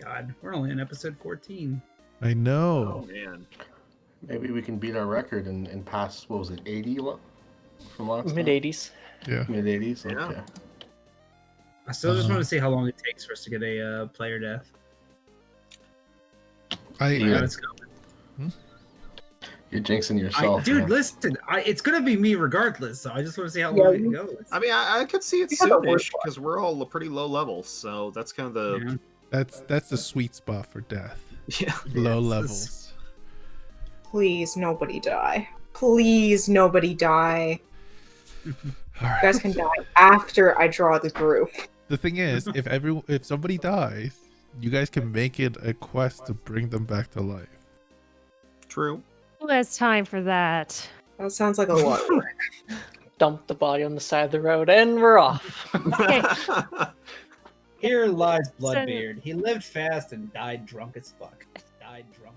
God, we're only on episode 14. I know. Oh man. Maybe we can beat our record and pass, what was it, 80 from last Mid 80s. Yeah. Mid 80s? Yeah. Okay. I still just want to see how long it takes for us to get a player death. Let's go. You're jinxing yourself. Dude, man. listen, it's going to be me regardless, so I just want to see how long it goes. I mean, I could see it You have the soonish worst because we're all pretty low level, so that's kind of the That's the sweet spot for death. yeah. Low Yes, levels. Please, nobody die. Please, nobody die. All You right. guys can die after I draw the group. The thing is, if somebody dies, you guys can make it a quest to bring them back to life. True. Who has time for that? That sounds like a lot of work. Dump the body on the side of the road, and we're off. Here lies Bloodbeard. He lived fast and died drunk as fuck.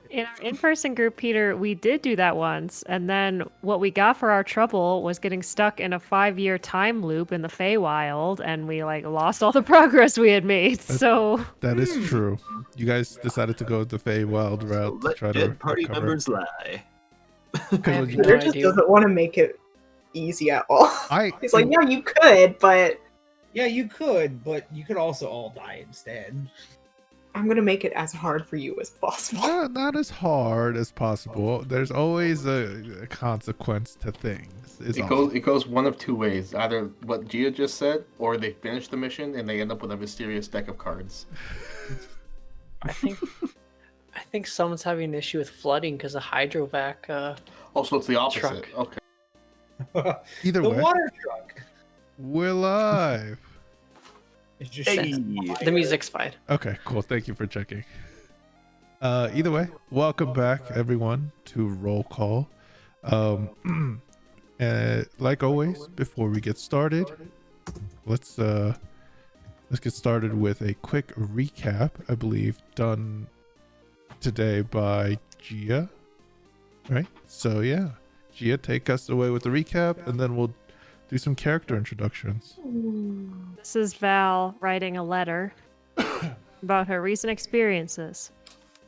In our in-person group, Peter, we did do that once, and then what we got for our trouble was getting stuck in a 5-year time loop in the Feywild, and we lost all the progress we had made. So That is true. You guys decided to go the Feywild route to Let try to dead party recover. members lie. I have Because no Peter just idea. doesn't want to make it easy at all. He's like, yeah, you could, but Yeah, you could, but you could also all die instead. I'm going to make it as hard for you as possible. not as hard as possible. There's always a consequence to things. It goes one of two ways. Either what Gia just said, or they finish the mission and they end up with a mysterious deck of cards. I think someone's having an issue with flooding because of hydrovac. Also, it's the opposite. Truck. Okay. Either The way, water truck. we're live. It's just Hey. The music's fine. Okay, cool. Thank you for checking. Either way, welcome back everyone to Roll Call. Like always, before we get started, let's get started with a quick recap. I believe done today by Gia. Right? So yeah, Gia, take us away with the recap, and then we'll do some character introductions. this is Val writing a letter about her recent experiences.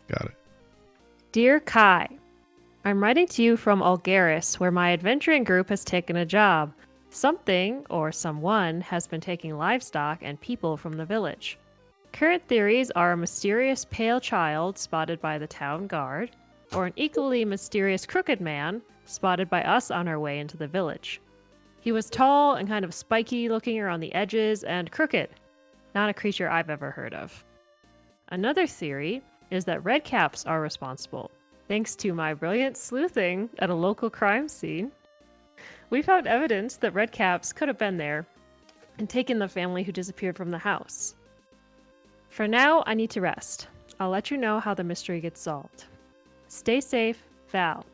Got it. Dear Kai, I'm writing to you from Algaris, where my adventuring group has taken a job. Something, or someone, has been taking livestock and people from the village. Current theories are a mysterious pale child spotted by the town guard, or an equally mysterious crooked man spotted by us on our way into the village. He was tall and kind of spiky looking around the edges and crooked. Not a creature I've ever heard of. Another theory is that redcaps are responsible. Thanks to my brilliant sleuthing at a local crime scene, we found evidence that redcaps could have been there and taken the family who disappeared from the house. For now, I need to rest. I'll let you know how the mystery gets solved. Stay safe, Val.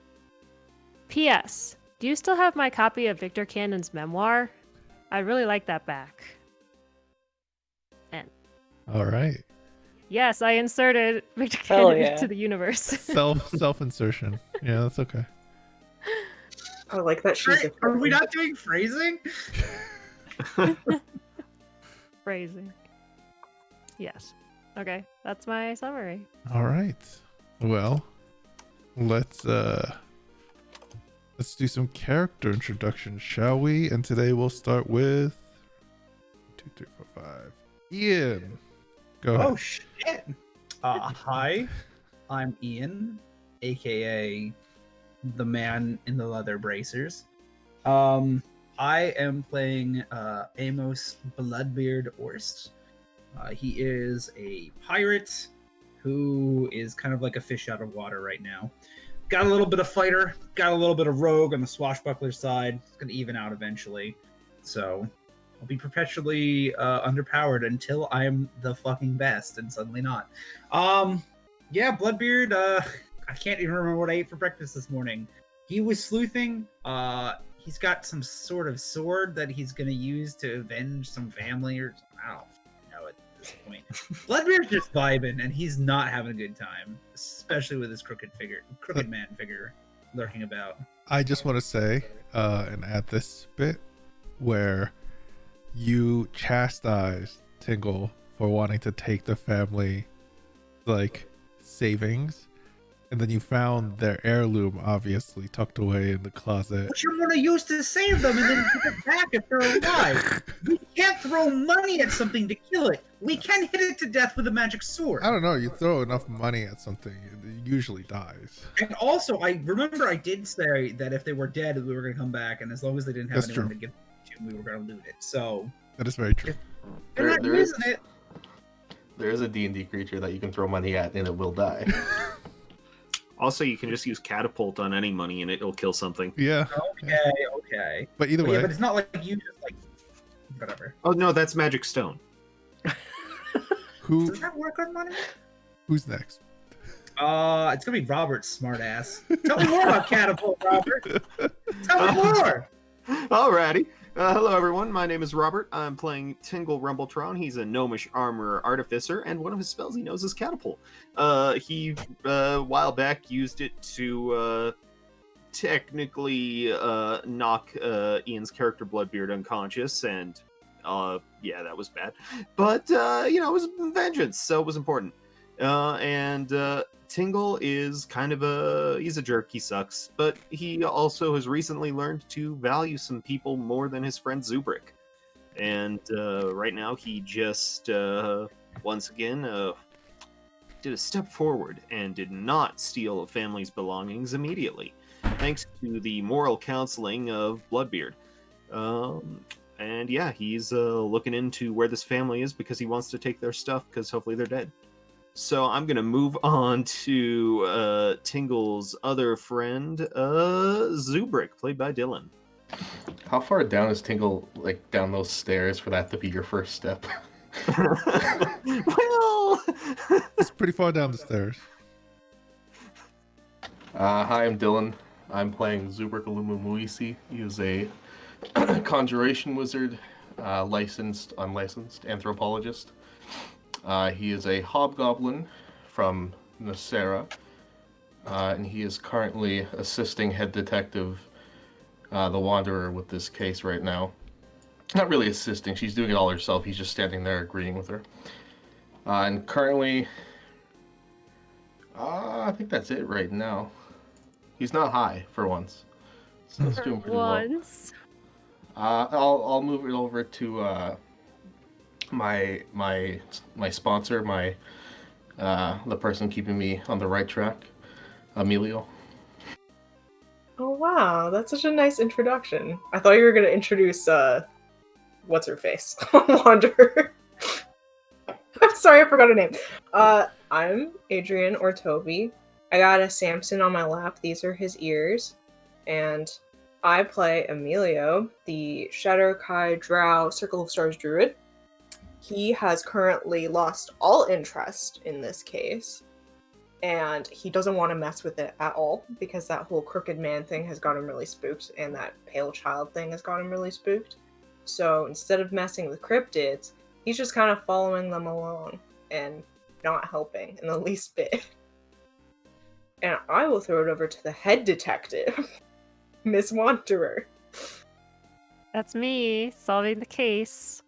P.S. Do you still have my copy of Victor Cannon's memoir? I'd really like that back. End. All right. Yes, I inserted Victor Hell Cannon yeah. into the universe. Self insertion. Yeah, that's okay. I like that she's Are we not doing phrasing? Phrasing. Yes. Okay, that's my summary. All right. Well, let's do some character introductions, shall we? And today we'll start with 2, 3, 4, 5. Ian, go ahead. Oh shit! Hi, I'm Ian, aka the man in the leather bracers. I am playing Amos Bloodbeard Orst. He is a pirate who is kind of like a fish out of water right now. Got a little bit of fighter, got a little bit of rogue on the swashbuckler side. It's gonna even out eventually. So I'll be perpetually underpowered until I'm the fucking best, and suddenly not. Yeah, Bloodbeard, I can't even remember what I ate for breakfast this morning. He was sleuthing. He's got some sort of sword that he's gonna use to avenge some family, or I don't know at this point. Bloodbeard's just vibing, and he's not having a good time, especially with his crooked man figure lurking about. I just want to say and add this bit where you chastised Tingle for wanting to take the family like savings, and then you found their heirloom obviously tucked away in the closet. Which you're gonna use to save them and then give it back if they're alive. We can't throw money at something to kill it. We can hit it to death with a magic sword. I don't know. You throw enough money at something, it usually dies. And also, I remember I did say that if they were dead, we were gonna come back, and as long as they didn't have That's anyone true. to give it to, we were gonna loot it. So That is very true. they're not using it. There is a D&D creature that you can throw money at and it will die. Also, you can just use catapult on any money and it'll kill something. Yeah. Okay. But either way, Yeah, but it's not like you just like whatever. Oh no, that's magic stone. who Does that work on money? who's next? It's gonna be Robert's smartass. Tell me more about catapult, Robert. Tell me more. Alrighty. Hello, everyone. My name is Robert. I'm playing Tingle Rumbletron. He's a gnomish armor artificer, and one of his spells he knows is catapult. He, a while back, used it to technically knock Ian's character Bloodbeard unconscious, and yeah, that was bad. But, you know, it was vengeance, so it was important. And Tingle is kind of he's a jerk, he sucks, but he also has recently learned to value some people more than his friend Zuubrik. And right now he just, once again, did a step forward and did not steal a family's belongings immediately, thanks to the moral counseling of Bloodbeard. And yeah, he's looking into where this family is because he wants to take their stuff because hopefully they're dead. So I'm gonna move on to Tingle's other friend, Zuubrik, played by Dylan. How far down is Tingle, like, down those stairs for that to be your first step? Well, It's pretty far down the stairs. Hi, I'm Dylan. I'm playing Zuubrik Muisi. He is a conjuration wizard, licensed, unlicensed anthropologist. He is a hobgoblin from Særald, and he is currently assisting head detective, the Wanderer, with this case right now. Not really assisting, she's doing it all herself. He's just standing there agreeing with her. And currently, I think that's it right now. He's not high for once, so it's doing pretty well. I'll move it over to my sponsor, the person keeping me on the right track, Emilio. Oh wow, that's such a nice introduction. I thought you were gonna introduce what's her face? Wanderer. I'm sorry, I forgot her name. I'm Adrian or Toby. I got a Samson on my lap. These are his ears. And I play Emilio, the Shadowkai Drow Circle of Stars Druid. He has currently lost all interest in this case, and he doesn't want to mess with it at all because that whole crooked man thing has got him really spooked, and that pale child thing has got him really spooked. So instead of messing with cryptids, he's just kind of following them along and not helping in the least bit. And I will throw it over to the head detective, Miss Wanderer. That's me, solving the case.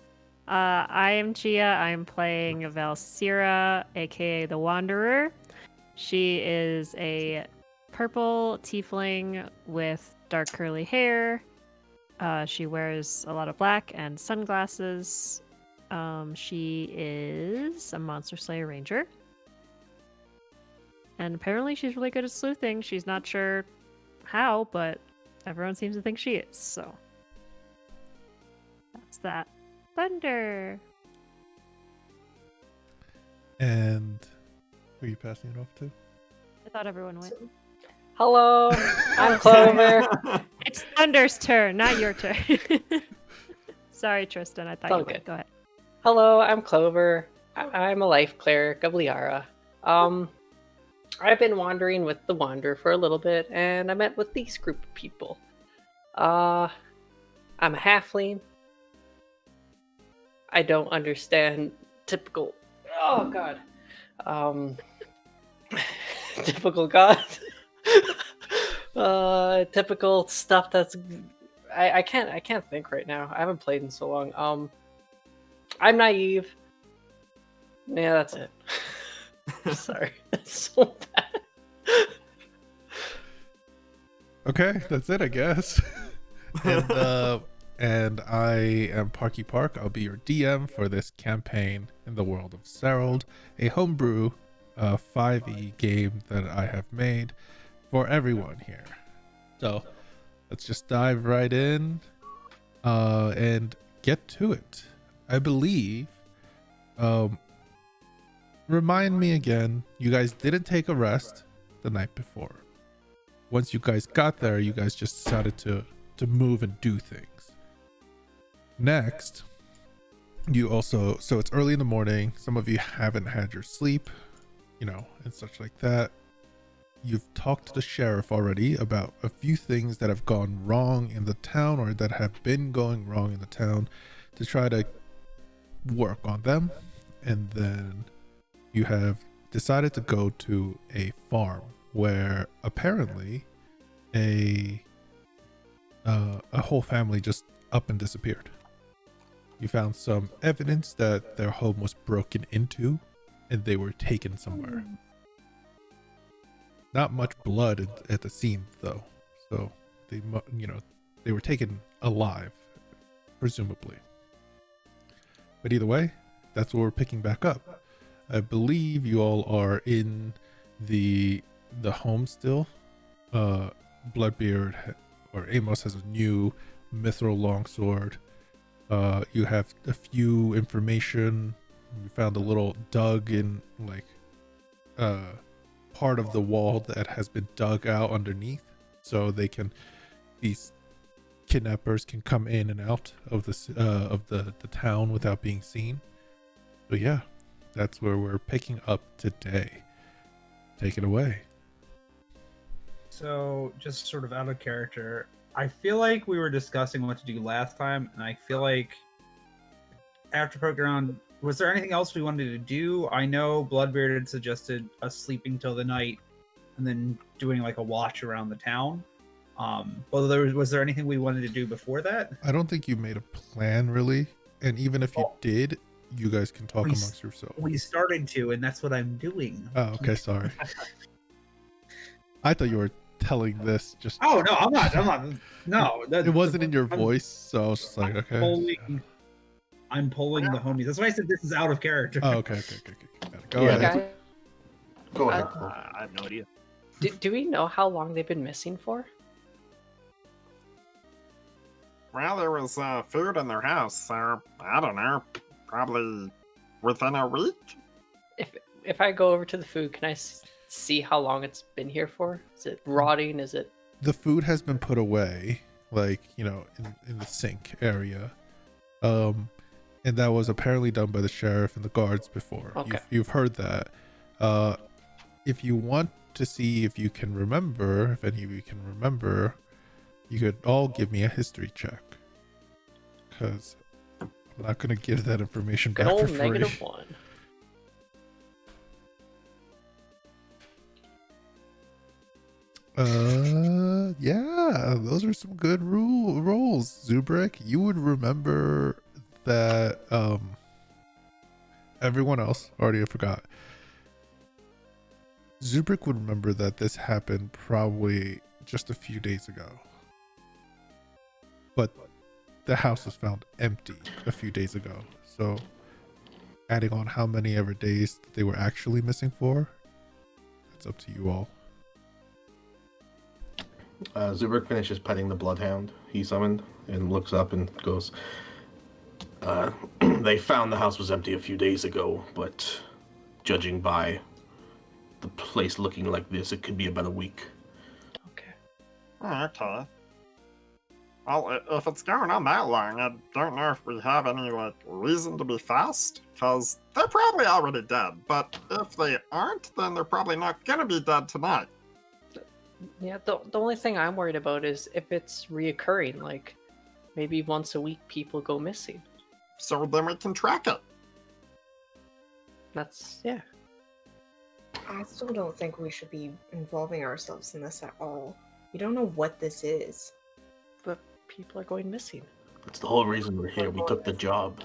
I am Gia. I'm playing Valcyra, aka the Wanderer. She is a purple tiefling with dark curly hair. She wears a lot of black and sunglasses. She is a Monster Slayer Ranger. And apparently she's really good at sleuthing. She's not sure how, but everyone seems to think she is, so. That's that. Thunder! And who are you passing it off to? I thought everyone went. Hello, I'm Clover. It's Thunder's turn, not your turn. Sorry, Tristan. I thought you All went. good. Go ahead. Hello, I'm Clover. I'm a life cleric of Liara. I've been wandering with the Wanderer for a little bit, and I met with these group of people. I'm a halfling. I don't understand typical... Oh, God. Typical gods. Typical stuff that's... I can't think right now. I haven't played in so long. I'm naive. Yeah, that's it. Sorry, that's so bad. Okay, that's it, I guess. And I am Parky Park. I'll be your DM for this campaign in the world of Særald, a homebrew 5e game that I have made for everyone here. So let's just dive right in and get to it. I believe, remind me again, you guys didn't take a rest the night before. Once you guys got there, you guys just decided to move and do things. Next, you also, so it's early in the morning. Some of you haven't had your sleep, you know, and such like that. You've talked to the sheriff already about a few things that have gone wrong in the town, or that have been going wrong in the town, to try to work on them. And then you have decided to go to a farm where apparently a whole family just up and disappeared. You found some evidence that their home was broken into and they were taken somewhere. Not much blood at the scene though, so they, you know, they were taken alive, presumably. But either way, that's what we're picking back up. I believe you all are in the home still. Bloodbeard or Amos has a new mithril longsword. You have a few information. You found a little dug in, like, part of the wall that has been dug out underneath, so these kidnappers can come in and out of the town without being seen. So yeah, that's where we're picking up today. Take it away. So, just sort of out of character, I feel like we were discussing what to do last time, and I feel like after poking around, was there anything else we wanted to do? I know Bloodbeard had suggested us sleeping till the night and then doing like a watch around the town. But was there anything we wanted to do before that? I don't think you made a plan really, and even if you did, you guys can talk amongst yourselves. We started to, and that's what I'm doing. Oh, okay, sorry. I thought you were telling this just. Oh no, I'm not. No, it wasn't in your voice, so I was just like, okay. I'm pulling the homies. That's why I said this is out of character. Oh, okay. Go ahead. Go ahead. I have no idea. Do we know how long they've been missing for? Well, there was food in their house, so I don't know, probably within a week. If I go over to the food, can I see how long it's been here for? Is it rotting? Is it? The food has been put away, like, you know, in the sink area, and that was apparently done by the sheriff and the guards before. Okay. You've heard that. If you want to see if you can remember, if any of you can remember, you could all give me a history check, because I'm not going to give that information Good back old for free. -1. Yeah, those are some good rolls, Zuubrik. You would remember that. Everyone else already forgot. Zuubrik would remember that this happened probably just a few days ago, but the house was found empty a few days ago. So, adding on how many ever days they were actually missing for, that's up to you all. Zuubrik finishes petting the bloodhound he summoned and looks up and goes, they found the house was empty a few days ago, but judging by the place looking like this, it could be about a week. Okay. Okay. Well, if it's going on that long, I don't know if we have any, like, reason to be fast, because they're probably already dead, but if they aren't, then they're probably not gonna be dead tonight. Yeah, the only thing I'm worried about is if it's reoccurring, like maybe once a week people go missing. So then we can track it. That's, yeah. I still don't think we should be involving ourselves in this at all. We don't know what this is. But people are going missing. That's the whole reason we're here. We took the job.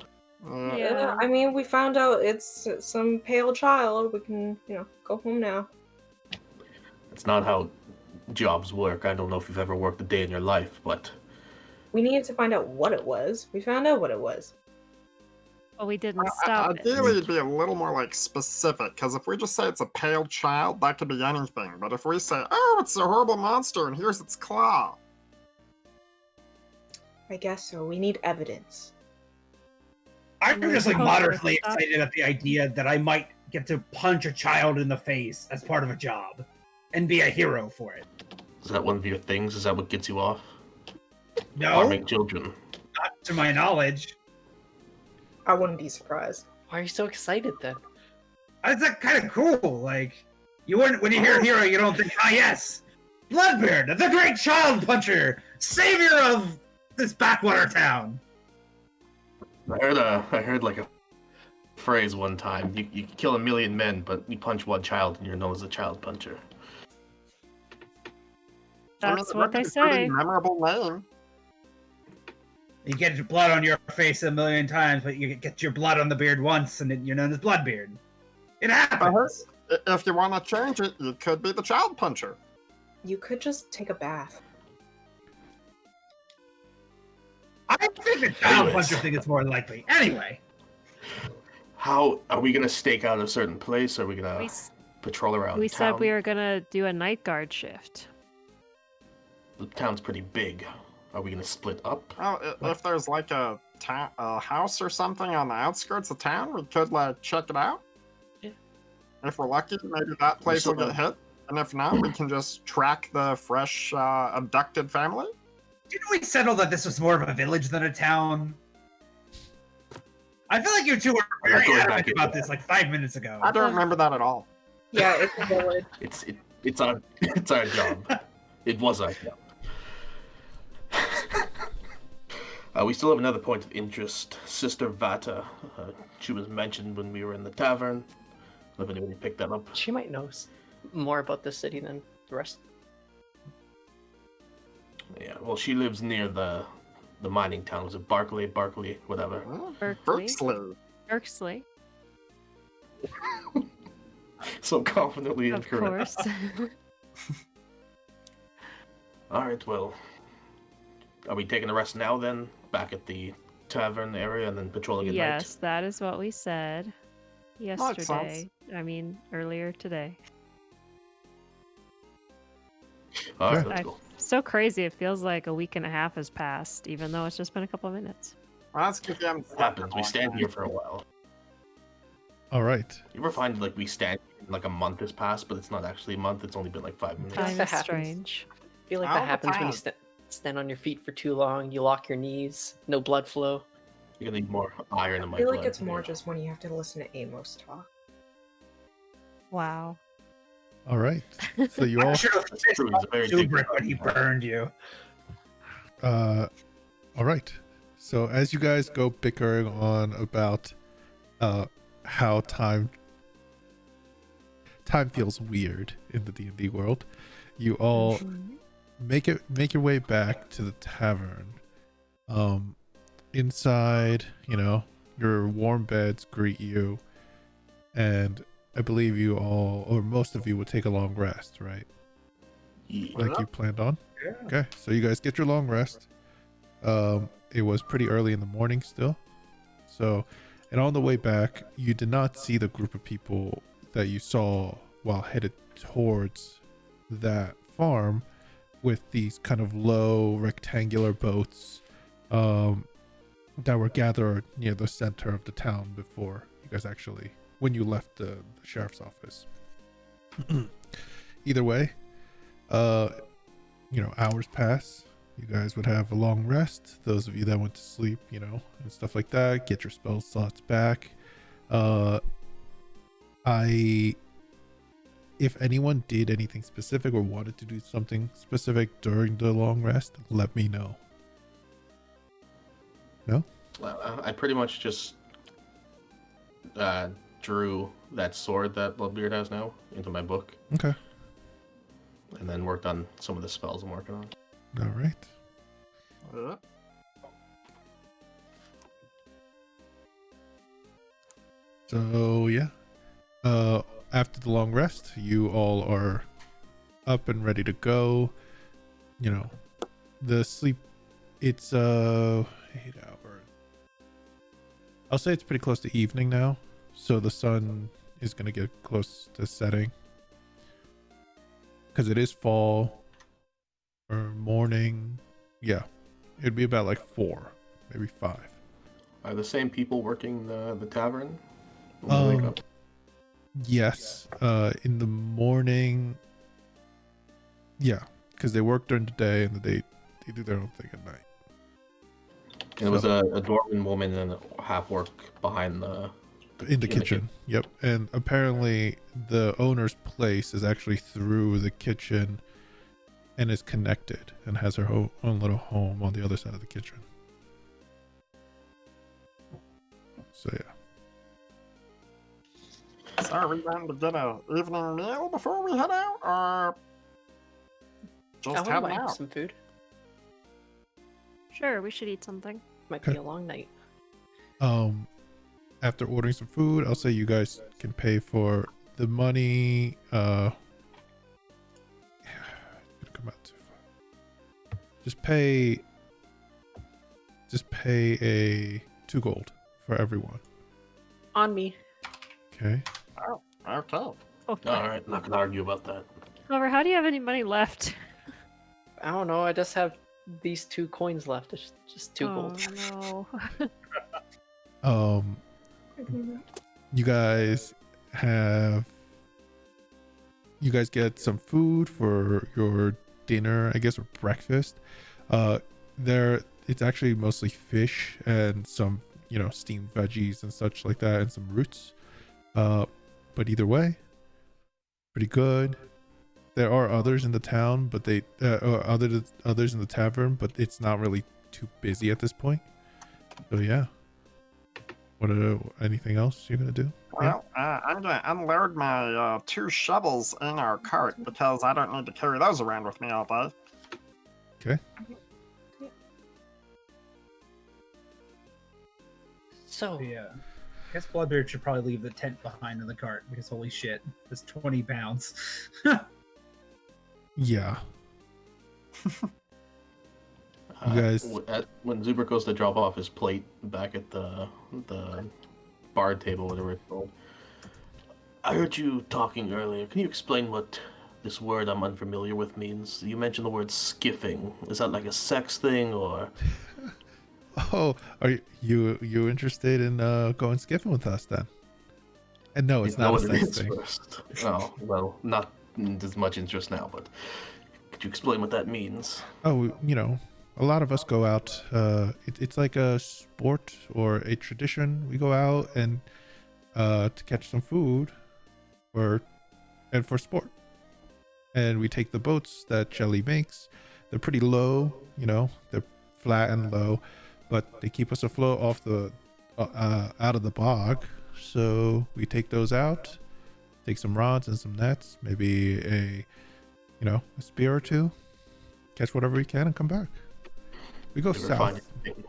Yeah. I mean, we found out it's some pale child. We can, go home now. It's not how jobs work. I don't know if you've ever worked a day in your life, but We needed to find out what it was. We found out what it was. Well, we didn't stop it. Ideally, it'd be a little more like specific, because if we just say it's a pale child, that could be anything. But if we say, oh, it's a horrible monster and here's its claw. I guess so. We need evidence. I'm just like Oh, moderately stop. excited at the idea that I might get to punch a child in the face as part of a job and be a hero for it. is that one of your things? Is that what gets you off? No, Harming children. not to my knowledge. I wouldn't be surprised. Why are you so excited then? It's like kind of cool. Like you wouldn't when you hear hero, you don't think, ah, yes, Bloodbeard, the great child puncher, savior of this backwater town. I heard like a phrase one time. You kill 1,000,000 men, but you punch one child and you're known as a child puncher. That's it what would be they a pretty say. memorable name. You get your blood on your face 1,000,000 times, but you get your blood on the beard once, and then you're known as Bloodbeard. It happens. If you want to change it, you could be the child puncher. You could just take a bath. I think the child Anyways. puncher thing is more likely. Anyway, How are we gonna stake out a certain place? Are we gonna We, s- patrol around we town? said we were gonna do a night guard shift. The town's pretty big. Are we gonna split up? Well, if there's like a house or something on the outskirts of town, we could like check it out. Yeah. If we're lucky, maybe that place will get hit. And if not, we can just track the fresh abducted family. didn't we settle that this was more of a village than a town? I feel like you two were I'm not very going back adamant into about that. this like 5 minutes ago. I don't remember that at all. Yeah, it's a village. It's our it's our job. It was our job. We still have another point of interest. Sister Vata. She was mentioned when we were in the tavern. I don't know if anybody picked that up. She might know more about the city than the rest. Yeah, well, she lives near the mining town. Was it Barkley, whatever? Berkeley. Berksley. Berksley, So confidently of incorrect. course. All right, well, are we taking a rest now then? Back at the tavern area and then patrolling at Yes, that is what we said sense. yesterday. I mean, earlier today. night? All right, Yeah. let's go. So crazy. It feels like a week and a half has passed, even though it's just been a couple of minutes. Well, that's because you haven't It happens. We stand here for a while. All right. You ever find like we stand here and, like a month has passed, but it's not actually a month. It's only been like 5 minutes. Time that is happens. strange. I feel like All that the happens when you time. stand on your feet for too long. You lock your knees. No blood flow. You're gonna need more iron in I my feel blood. like it's more yeah. just when you have to listen to Amos talk. Wow. All right. So you all I should have That's true, he's a very Zuubrik big- when he burned you. all right. So as you guys go bickering on about how time feels weird in the D&D world, you all make your way back to the tavern. Inside, your warm beds greet you, and I believe you all, or most of you, will take a long rest, right? Yeah. Like you planned on? Yeah. Okay, so you guys get your long rest. It was pretty early in the morning still. So, and on the way back, you did not see the group of people that you saw while headed towards that farm with these kind of low rectangular boats that were gathered near the center of the town before you guys actually, when you left the sheriff's office. Either way, hours pass. You guys would have a long rest. Those of you that went to sleep, and stuff like that, get your spell slots back. If anyone did anything specific or wanted to do something specific during the long rest, let me know. No? I pretty much just drew that sword that Bloodbeard has now into my book, Okay. and then worked on some of the spells I'm working on. All right. So yeah, after the long rest, you all are up and ready to go. You know, the sleep, it's 8 hours. I'll say it's pretty close to evening now, so the sun is gonna get close to setting because it is fall or morning. Yeah, it'd be about like 4, maybe 5. Are the same people working the tavern when they wake up? Yes, in the morning. Yeah, because they work during the day and they do their own thing at night. And it was a dwarven woman and half orc behind in the kitchen. Yep, and apparently the owner's place is actually through the kitchen and is connected and has her own little home on the other side of the kitchen. So yeah. So are we going to get an evening meal before we head out, or just I head want out? some food. Sure, we should eat something. Might be a long night. After ordering some food, I'll say you guys can pay for the money. It's gonna come out too far. Just pay a 2 gold for everyone. On me. Okay. Oh, okay. Oh, All right, not gonna argue about that. Clover, how do you have any money left? I don't know. I just have these 2 coins left. It's just 2 gold. Oh Um, you guys get some food for your dinner, I guess, or breakfast. It's actually mostly fish and some, steamed veggies and such like that, and some roots. But either way, pretty good. There are others in the town, but others in the tavern, but it's not really too busy at this point. So yeah. Anything else you're gonna do? Well, I'm gonna unload my 2 shovels in our cart because I don't need to carry those around with me all day. Okay. So, Yeah. I guess Bloodbeard should probably leave the tent behind in the cart because holy shit, it's 20 pounds. Yeah. You guys, when Zuubrik goes to drop off his plate back at the bar table, whatever it's called, I heard you talking earlier. Can you explain what this word I'm unfamiliar with means? You mentioned the word skiffing. Is that like a sex thing, or? oh, are you interested in going skiffing with us then? And no, it's not a sex thing. First. Oh well, not as much interest now, but could you explain what that means? Oh, a lot of us go out. It's like a sport or a tradition. We go out and to catch some food, for sport. And we take the boats that Jelly makes. They're pretty low, they're flat and low, but they keep us afloat off the out of the bog. So we take those out, take some rods and some nets, maybe a spear or 2, catch whatever we can, and come back. We go south. Find anything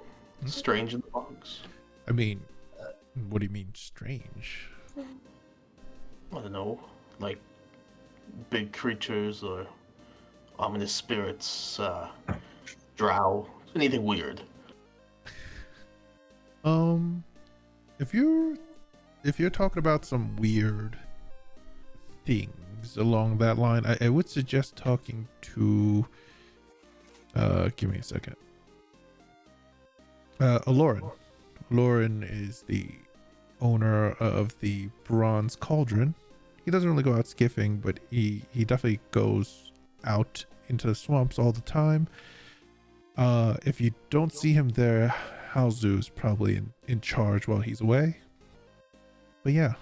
strange in the bogs? I mean, what do you mean strange? I don't know, like big creatures or ominous spirits, drow, anything weird. If you're talking about some weird things along that line, I would suggest talking to give me a second. Aloran. Aloran is the owner of the Bronze Cauldron. He doesn't really go out skiffing, but he definitely goes out into the swamps all the time. If you don't see him there, Halzu's probably in charge while he's away. But yeah.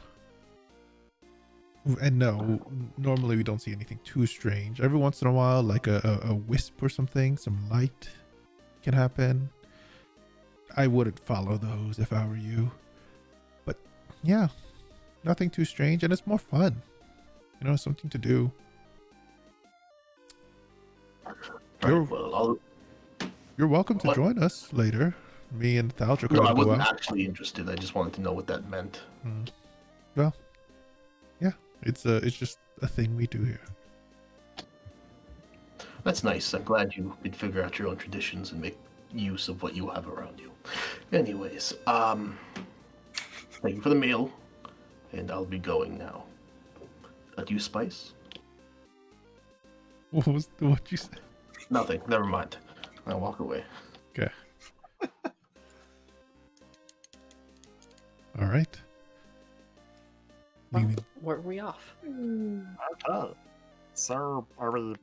And no, normally we don't see anything too strange. Every once in a while, like a wisp or something, some light can happen. I wouldn't follow those if I were you. But yeah, nothing too strange, and it's more fun. Something to do. You're welcome to join us later. Me and Thalja No, I go wasn't out. actually interested. I just wanted to know what that meant. Well, yeah, it's just a thing we do here. That's nice. I'm glad you could figure out your own traditions and make use of what you have around you. Anyways, thank you for the meal, and I'll be going now. Do you spice? What you said? Nothing. Never mind. I'll walk away. Okay. All right. Well, Leaving. where are we off? Okay. So, are we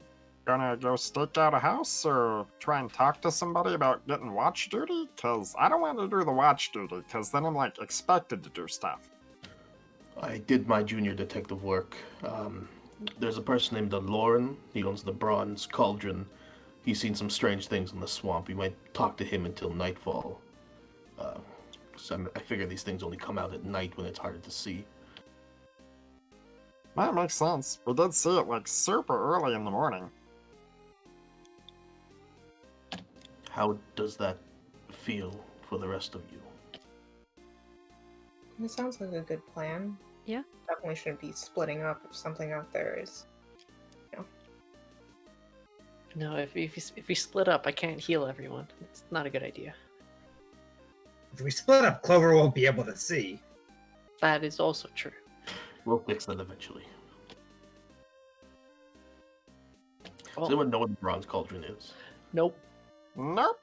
gonna go stake out a house or try and talk to somebody about getting watch duty? Because I don't want to do the watch duty, because then I'm like expected to do stuff. I did my junior detective work. There's a person named Lauren. He owns the Bronze Cauldron. He's seen some strange things in the swamp. We might talk to him until nightfall. So I figure these things only come out at night when it's harder to see. That makes sense. We did see it like super early in the morning. How does that feel for the rest of you? It sounds like a good plan. Yeah. Definitely shouldn't be splitting up if something out there is. No, if we split up, I can't heal everyone. It's not a good idea. If we split up, Clover won't be able to see. That is also true. We'll fix that eventually. Oh, Does anyone know what the Bronze Cauldron is? nope. Nope.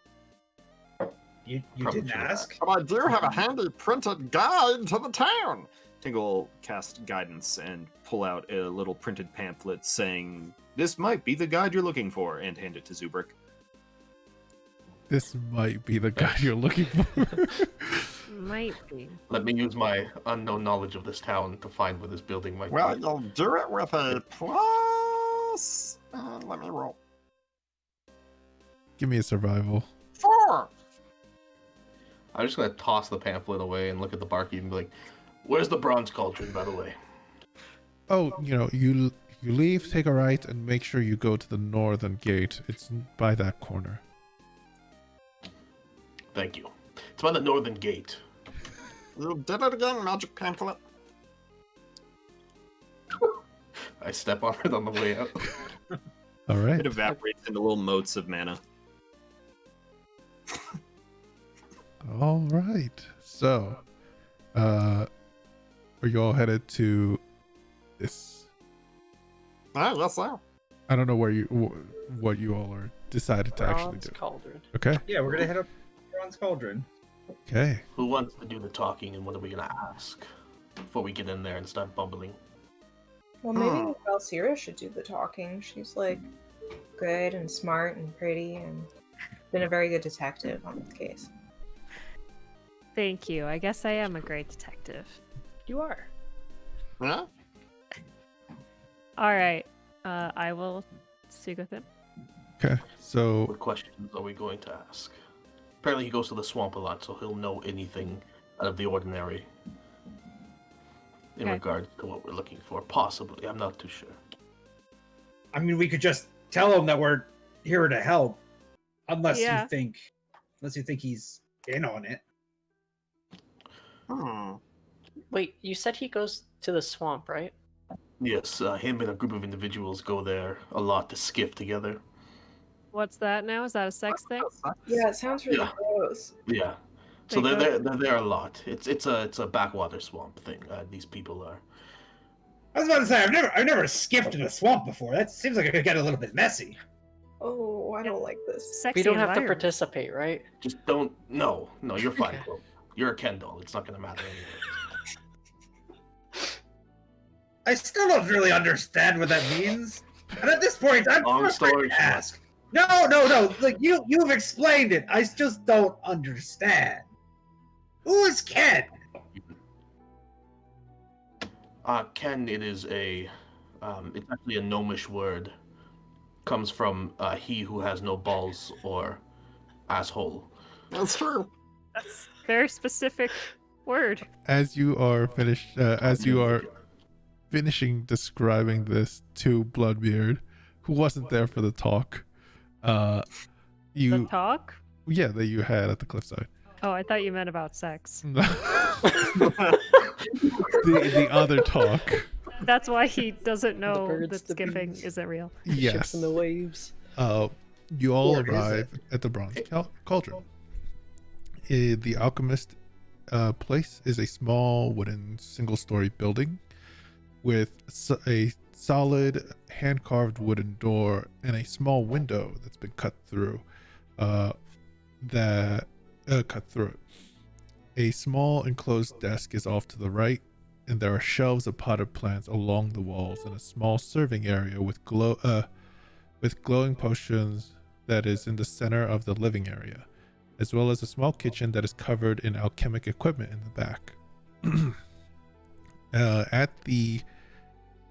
You Probably didn't should've ask? But I do have a handy printed guide to the town. Tingle cast guidance and pull out a little printed pamphlet saying, "This might be the guide you're looking for," and hand it to Zuubrik. This might be the guy you're looking for. Might be. Let me use my unknown knowledge of this town to find where this building might Well, be. you'll do it with a plus. Let me roll. Give me a survival. 4. I'm just gonna toss the pamphlet away and look at the barkeep and be like, "Where's the Bronze Cauldron, by the way?" Oh, you leave, take a right, and make sure you go to the northern gate. It's by that corner. Thank you. It's by the northern gate. You did it again, magic pamphlet. I step on it on the way out. All right. It evaporates into little motes of mana. All right. So, are you all headed to this? Yes, sir. I don't know what you all are decided to actually Bronze do. Cauldron. Okay. Yeah, we're gonna head up to Bronze Cauldron. Okay. Who wants to do the talking and what are we gonna ask before we get in there and start bumbling? Well, maybe Valcyra should do the talking. She's like good and smart and pretty and been a very good detective on this case. Thank you. I guess I am a great detective. You are. Yeah? All right. I will speak with him. Okay. So, What questions are we going to ask? Apparently he goes to the swamp a lot, so he'll know anything out of the ordinary in Okay. regards to what we're looking for. Possibly. I'm not too sure. I mean, we could just tell him that we're here to help, unless Yeah. you think he's in on it. Wait, you said he goes to the swamp, right? Yes, him and a group of individuals go there a lot to skiff together. What's that now? Is that a sex thing? Yeah, it sounds really Yeah. gross. Yeah. So They they're go- there a lot. It's a backwater swamp thing. These people are. I was about to say, I've never skipped in a swamp before. That seems like it could get a little bit messy. Oh, I don't like this. Sexy We don't have to environment. participate, right? Just don't. No, you're fine. Okay. Chloe. You're a Ken doll. It's not gonna matter anyway. I still don't really understand what that means. And at this point, I'm Long not afraid story to short. ask. No. Like you've explained it. I just don't understand. Who is Ken? Ken, it is a. It's actually a gnomish word. Comes from he who has no balls or asshole. That's true. That's a very specific word. as you are finishing describing this to Bloodbeard, who wasn't there for the talk, The you talk? that you had at the cliffside. Oh, I thought you meant about sex. the other talk. That's why he doesn't know birds, that the skipping bees. isn't real. Ships Yes. in the waves. You all Or is arrive at the Bronze Cauldron. The alchemist place is a small wooden single-story building with a solid hand-carved wooden door and a small window that's been cut through. Cut through it. A small enclosed desk is off to the right, and there are shelves of potted plants along the walls and a small serving area with glowing potions that is in the center of the living area, as well as a small kitchen that is covered in alchemic equipment in the back. At the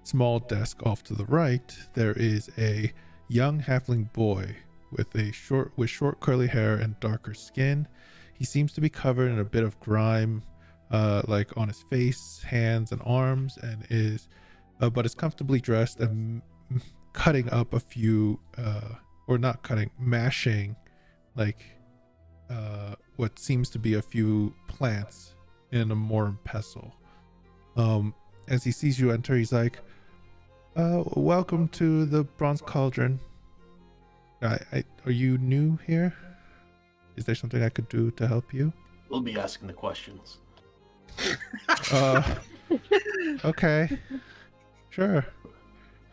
small desk off to the right, there is a young halfling boy with short curly hair and darker skin. He seems to be covered in a bit of grime, like on his face, hands, and arms, and but is comfortably dressed and cutting up a few, or not cutting, mashing, like what seems to be a few plants in a mortar pestle. As he sees you enter, he's like, "Welcome to the Bronze Cauldron. Are you new here? Is there something I could do to help you?" We'll be asking the questions. Okay, sure.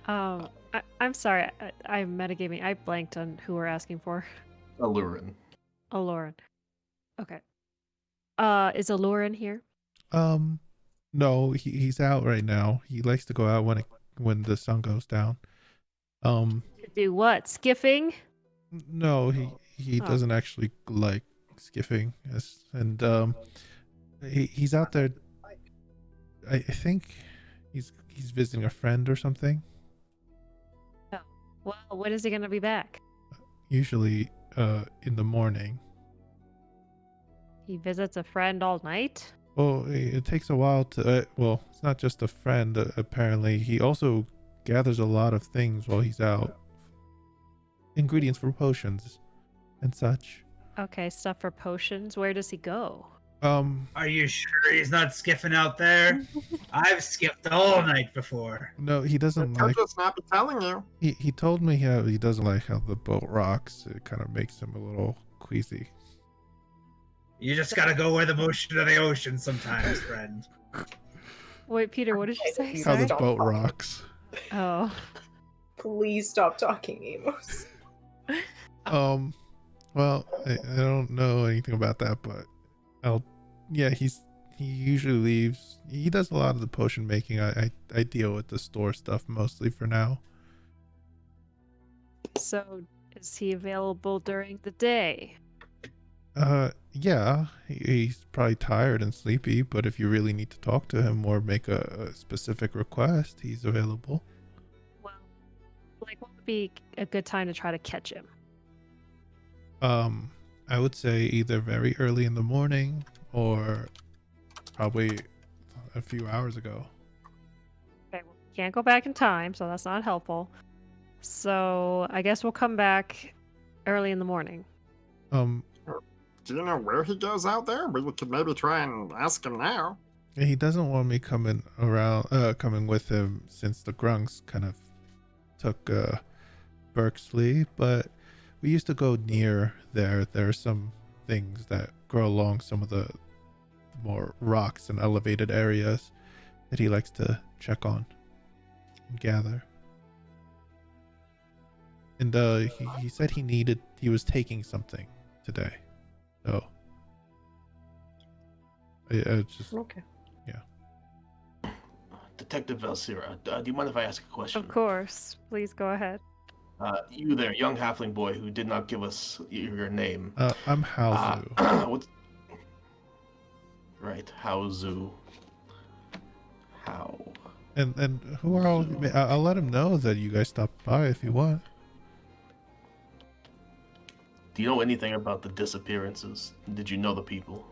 I'm sorry. I'm metagaming. I blanked on who we're asking for. Allurin. Aloran. Okay. Is Aloran here? No, he's out right now. He likes to go out when the sun goes down. To do what? Skiffing? No, he Oh. doesn't actually like skiffing, and he's out there. I think he's visiting a friend or something. Well, when is he gonna be back? Usually, in the morning. He visits a friend all night? Well, it takes a while to. Well, it's not just a friend. Apparently, he also gathers a lot of things while he's out. Ingredients for potions and such. Okay, stuff for potions. Where does he go? Are you sure he's not skiffing out there? I've skipped all night before. No, he doesn't Could like. just not be telling you. He told me he doesn't like how the boat rocks. It kind of makes him a little queasy. You just gotta go where the motion of the ocean sometimes, friend. Wait, Peter, what did you say? How the Sorry? boat rocks. Oh. Please stop talking, Amos. Well, I don't know anything about that, but he usually leaves. He does a lot of the potion making. I deal with the store stuff mostly for now. So, is he available during the day? Yeah, he's probably tired and sleepy, but if you really need to talk to him or make a specific request, he's available. Well, like, what would be a good time to try to catch him? I would say either very early in the morning or probably a few hours ago. Okay, well, we can't go back in time, so that's not helpful. So, I guess we'll come back early in the morning. Do you know where he goes out there? We could maybe try and ask him now. He doesn't want me coming with him since the grunks kind of took Berksley, but we used to go near there. There are some things that grow along some of the more rocks and elevated areas that he likes to check on and gather. And he said he was taking something today. So I just Okay. Detective Valcyra, do you mind if I ask a question? Of course. Please go ahead. You there, young halfling boy who did not give us your name. I'm Halzu. What's... Right, Howzu. How? And who are all? I'll let him know that you guys stopped by if you want. Do you know anything about the disappearances? Did you know the people?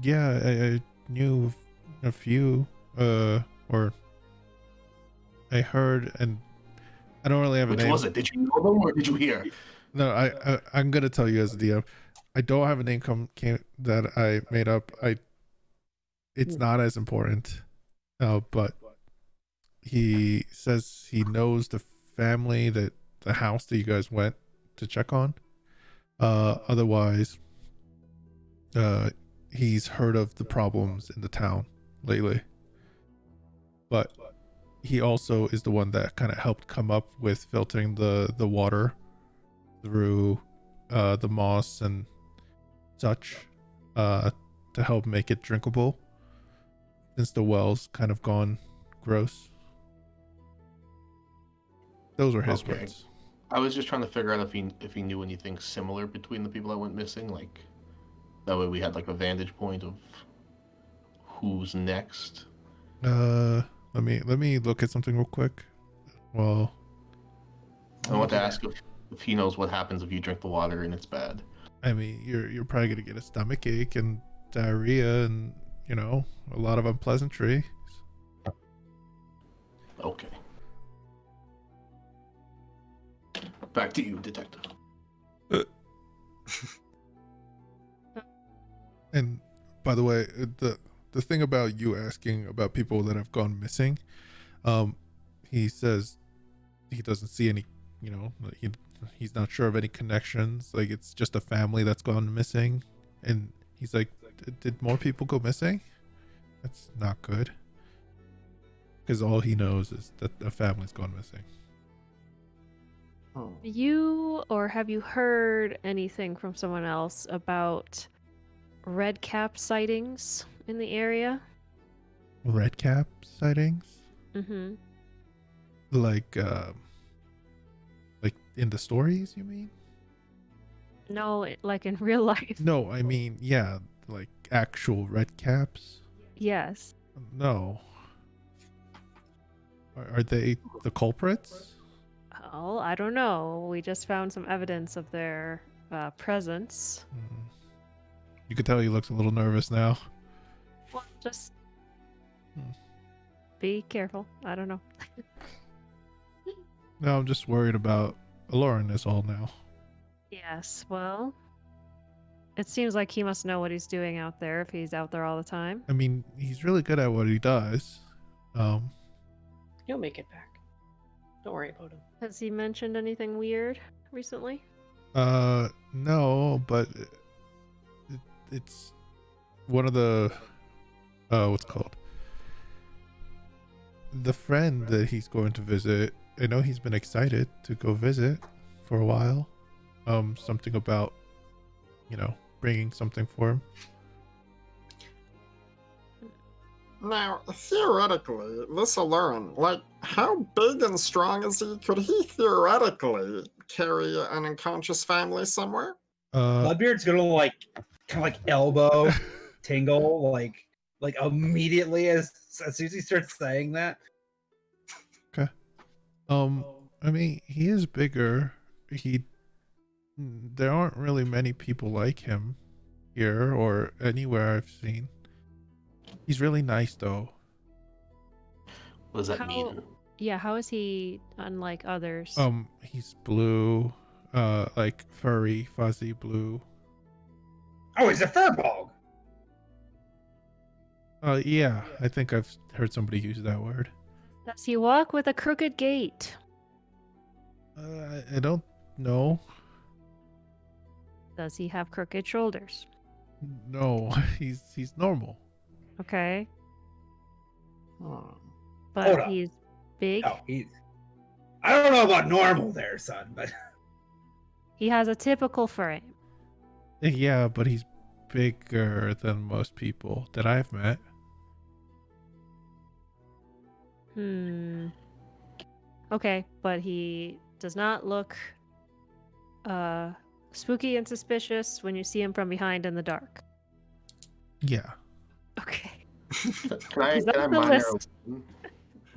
Yeah, I knew a few. Or I heard, and I don't really have a Which name. was it? Did you know them or did you hear? No, I'm gonna tell you as a DM. I don't have a name that I made up. it's not as important. But he says he knows the family, that the house that you guys went to check on. Otherwise, he's heard of the problems in the town lately. But he also is the one that kind of helped come up with filtering the water through the moss and such, to help make it drinkable, since the well's kind of gone gross. Those were his Okay. words. I was just trying to figure out if he knew anything similar between the people that went missing. Like, that way we had like a vantage point of who's next. Let me look at something real quick. Well, I want to ask if he knows what happens if you drink the water and it's bad. I mean, you're probably gonna get a stomach ache and diarrhea and, you know, a lot of unpleasantry. Okay. Back to you, detective. And by the way, the thing about you asking about people that have gone missing, he says he doesn't see any, you know, he's not sure of any connections. Like, it's just a family that's gone missing. And he's like, did more people go missing? That's not good. Because all he knows is that a family's gone missing. Have you heard anything from someone else about red cap sightings in the area? Red cap sightings? Mm-hmm. Like in the stories, you mean? No, like in real life. No, I mean, yeah, like actual red caps. Yes. No. Are they the culprits? Oh, I don't know. We just found some evidence of their presence. You could tell he looks a little nervous now. Well, just Hmm. be careful. I don't know. No, I'm just worried about Aloran is all now. Yes, well, it seems like he must know what he's doing out there if he's out there all the time. I mean, he's really good at what he does. He'll make it back. Don't worry about him. Has he mentioned anything weird recently? No, but it's one of the what's it called? The friend that he's going to visit. I know he's been excited to go visit for a while. Something about, you know, bringing something for him. Now, theoretically, this Alurin, like, how big and strong is he? Could he theoretically carry an unconscious family somewhere? Bloodbeard's gonna like kind of like elbow Tingle like immediately as soon as he starts saying that. Okay. I mean, he is bigger. There aren't really many people like him here or anywhere I've seen. He's really nice though. What does that mean? Yeah, how is he unlike others? He's blue, like furry, fuzzy blue. Oh, he's a furball. Yeah, I think I've heard somebody use that word. Does he walk with a crooked gait? I don't know. Does he have crooked shoulders? No, he's normal. Okay. Hmm. But Hold up. he's big. Oh, I don't know about normal there, son, but He has a typical frame. Yeah, but he's bigger than most people that I've met. Okay, but he does not look spooky and suspicious when you see him from behind in the dark. Yeah. Okay. Can I Is that the minor list?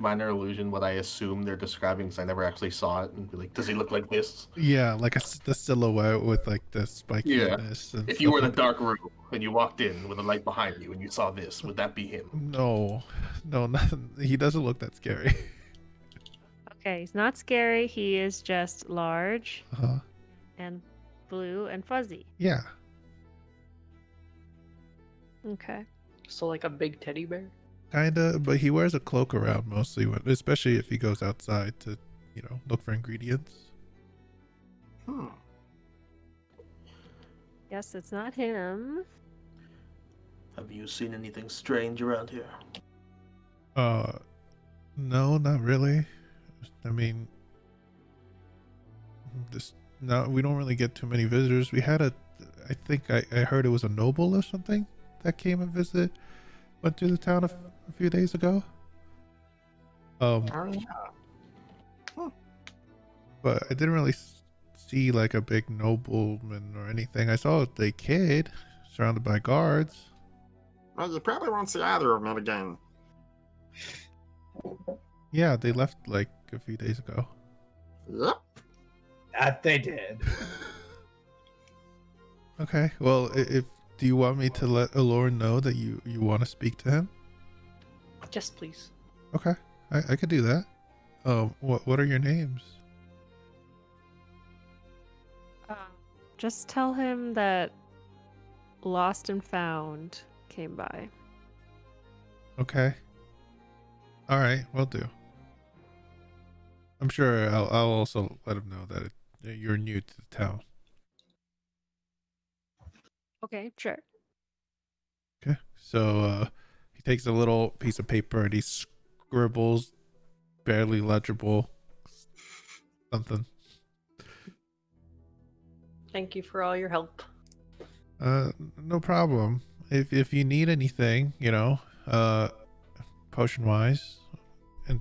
minor illusion what I assume they're describing because I never actually saw it and be like, does he look like this? Yeah, like the silhouette with like the spikiness. And If you were in a stuff dark room and you walked in with a light behind you and you saw this, would that be him? No, nothing. He doesn't look that scary. Okay, he's not scary. He is just large Uh-huh. and blue and fuzzy. Yeah. Okay. So like a big teddy bear? Kinda, but he wears a cloak around mostly, especially if he goes outside to, look for ingredients. Hmm. Yes, it's not him. Have you seen anything strange around here? No, not really. I mean, no, we don't really get too many visitors. We had I think I heard it was a noble or something that came and went to the town a few days ago. Oh, yeah. But I didn't really see like a big nobleman or anything. I saw a kid surrounded by guards. Well, you probably won't see either of them again. Yeah, they left like a few days ago. Yep. That they did. Okay, well, do you want me to let Alorn know that you want to speak to him? Yes, please. Okay, I could do that. What are your names? Just tell him that Lost and Found came by. Okay. All right, will do. I'm sure I'll also let him know that you're new to the town. Okay, sure. Okay. So he takes a little piece of paper and he scribbles barely legible something. Thank you for all your help. No problem. If you need anything, potion wise, and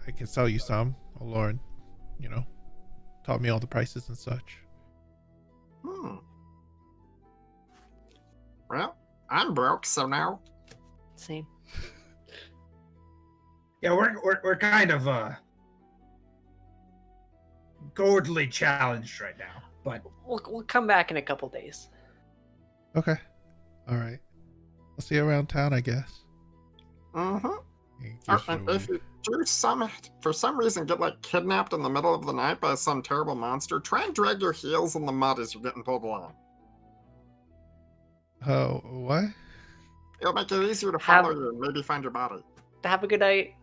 I can sell you some. Lauren, taught me all the prices and such. Well, I'm broke, so now. Same. Yeah, we're kind of gourdly challenged right now, but We'll come back in a couple days. Okay. All right. I'll see you around town, I guess. Mm-hmm. He gives you And a if wink. you do for some reason get kidnapped in the middle of the night by some terrible monster, try and drag your heels in the mud as you're getting pulled along. Oh, what? It'll make it easier to follow you and maybe find your body. Have a good night.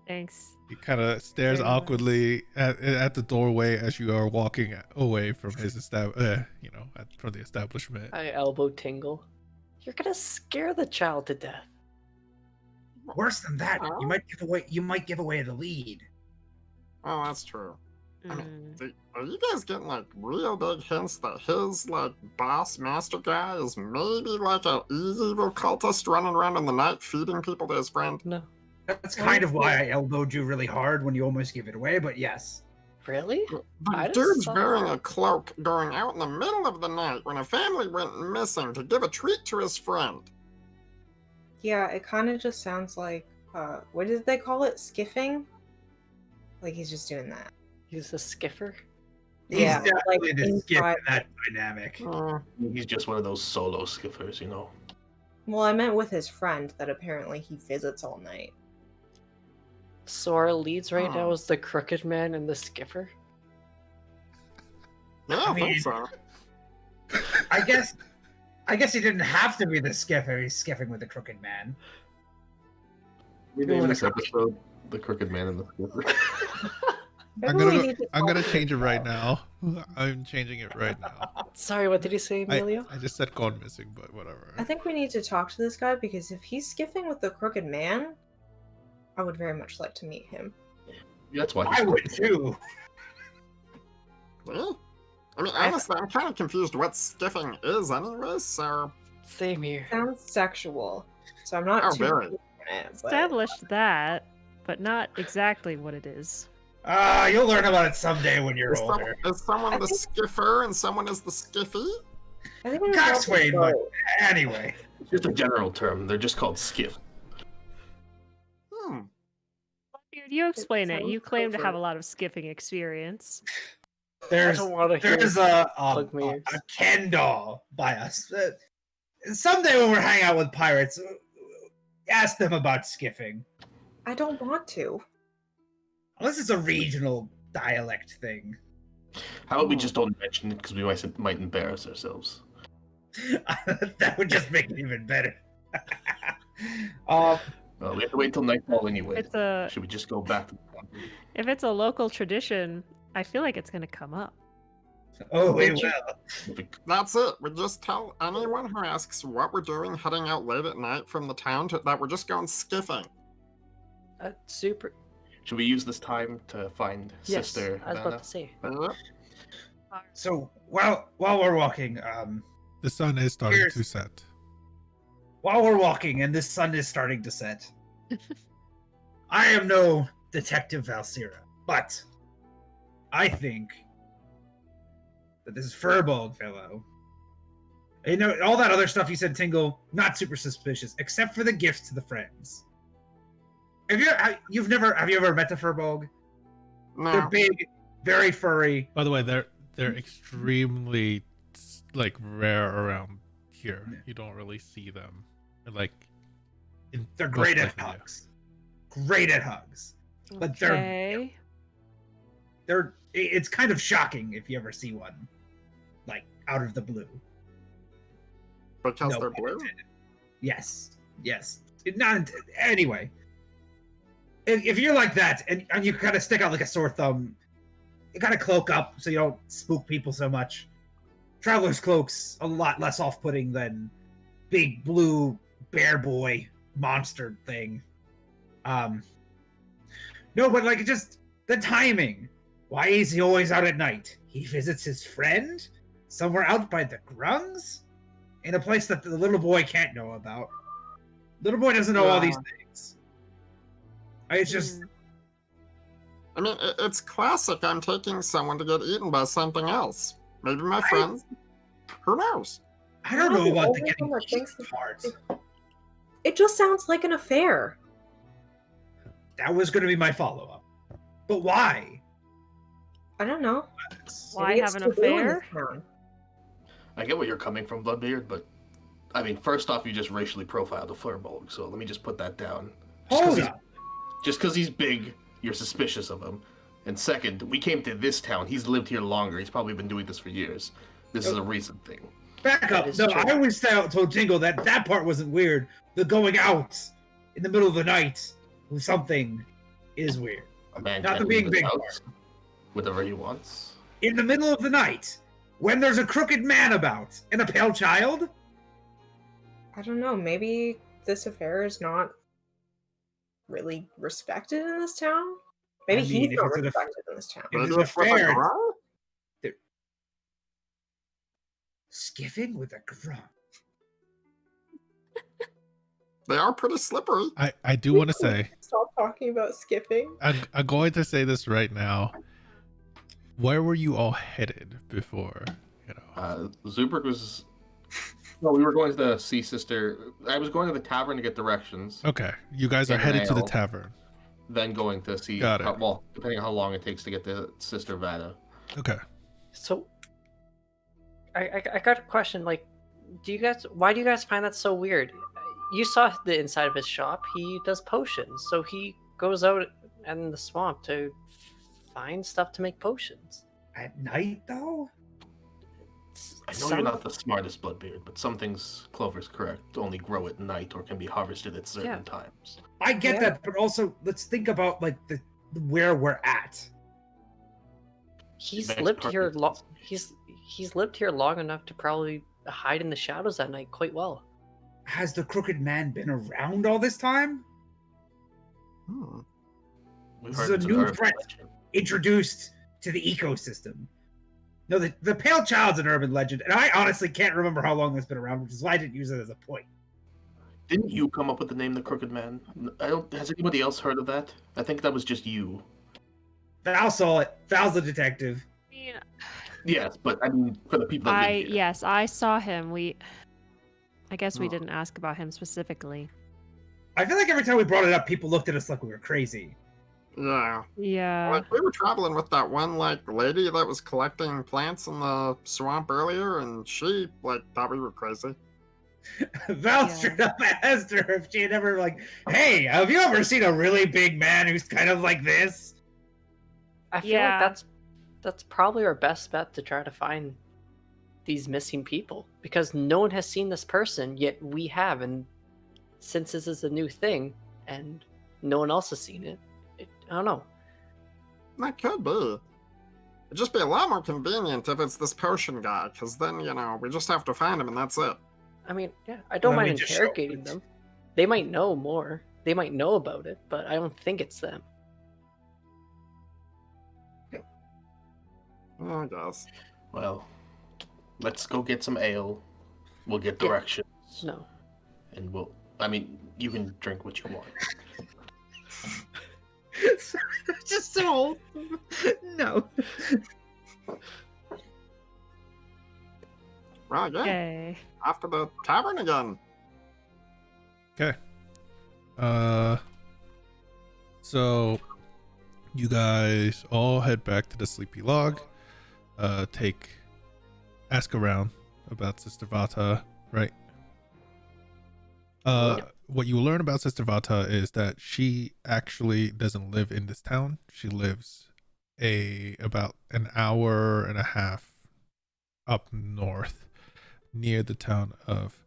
Thanks. He kind of stares Very nice. awkwardly at the doorway as you are walking away from his from the establishment. I elbow Tingle. You're gonna scare the child to death. worse than that, Huh? you might give away the lead. Oh, that's true. I Mm. mean, are you guys getting real big hints that his boss master guy is maybe an evil cultist running around in the night feeding people to his friend? No. That's kind of why I elbowed you really hard when you almost gave it away, but yes. Really? I The just dude's saw- wearing a cloak going out in the middle of the night when a family went missing to give a treat to his friend. Yeah, it kind of just sounds like, what did they call it? Skiffing? Like he's just doing that. He's a skiffer. He's Yeah, definitely like the skip in inside- that dynamic. He's just one of those solo skiffers, you know. Well, I meant with his friend that apparently he visits all night. So our leads right now Oh. is the crooked man and the skiffer. Yeah, I mean- think so. I guess he didn't have to be the skiffer. He's skiffing with the crooked man. We named this episode "The Crooked Man and the Skiffer." Maybe we need to I'm gonna call- change it right now. I'm changing it right now. Sorry, what did you say, Emilio? I just said gone missing, but whatever. I think we need to talk to this guy because if he's skiffing with the crooked man, I would very much like to meet him. That's why I he's would too. Yeah. I mean, honestly, I'm kind of confused what skiffing is anyway, so... Same here. Sounds sexual, so I'm not Oh, too very. keen on it, but- Established that, but not exactly what it is. You'll learn about it someday when you're Is, older. someone I the think- skiffer and someone is the skiffy? I think we need to Gosh, talk to Wade, both. Anyway, It's just a general term. They're just called skiff. You explain it. sounds You claim to have a covert. lot of skiffing experience. there's I don't want to hear. there's plug my ears. a Ken doll by us. Someday when we're hanging out with pirates, ask them about skiffing. I don't want to. Unless it's a regional dialect thing. How about we just don't mention it because we might embarrass ourselves? That would just make it even better. Well, we have to wait till nightfall anyway. It's a Should we just go back to the if it's a local tradition, I feel like it's gonna come up. Oh, we Did you- will. That's it. We just tell anyone who asks what we're doing heading out late at night from the town that we're just going skiffing. Super. Should we use this time to find Yes, Sister I was Vanna? about to say. So while we're walking, The sun is starting Here's- to set. while we're walking and the sun is starting to set, I am no detective Valcyra, but I think that this Furbolg fellow, you know, all that other stuff you said, Tingle, not super suspicious, except for the gifts to the friends. Have you ever met a Furbolg? They're No. big, very furry. By the way, they're extremely like rare around here. Yeah. You don't really see them. Like They're most great at places, yeah. hugs. Great at hugs. But they're Okay. it's kind of shocking if you ever see one, like out of the blue. Because No they're pun blue? intended. Yes. Anyway, if you're like that and you kind of stick out like a sore thumb, you gotta cloak up so you don't spook people so much. Traveler's cloak's a lot less off-putting than big blue bear boy monster thing. No, but like just the timing. Why is he always out at night? He visits his friend somewhere out by the Grungs, in a place that the little boy can't know about. Little boy doesn't know all these things. It's just I mean, it's classic. I'm taking someone to get eaten by something else. Maybe my friends. Who knows? I don't know the about the only getting one that thinks eaten part. It just sounds like an affair. That was going to be my follow-up. But why? I don't know. Why Maybe have it's an taboo in affair? this town. I get where you're coming from, Bloodbeard, but I mean, first off, you just racially profiled a Furbolg, so let me just put that down. Hold up. Just because he's big, you're suspicious of him. And second, we came to this town. He's lived here longer. He's probably been doing this for years. This is a recent thing. Back That up. is No, true. I always told Jingle that part wasn't weird. The going out in the middle of the night with something is weird. A man Not can't the being leave his big house whatever he wants. In the middle of the night, when there's a crooked man about and a pale child? I don't know. Maybe this affair is not really respected in this town. Maybe I mean, he's if not it's an aff- respected in this town. If Maybe there's it's with a affair, girl? skiffing with a grunt. They are pretty slippery. I do want to say Stop talking about skipping. I'm going to say this right now. Where were you all headed before? You know. Zuubrik was. No, we were going to the Sea Sister. I was going to the tavern to get directions, Okay, you guys are In headed to the ale. tavern. then going to see. Got it. Well, depending on how long it takes to get to Sister Vanna. Okay. So, I got a question. Like, why do you guys find that so weird? You saw the inside of his shop. He does potions, so he goes out in the swamp to find stuff to make potions. At night, though? I know you're not the smartest, Bloodbeard, but some things, Clover's correct, only grow at night or can be harvested at certain Yeah. times. I get Yeah. that, but also let's think about like the where we're at. He's Next lived part here is- long. He's lived here long enough to probably hide in the shadows at night quite well. Has the crooked man been around all this time? Hmm. We've This heard is a it's an new urban threat. legend. Introduced to the ecosystem. No, the pale child's an urban legend, and I honestly can't remember how long that's been around, which is why I didn't use it as a point. Didn't you come up with the name the Crooked Man? Has anybody else heard of that? I think that was just you. Val saw it. Val's the detective. I mean, Yes, but I mean, for the people that live here. yes, I saw him. I guess we Oh. didn't ask about him specifically. I feel like every time we brought it up, people looked at us like we were crazy. Yeah. Yeah. Like, we were traveling with that one, like, lady that was collecting plants in the swamp earlier, and she, like, thought we were crazy. Val Yeah. straight up asked her if she had ever like, "Hey, have you ever seen a really big man who's kind of like this?" I feel Yeah. like that's probably our best bet to try to find these missing people, because no one has seen this person, yet we have, and since this is a new thing and no one else has seen it, I don't know. That could be. It'd just be a lot more convenient if it's this potion guy, because then, we just have to find him and that's it. I mean, yeah, I don't Let me mind just interrogating them. They might know more. They might know about it, but I don't think it's them. I guess. Well, let's go get some ale. We'll get directions. No. And you can drink what you want. Just so no. Right, yeah. Okay. Off to the tavern again. Okay. So you guys all head back to the Sleepy Log. Ask around about Sister Vata, right? What you learn about Sister Vata is that she actually doesn't live in this town. She lives about an hour and a half up north, near the town of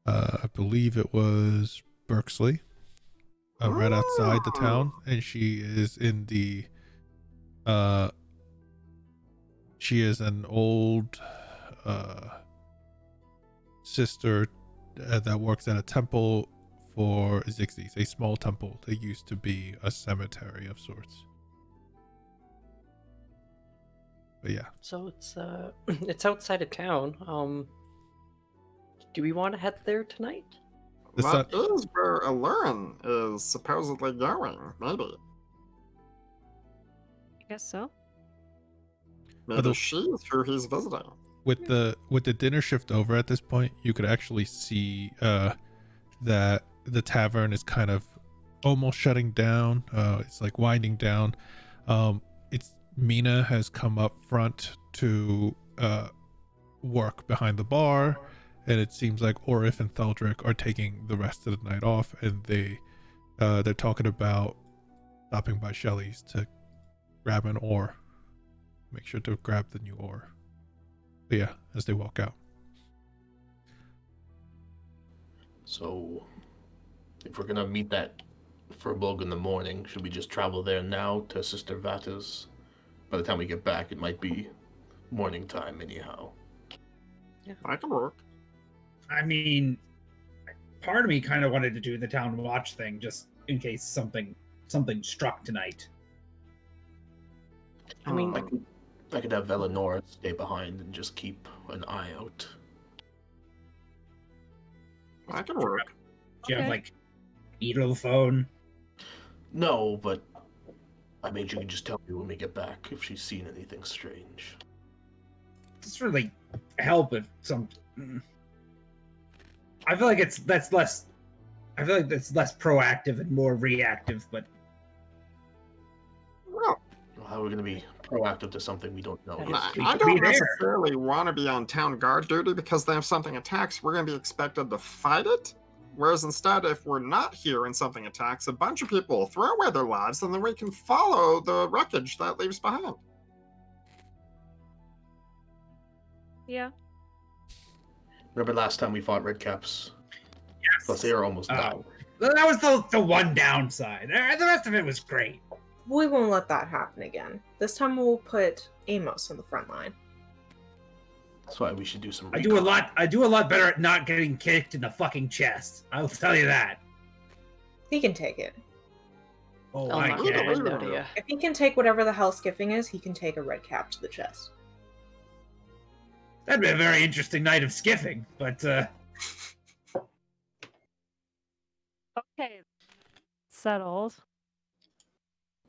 I believe it was Berksley, right outside the town, and she is in the she is an old sister that works at a temple for Zixies, a small temple that used to be a cemetery of sorts. But yeah. So it's outside of town. Do we want to head there tonight? That is where Alurin is supposedly going, maybe. I guess so. Maybe she's who he's visiting. With the dinner shift over at this point, you could actually see that the tavern is kind of almost shutting down. It's like winding down. Mina has come up front to work behind the bar, and it seems like Orif and Theldrick are taking the rest of the night off, and they're talking about stopping by Shelley's to grab an oar. Make sure to grab the new oar. But yeah, as they walk out. So, if we're gonna meet that Furbolg in the morning, should we just travel there now to Sister Vata's? By the time we get back, it might be morning time anyhow. Yeah, I can work. I mean, part of me kind of wanted to do the town watch thing just in case something struck tonight. I mean, I could have Velenora stay behind and just keep an eye out. I can work. Do you have like needle phone? No, but I mean, you can just tell me when we get back if she's seen anything strange. Does really help if some. I feel like that's less proactive and more reactive, but Well, How are we going to be proactive to something we don't know? I don't necessarily want to be on town guard duty because then if something attacks, we're going to be expected to fight it. Whereas instead, if we're not here and something attacks, a bunch of people will throw away their lives and then we can follow the wreckage that leaves behind. Yeah. Remember last time we fought Redcaps? yes. Plus, they were almost done. That was the one downside. The rest of it was great. We won't let that happen again. This time we'll put Amos on the front line. That's why we should do some. I do a lot better at not getting kicked in the fucking chest. I'll tell you that. He can take it. Oh, I'll I knock it can. out of you. If he can take whatever the hell skiffing is, he can take a red cap to the chest. That'd be a very interesting night of skiffing, but Okay. Settled.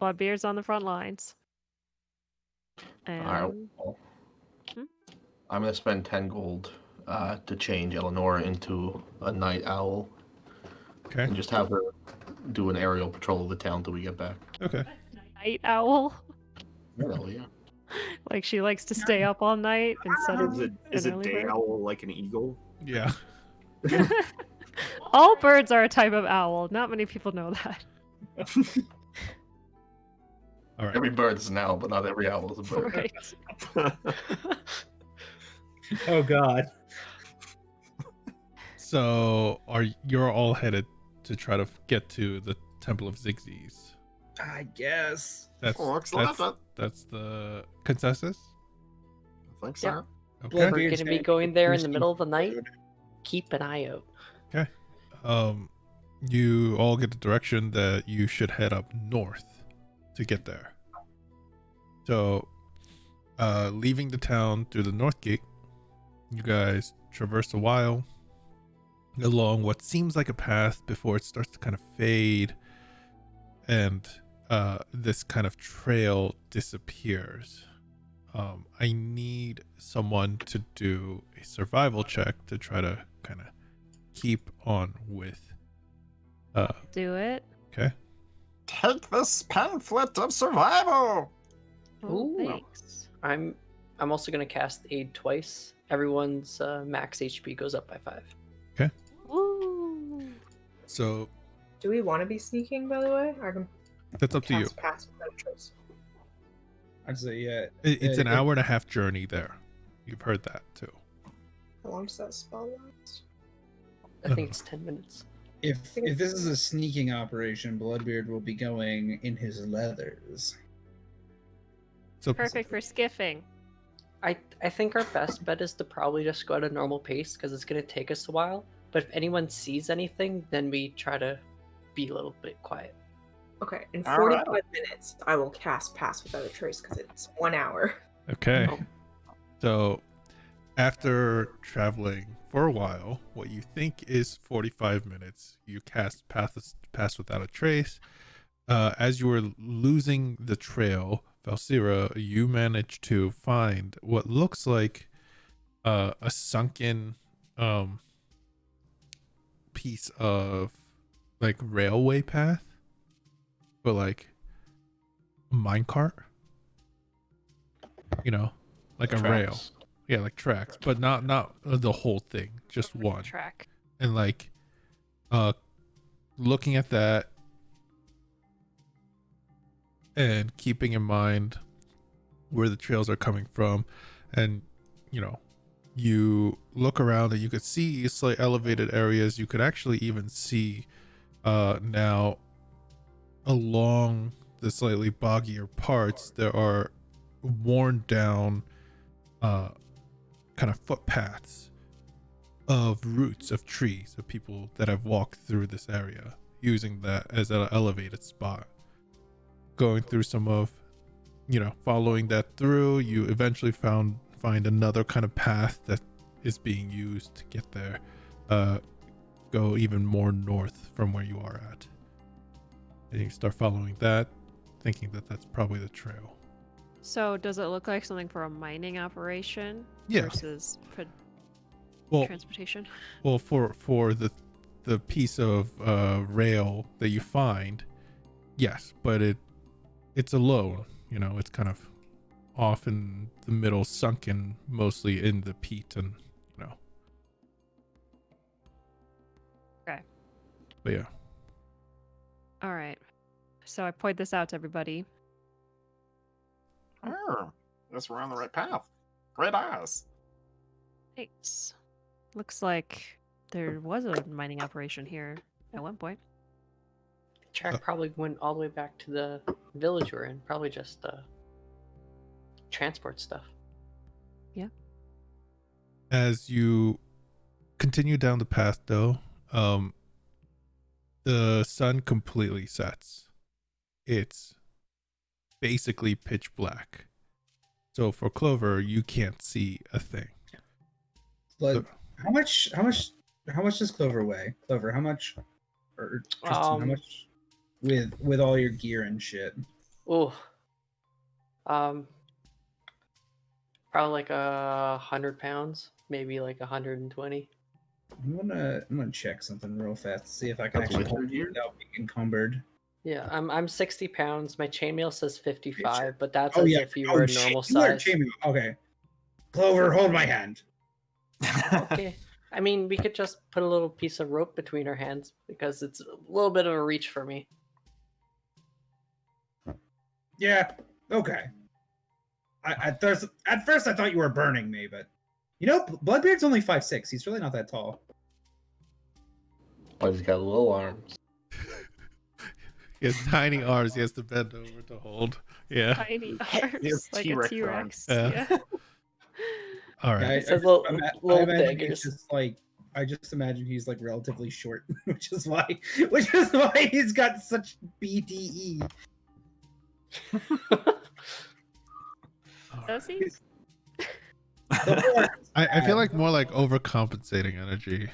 Bloodbeard's on the front lines. And All right. Well, I'm gonna spend 10 gold to change Eleanor into a night owl, Okay. and just have her do an aerial patrol of the town till we get back. Okay. night owl. Hell yeah. Like she likes to stay up all night instead of Is an a early day bird. owl like an eagle? Yeah. All birds are a type of owl. Not many people know that. All right. Every bird is an owl, but not every owl is a bird. Right. Oh God. So you're all headed to try to get to the Temple of Zigzys? I guess. Looks like it. That's the consensus. I think so. Yep. Okay. We're Bloodbeard's gonna be gonna going there in the thirsty middle of the for night. food. Keep an eye out. Okay. You all get the direction that you should head up north to get there. So, leaving the town through the north gate, you guys traverse a while along what seems like a path before it starts to kind of fade, and this kind of trail disappears. I need someone to do a survival check to try to kind of keep on with. Do it. Okay. Take this pamphlet of survival. Oh, Ooh. thanks. I'm also gonna cast aid twice. Everyone's max HP goes up by 5. Woo! So Do we want to be sneaking, by the way? I can that's up to you. cast pass without a trace. I'd say yeah. It's an hour and a half journey there. You've heard that too. How long does that spell last? I think it's 10 minutes. If this is a sneaking operation, Bloodbeard will be going in his leathers. So Perfect for skiffing. I think our best bet is to probably just go at a normal pace because it's gonna take us a while. But if anyone sees anything, then we try to be a little bit quiet. Okay, in All 45 right. minutes, I will cast pass without a trace because it's 1 hour. Okay. Oh. So after traveling for a while, what you think is 45 minutes, you cast pass without a trace. As you were losing the trail, Valcyra, you managed to find what looks like a sunken piece of like railway path, but like a minecart, you know, like a rail. Tracks. Yeah, like tracks, but not the whole thing, just one. Track. And like looking at that and keeping in mind where the trails are coming from, and you know, you look around and you could see slight elevated areas. You could actually even see now along the slightly boggier parts there are worn down kind of footpaths of roots of trees of people that have walked through this area using that as an elevated spot. Going through some of, you know, following that through, you eventually find another kind of path that is being used to get there. Go even more north from where you are at, and you start following that, thinking that that's probably the trail. So does it look like something for a mining operation Yeah. versus Well, transportation? well, for the piece of rail that you find, yes, but it's alone. You know, it's kind of off in the middle, sunken mostly in the peat, and you know. Okay. But yeah. All right. So I point this out to everybody. Oh, guess we're on the right path. Great eyes. Thanks. Looks like there was a mining operation here at one point. The track probably went all the way back to the village we're in. Probably just transport stuff. As you continue down the path, though, the sun completely sets. It's basically pitch black. So for Clover, you can't see a thing. But how much does Clover weigh? Clover, how much? Or Tristan, how much with all your gear and shit? Oh, probably like 100 pounds, maybe like 120. I'm gonna check something real fast to see if I can That's actually with hold your it gear? without being encumbered. Yeah, I'm 60 pounds. My chainmail says 55, Sure. but that's Oh as yeah. if you were a shit, normal you are size. chainmail. Okay. Clover, hold my hand. Okay. I mean, we could just put a little piece of rope between our hands because it's a little bit of a reach for me. Yeah. Okay. At first I thought you were burning me, but You know, Bloodbeard's only 5'6". He's really not that tall. But he's got little arms. He has tiny arms. He has to bend over to hold. Yeah. Tiny He has arms, like a T-Rex T-Rex. arms. Yeah. All right. It says little I imagine daggers. he's just like I just imagine he's like relatively short, which is why he's got such BDE. Does he? I feel like more like overcompensating energy.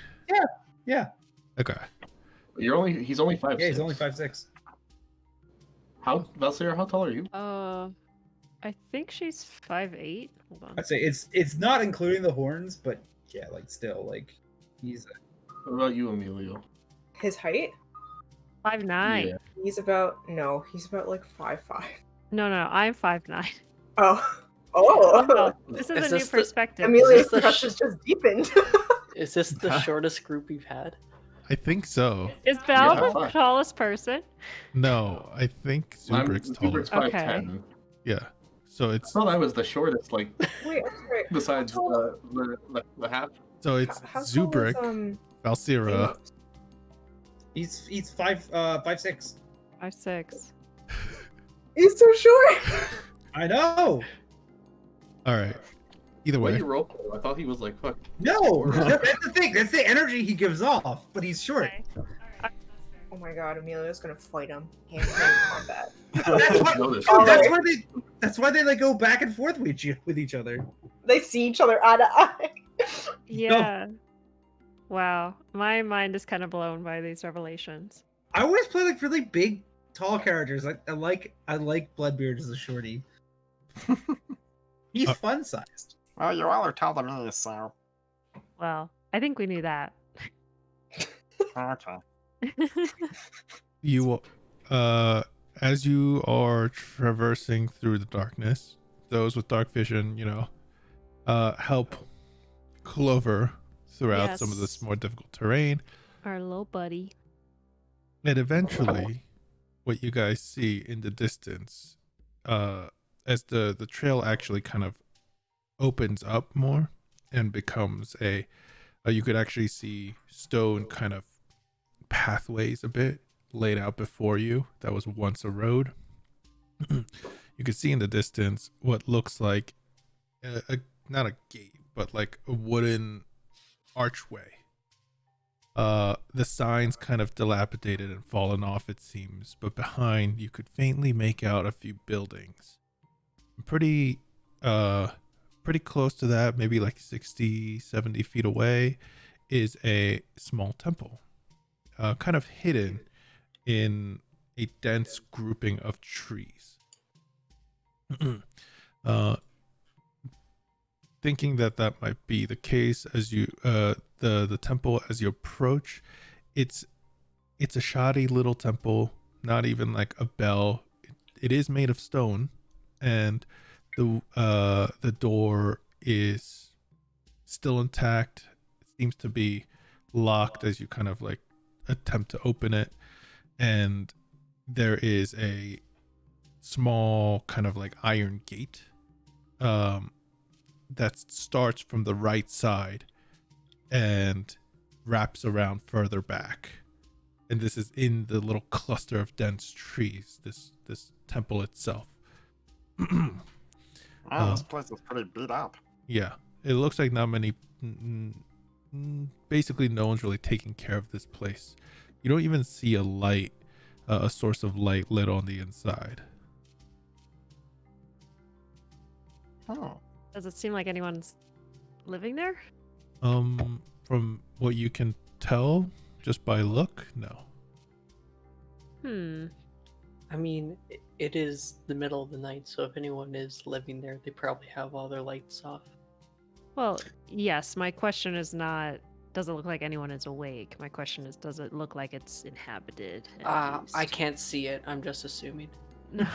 Yeah. Okay. He's only 5'6". Yeah, he's only 5'6". Valcyra, how tall are you? I think she's 5'8". Hold on. I'd say it's not including the horns, but yeah, like still like he's What about you, Emilio? His height? 5'9". Yeah. He's about like 5'5". No, I'm 5'9". Oh. Oh, Oh. this is Is a new this the- perspective. Amelia's Is this the crush has just deepened. Is this the shortest group we've had? I think so. Is Val Yeah. the tallest person? No, I think Zuubrik's taller. Zuubrik's Okay. 5'10". Yeah. So I it's thought I was the shortest, like, Wait, I'm sorry. besides How tall- the half. so it's how tall is, Zuubrik, Valcyra. Amos? he's 5'6". 5'6". He's so short. I know. All right. Either What way, you roll for? I thought he was like, fuck. No, that's the thing. That's the energy he gives off, but he's short. Okay. Oh my god, Amelia's gonna fight him hand-to-hand combat. That's why, Notice. that's why they like go back and forth with each other. They see each other eye to eye. Yeah. Wow. My mind is kind of blown by these revelations. I always play like really big, tall characters. I like Bloodbeard as a shorty. He's fun sized. Well, you all are telling me, so. Well, I think we knew that. Okay. you as you are traversing through the darkness, those with dark vision, help Clover throughout some of this Yes. more difficult terrain. Our little buddy. And eventually, what you guys see in the distance, as the trail actually kind of opens up more and becomes you could actually see stone kind of pathways a bit laid out before you that was once a road. You can see in the distance what looks like not a gate, but like a wooden archway. The sign's kind of dilapidated and fallen off, it seems, but behind you could faintly make out a few buildings. Pretty close to that, maybe like 60-70 feet away, is a small temple, kind of hidden in a dense grouping of trees. Thinking that might be the case as you the temple as you approach, it's a shoddy little temple, not even like a bell. It is made of stone, and the door is still intact. It seems to be locked as you kind of like attempt to open it, and there is a small kind of like iron gate that starts from the right side and wraps around further back, and this is in the little cluster of dense trees, this temple itself. Oh, this place is pretty beat up. Yeah, it looks like not many basically no one's really taking care of this place. You don't even see a light, a source of light lit on the inside. Oh. Does it seem like anyone's living there? From what you can tell just by look, no. I mean, it is the middle of the night, so if anyone is living there, they probably have all their lights off. Well, yes. My question is not, does it look like anyone is awake? My question is, does it look like it's inhabited? and I used? can't see it. I'm just assuming. No.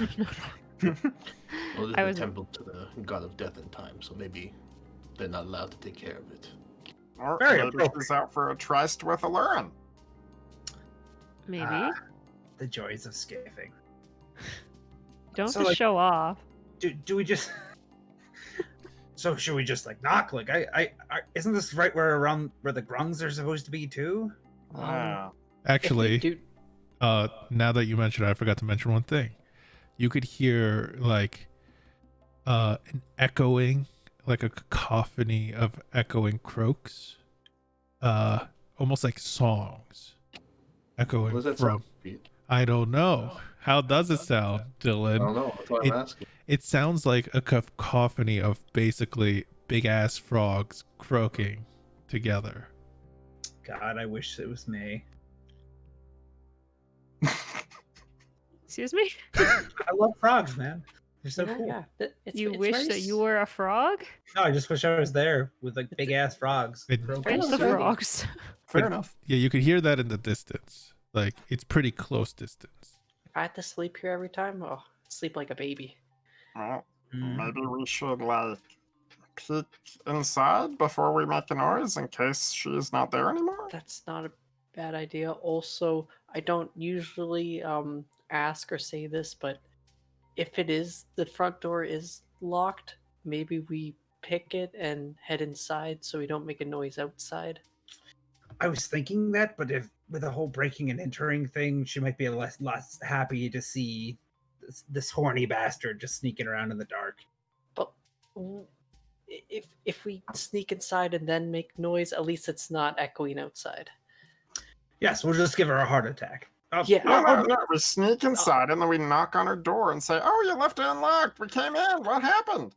Well, this I is was- a temple to the god of death and time, so maybe they're not allowed to take care of it. Or Very maybe appropriate. he's out for a tryst with Alurin. Maybe. The joys of skiffing. Don't so, just like- show off. Do we just So should we just like knock? Like, isn't this right where around where the grungs are supposed to be too? Ah. Actually, do, now that you mentioned it, I forgot to mention one thing. You could hear like an echoing, like a cacophony of echoing croaks, almost like songs echoing What does that from. sound, Pete? I don't know. How does it sound, I Dylan? don't know. That's why I'm asking. It sounds like a cacophony of basically big ass frogs croaking together. God, I wish it was me. Excuse me? I love frogs, man. They're so yeah, cool. yeah. You It's wish very that you were a frog? No, I just wish I was there with like big ass frogs. It- croaking. Very Where's the soothing. frogs? Fair But- enough. Yeah, you could hear that in the distance. Like it's pretty close distance. If I had to sleep here every time, oh, I'd sleep like a baby. Well, Mm. maybe we should like peek inside before we make a noise in case she's not there anymore. That's not a bad idea. Also, I don't usually ask or say this, but if it is the front door is locked, maybe we pick it and head inside so we don't make a noise outside. I was thinking that, but if with the whole breaking and entering thing, she might be less happy to see this horny bastard just sneaking around in the dark. But if we sneak inside and then make noise, at least it's not echoing outside. Yes, we'll just give her a heart attack. Yeah. No, we sneak inside and then we knock on her door and say, "Oh, you left it unlocked. We came in. What happened?"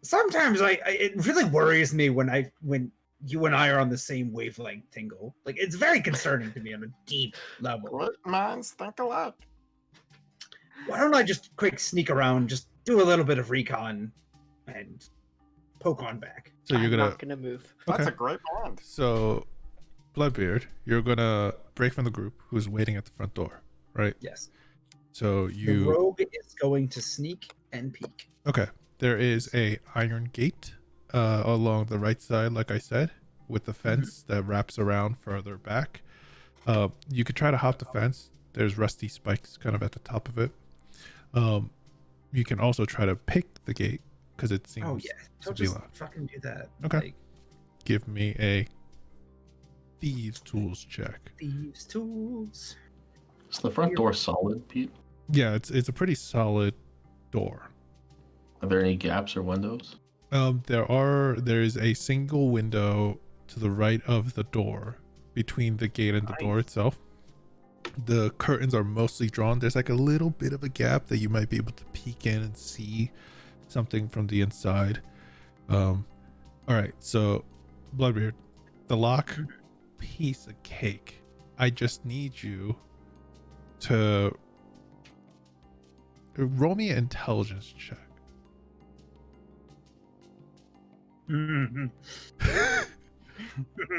Sometimes it really worries me when you and I are on the same wavelength, Tingle. Like it's very concerning to me on a deep level. Great minds think alike. Why don't I just quick sneak around, just do a little bit of recon, and poke on back? So you're I'm gonna not gonna move. That's Okay. a great mind. So Bloodbeard, you're gonna break from the group who's waiting at the front door, right? Yes. So The you rogue is going to sneak and peek. okay. There is a iron gate along the right side, like I said, with the fence that wraps around further back. You could try to hop the fence. There's rusty spikes kind of at the top of it. You can also try to pick the gate because it seems Oh yeah, to don't be just locked. fucking do that. Okay. Like, Give me a thieves tools check. thieves' tools. Is the front door solid, Pete? Yeah, it's a pretty solid door. Are there any gaps or windows? There is a single window to the right of the door between the gate and the door itself. The curtains are mostly drawn. There's like a little bit of a gap that you might be able to peek in and see something from the inside. All right, so Bloodbeard, the lock, piece of cake. I just need you to roll me an intelligence check.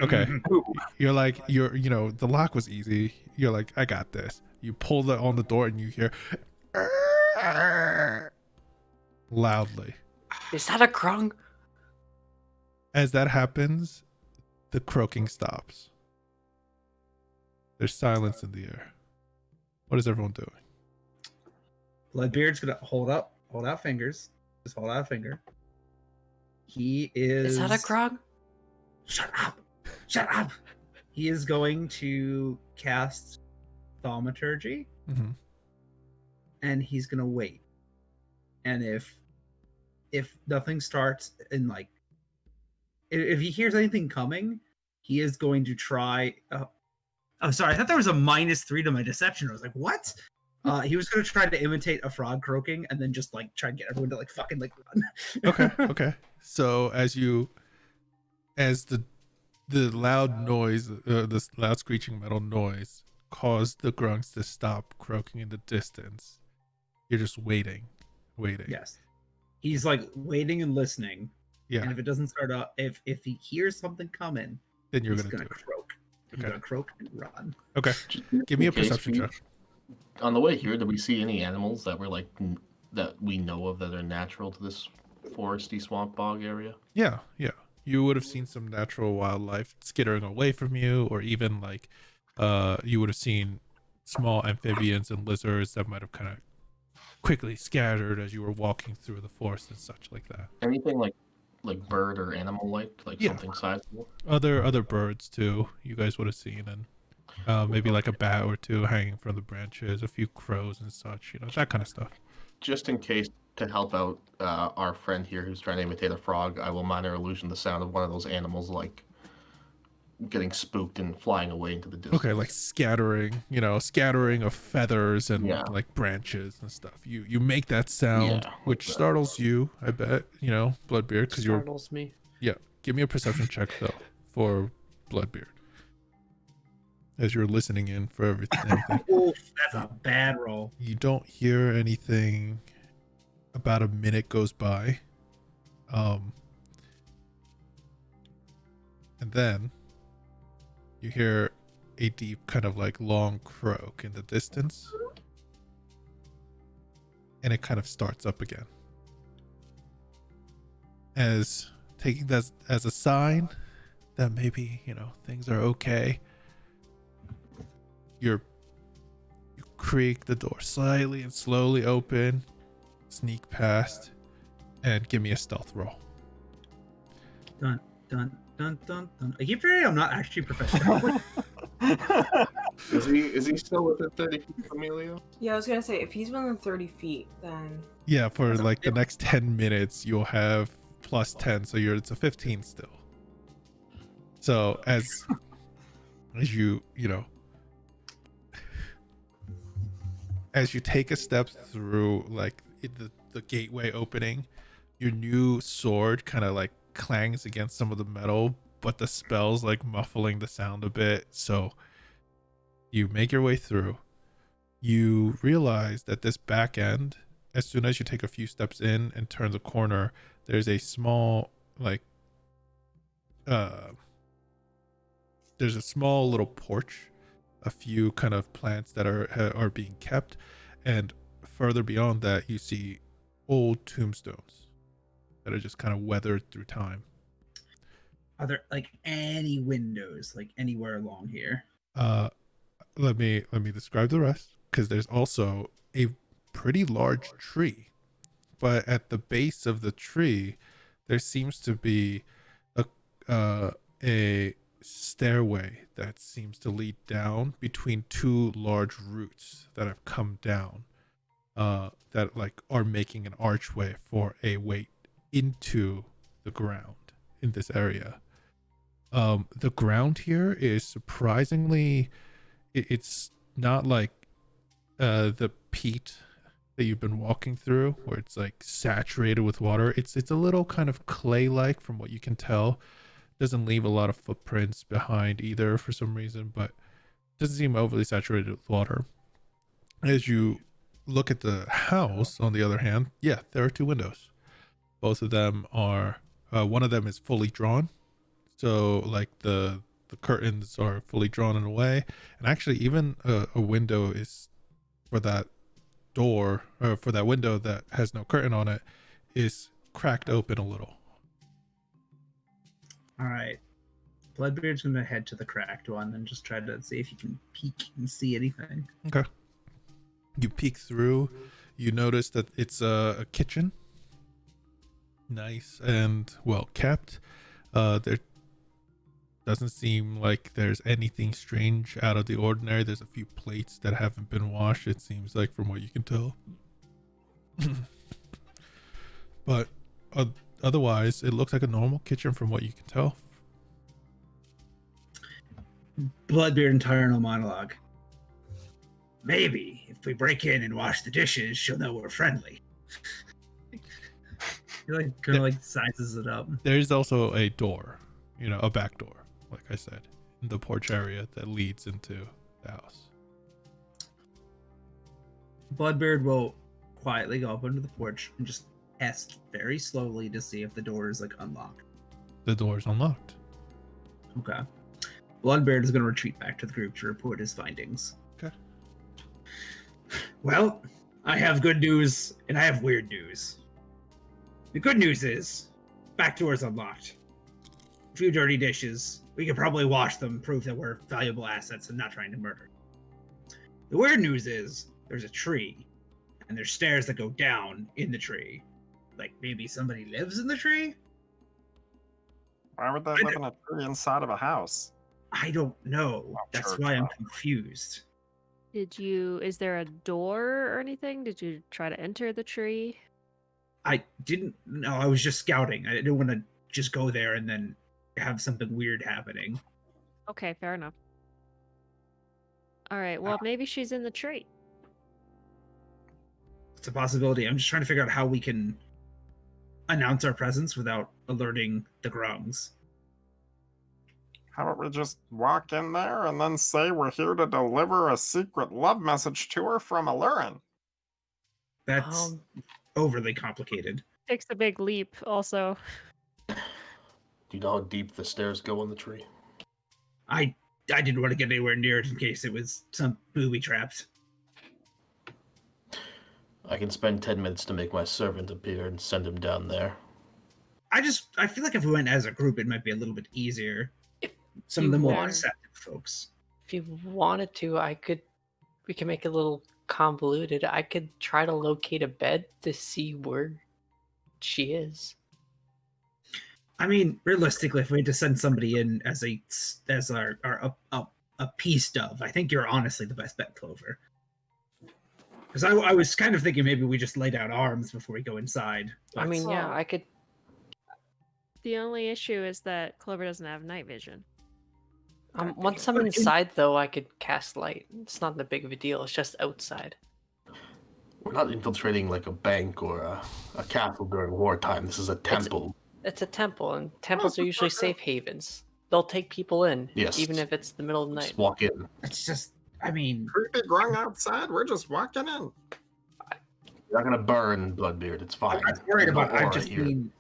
Okay. You're like, the lock was easy. You're like, I got this. You pull it on the door and you hear loudly. Is that a grung? As that happens, the croaking stops. There's silence in the air. What is everyone doing? Bloodbeard's gonna hold out fingers. Just hold out a finger. He is. Is that a grung? Shut up! Shut up! He is going to cast Thaumaturgy, Mhm. and he's gonna wait. And if nothing starts in like, if he hears anything coming, he is going to try. I'm sorry, I thought there was a -3 to my deception. I was like, what? He was going to try to imitate a frog croaking, and then just like try and get everyone to like fucking like run. Okay. So as the loud noise, this loud screeching metal noise caused the grunts to stop croaking in the distance, you're just waiting. Yes, he's like waiting and listening. Yeah. And if it doesn't start up, if he hears something coming, Then you're he's gonna gonna do it. croak. He's Okay. gonna croak and run. Okay. Just Give me a in case, perception Pete, check. On the way here, did we see any animals that were like that we know of that are natural to this foresty swamp bog area? Yeah. You would have seen some natural wildlife skittering away from you, or even like you would have seen small amphibians and lizards that might have kind of quickly scattered as you were walking through the forest and such like that. Anything like bird or animal like Yeah. something sizable? Other birds too. You guys would have seen, and maybe like a bat or two hanging from the branches, a few crows and such. That kind of stuff. Just in case, to help out our friend here who's trying to imitate a frog, I will minor illusion the sound of one of those animals like getting spooked and flying away into the distance. Okay, like scattering of feathers and Yeah. like branches and stuff. You make that sound, Yeah, which like that. startles you, I bet. Bloodbeard, because you're. Startles me. Yeah, give me a perception check though for Bloodbeard, as you're listening in for everything. Oof, that's a bad roll. You don't hear anything. About a minute goes by, and then you hear a deep kind of like long croak in the distance, and it kind of starts up again, as taking that as a sign that maybe things are okay. You creak the door slightly and slowly open, sneak past, and give me a stealth roll. Dun dun dun dun dun. I keep forgetting I'm not actually professional. Is he still within 30 feet of Emilio? Yeah, I was gonna say if he's within 30 feet, then Yeah, for like the next 10 minutes, you'll have plus 10, so it's a 15 still. So as you as you take a step through like the gateway opening, your new sword kind of like clangs against some of the metal, but the spell's like muffling the sound a bit. So you make your way through. You realize that this back end, as soon as you take a few steps in and turn the corner, there's a small there's a small little porch, a few kind of plants that are being kept, and further beyond that you see old tombstones that are just kind of weathered through time. Are there like any windows like anywhere along here? Let me describe the rest, because there's also a pretty large tree, but at the base of the tree there seems to be a stairway that seems to lead down between two large roots that have come down, that like are making an archway for a way into the ground in this area. The ground here is surprisingly, it's not like the peat that you've been walking through where it's like saturated with water. It's a little kind of clay-like from what you can tell. Doesn't leave a lot of footprints behind either for some reason, but doesn't seem overly saturated with water. As you look at the house, on the other hand, yeah, there are two windows. Both of them are one of them is fully drawn, so like the curtains are fully drawn in a way, and actually even a window is for that door, or for that window that has no curtain on it, is cracked open a little. All right, Bloodbeard's gonna head to the cracked one and just try to see if he can peek and see anything. Okay. You peek through. You notice that it's a kitchen, nice and well kept. There doesn't seem like there's anything strange out of the ordinary. There's a few plates that haven't been washed, it seems like, from what you can tell. But otherwise, it looks like a normal kitchen from what you can tell. Bloodbeard internal monologue. Maybe if we break in and wash the dishes, she'll know we're friendly. He like kind of like sizes it up. There's also a door, a back door, like I said, in the porch area that leads into the house. Bloodbeard will quietly go up onto the porch and just test very slowly to see if the door is like unlocked. The door is unlocked. Okay. Bloodbeard is going to retreat back to the group to report his findings. Okay. Well, I have good news and I have weird news. The good news is, back door's unlocked. A few dirty dishes. We could probably wash them, prove that we're valuable assets and not trying to murder. The weird news is, there's a tree. and there's stairs that go down in the tree. Like maybe somebody lives in the tree? Why would they live in a tree inside of a house? I don't know. That's church, why I'm though. confused. Is there a door or anything? Did you try to enter the tree? I didn't know. I was just scouting. I didn't want to just go there and then have something weird happening. Okay, fair enough. All right, well, maybe she's in the tree. It's a possibility. I'm just trying to figure out how we can announce our presence without alerting the Grungs. How about we just walk in there and then say we're here to deliver a secret love message to her from Alurin? That's overly complicated. Takes a big leap, also. Do you know how deep the stairs go in the tree? I didn't want to get anywhere near it in case it was some booby trapped. I can spend 10 minutes to make my servant appear and send him down there. I feel like if we went as a group, it might be a little bit easier. Some of you the more want- receptive folks. If you wanted to, we can make it a little convoluted. I could try to locate a bed to see where she is. I mean, realistically, if we had to send somebody in as a peace dove, I think you're honestly the best bet, Clover. Because I was kind of thinking maybe we just lay down arms before we go inside. I mean, yeah, I could. The only issue is that Clover doesn't have night vision. Once I'm inside, though, I could cast light. It's not that big of a deal. It's just outside. We're not infiltrating like a bank or a castle during wartime. This is a temple. It's a temple, and temples are usually safe havens. They'll take people in, Yes. even if it's the middle of the night. Just walk in. It's just, I mean, Creepy grung outside, we're just walking in. You're not gonna burn, Bloodbeard. It's fine. I'm not worried There's no about it. I aura just here. mean,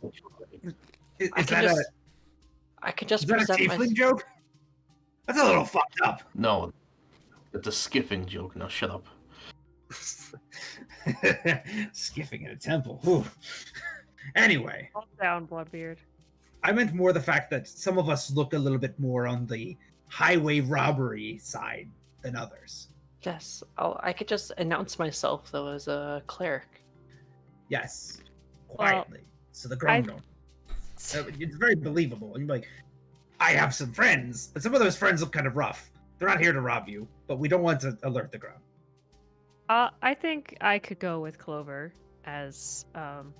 is I can that just, I could just a present tiefling joke? That's a little fucked up. No, it's a skiffing joke. Now shut up. Skiffing in a temple. Ooh. Anyway, Calm down, Bloodbeard. I meant more the fact that some of us look a little bit more on the highway robbery side than others. Yes, I could just announce myself though as a cleric. Yes, quietly, so the ground don't. It's very believable. And you're like, I have some friends, but some of those friends look kind of rough. They're not here to rob you, but we don't want to alert the ground. I think I could go with Clover as an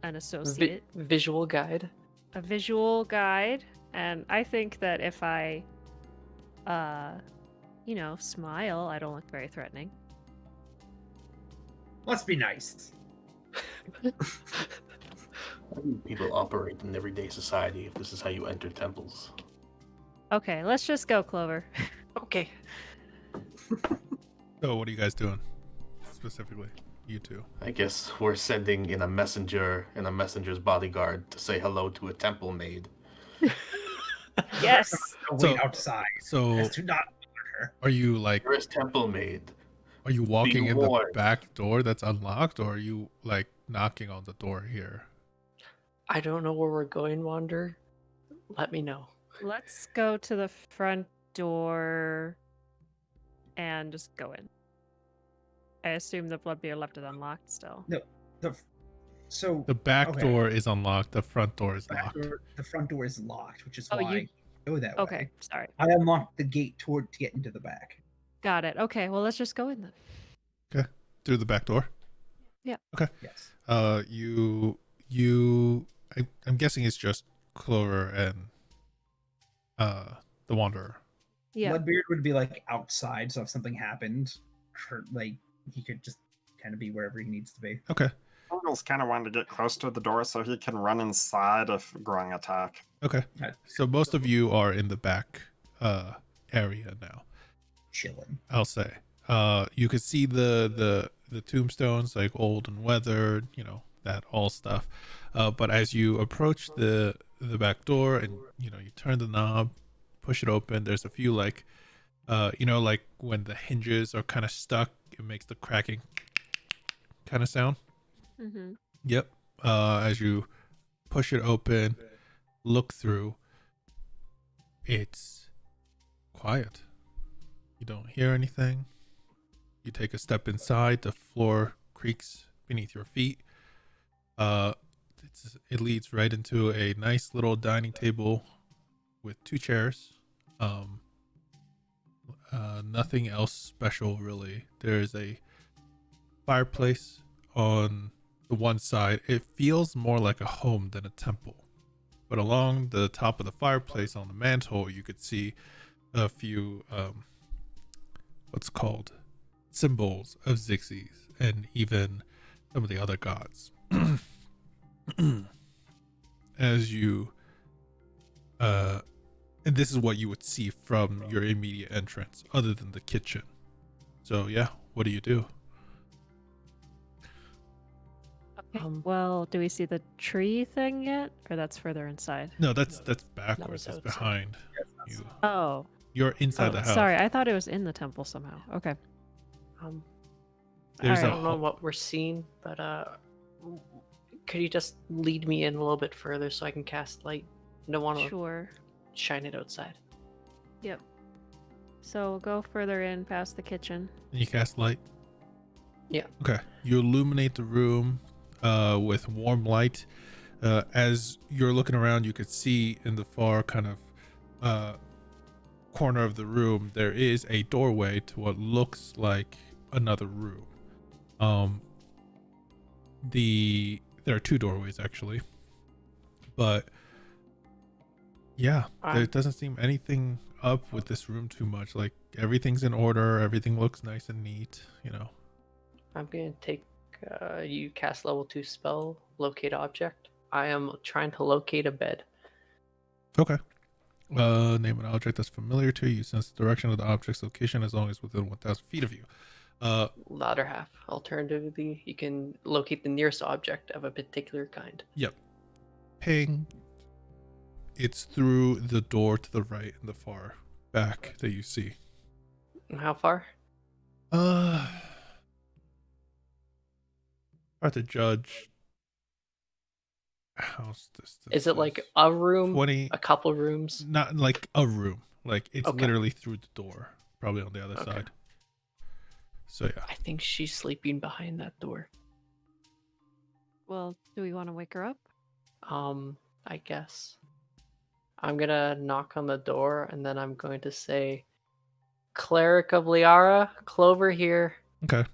associate, Visual guide. a visual guide, and I think that if I, smile, I don't look very threatening. Let's be nice. How do people operate in everyday society if this is how you enter temples? Okay, let's just go, Clover. Okay. So what are you guys doing specifically? You two. I guess we're sending in a messenger and a messenger's bodyguard to say hello to a temple maid. Yes. Wait So- outside. So As to not alert her. are you like, Where is temple maid? are you walking Be in the warned. back door that's unlocked, or are you like knocking on the door here? I don't know where we're going, Wander. Let me know. Let's go to the front door and just go in. I assume the Bloodbeard left it unlocked still. So The back Okay. door is unlocked. The front door is back locked. door, the front door is locked, which is Oh, why you- I go that Okay, way. sorry. I unlocked the gate to get into the back. Got it. Okay, well, let's just go in then. Through the back door. Yes. I'm guessing it's just Clover and the Wanderer. Yeah. Bloodbeard would be like outside, so if something happened, like he could just kind of be wherever he needs to be. Okay. Tingle's kind of wanting to get close to the door so he can run inside if grung attack. Okay. Right. So most of you are in the back area now, Chilling. I'll say. You could see the tombstones, like old and weathered, that all stuff. But as you approach the back door and you turn the knob, push it open, there's a few like when the hinges are kind of stuck, it makes the cracking kind of sound. Mm-hmm. Yep. As you push it open, look through, it's quiet. You don't hear anything. You take a step inside, the floor creaks beneath your feet. It leads right into a nice little dining table with 2 chairs. Nothing else special really. There's a fireplace on the one side. It feels more like a home than a temple. But along the top of the fireplace on the mantle, you could see a few what's called symbols of Xixes and even some of the other gods. As you and this is what you would see from your immediate entrance other than the kitchen. So yeah, what do you do? Well, do we see the tree thing yet, or that's further inside? No, that's backwards. That's outside. behind you. Oh, You're inside the house. sorry, I thought it was in the temple somehow. Okay. There's I a don't know what we're seeing, but could you just lead me in a little bit further so I can cast light? I don't want to Sure. shine it outside. Yep. So we'll go further in past the kitchen. And you cast light? Yeah. Okay. You illuminate the room with warm light. As you're looking around, you could see in the far kind of corner of the room, there is a doorway to what looks like another room. There are 2 doorways actually. But yeah, there doesn't seem anything up with this room too much. Like everything's in order, everything looks nice and neat, you know. I'm gonna take you cast level 2 spell, locate object. I am trying to locate a bed. Okay. Name an object that's familiar to you. Sense the direction of the object's location as long as within 1,000 feet of you. Latter half. Alternatively, you can locate the nearest object of a particular kind. Yep. Ping. It's through the door to the right in the far back that you see. And how far? Hard to judge. House distance. Is it like a room? 20. A couple rooms? Not like a room. Like it's Okay. literally through the door, probably on the other Okay. side. So yeah. I think she's sleeping behind that door. Well, do we want to wake her up? I guess. I'm gonna knock on the door and then I'm going to say, Cleric of Liara, Clover here. Okay.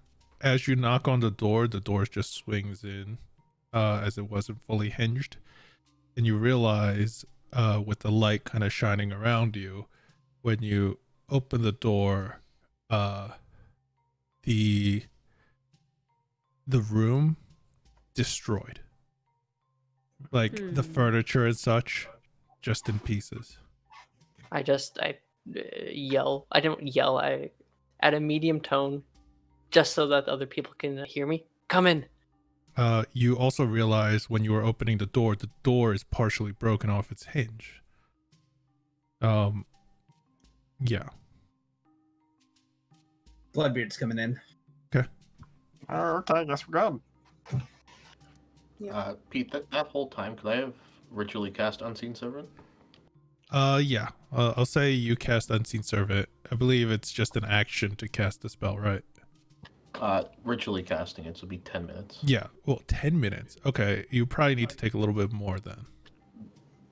As you knock on the door just swings in, as it wasn't fully hinged, and you realize, with the light kind of shining around you, when you open the door, the room destroyed, like the furniture and such, just in pieces. I yell. I don't yell. I at a medium tone, just so that other people can hear me. Come in. You also realize when you are opening the door is partially broken off its hinge. Yeah. Bloodbeard's coming in. Okay. Okay, I guess we're good. Pete, that whole time, could I have ritually cast Unseen Servant? Yeah. I'll say you cast Unseen Servant. I believe it's just an action to cast the spell, right? Ritually casting it, so it'd be 10 minutes. Yeah. Well, 10 minutes. Okay. You probably need to take a little bit more then.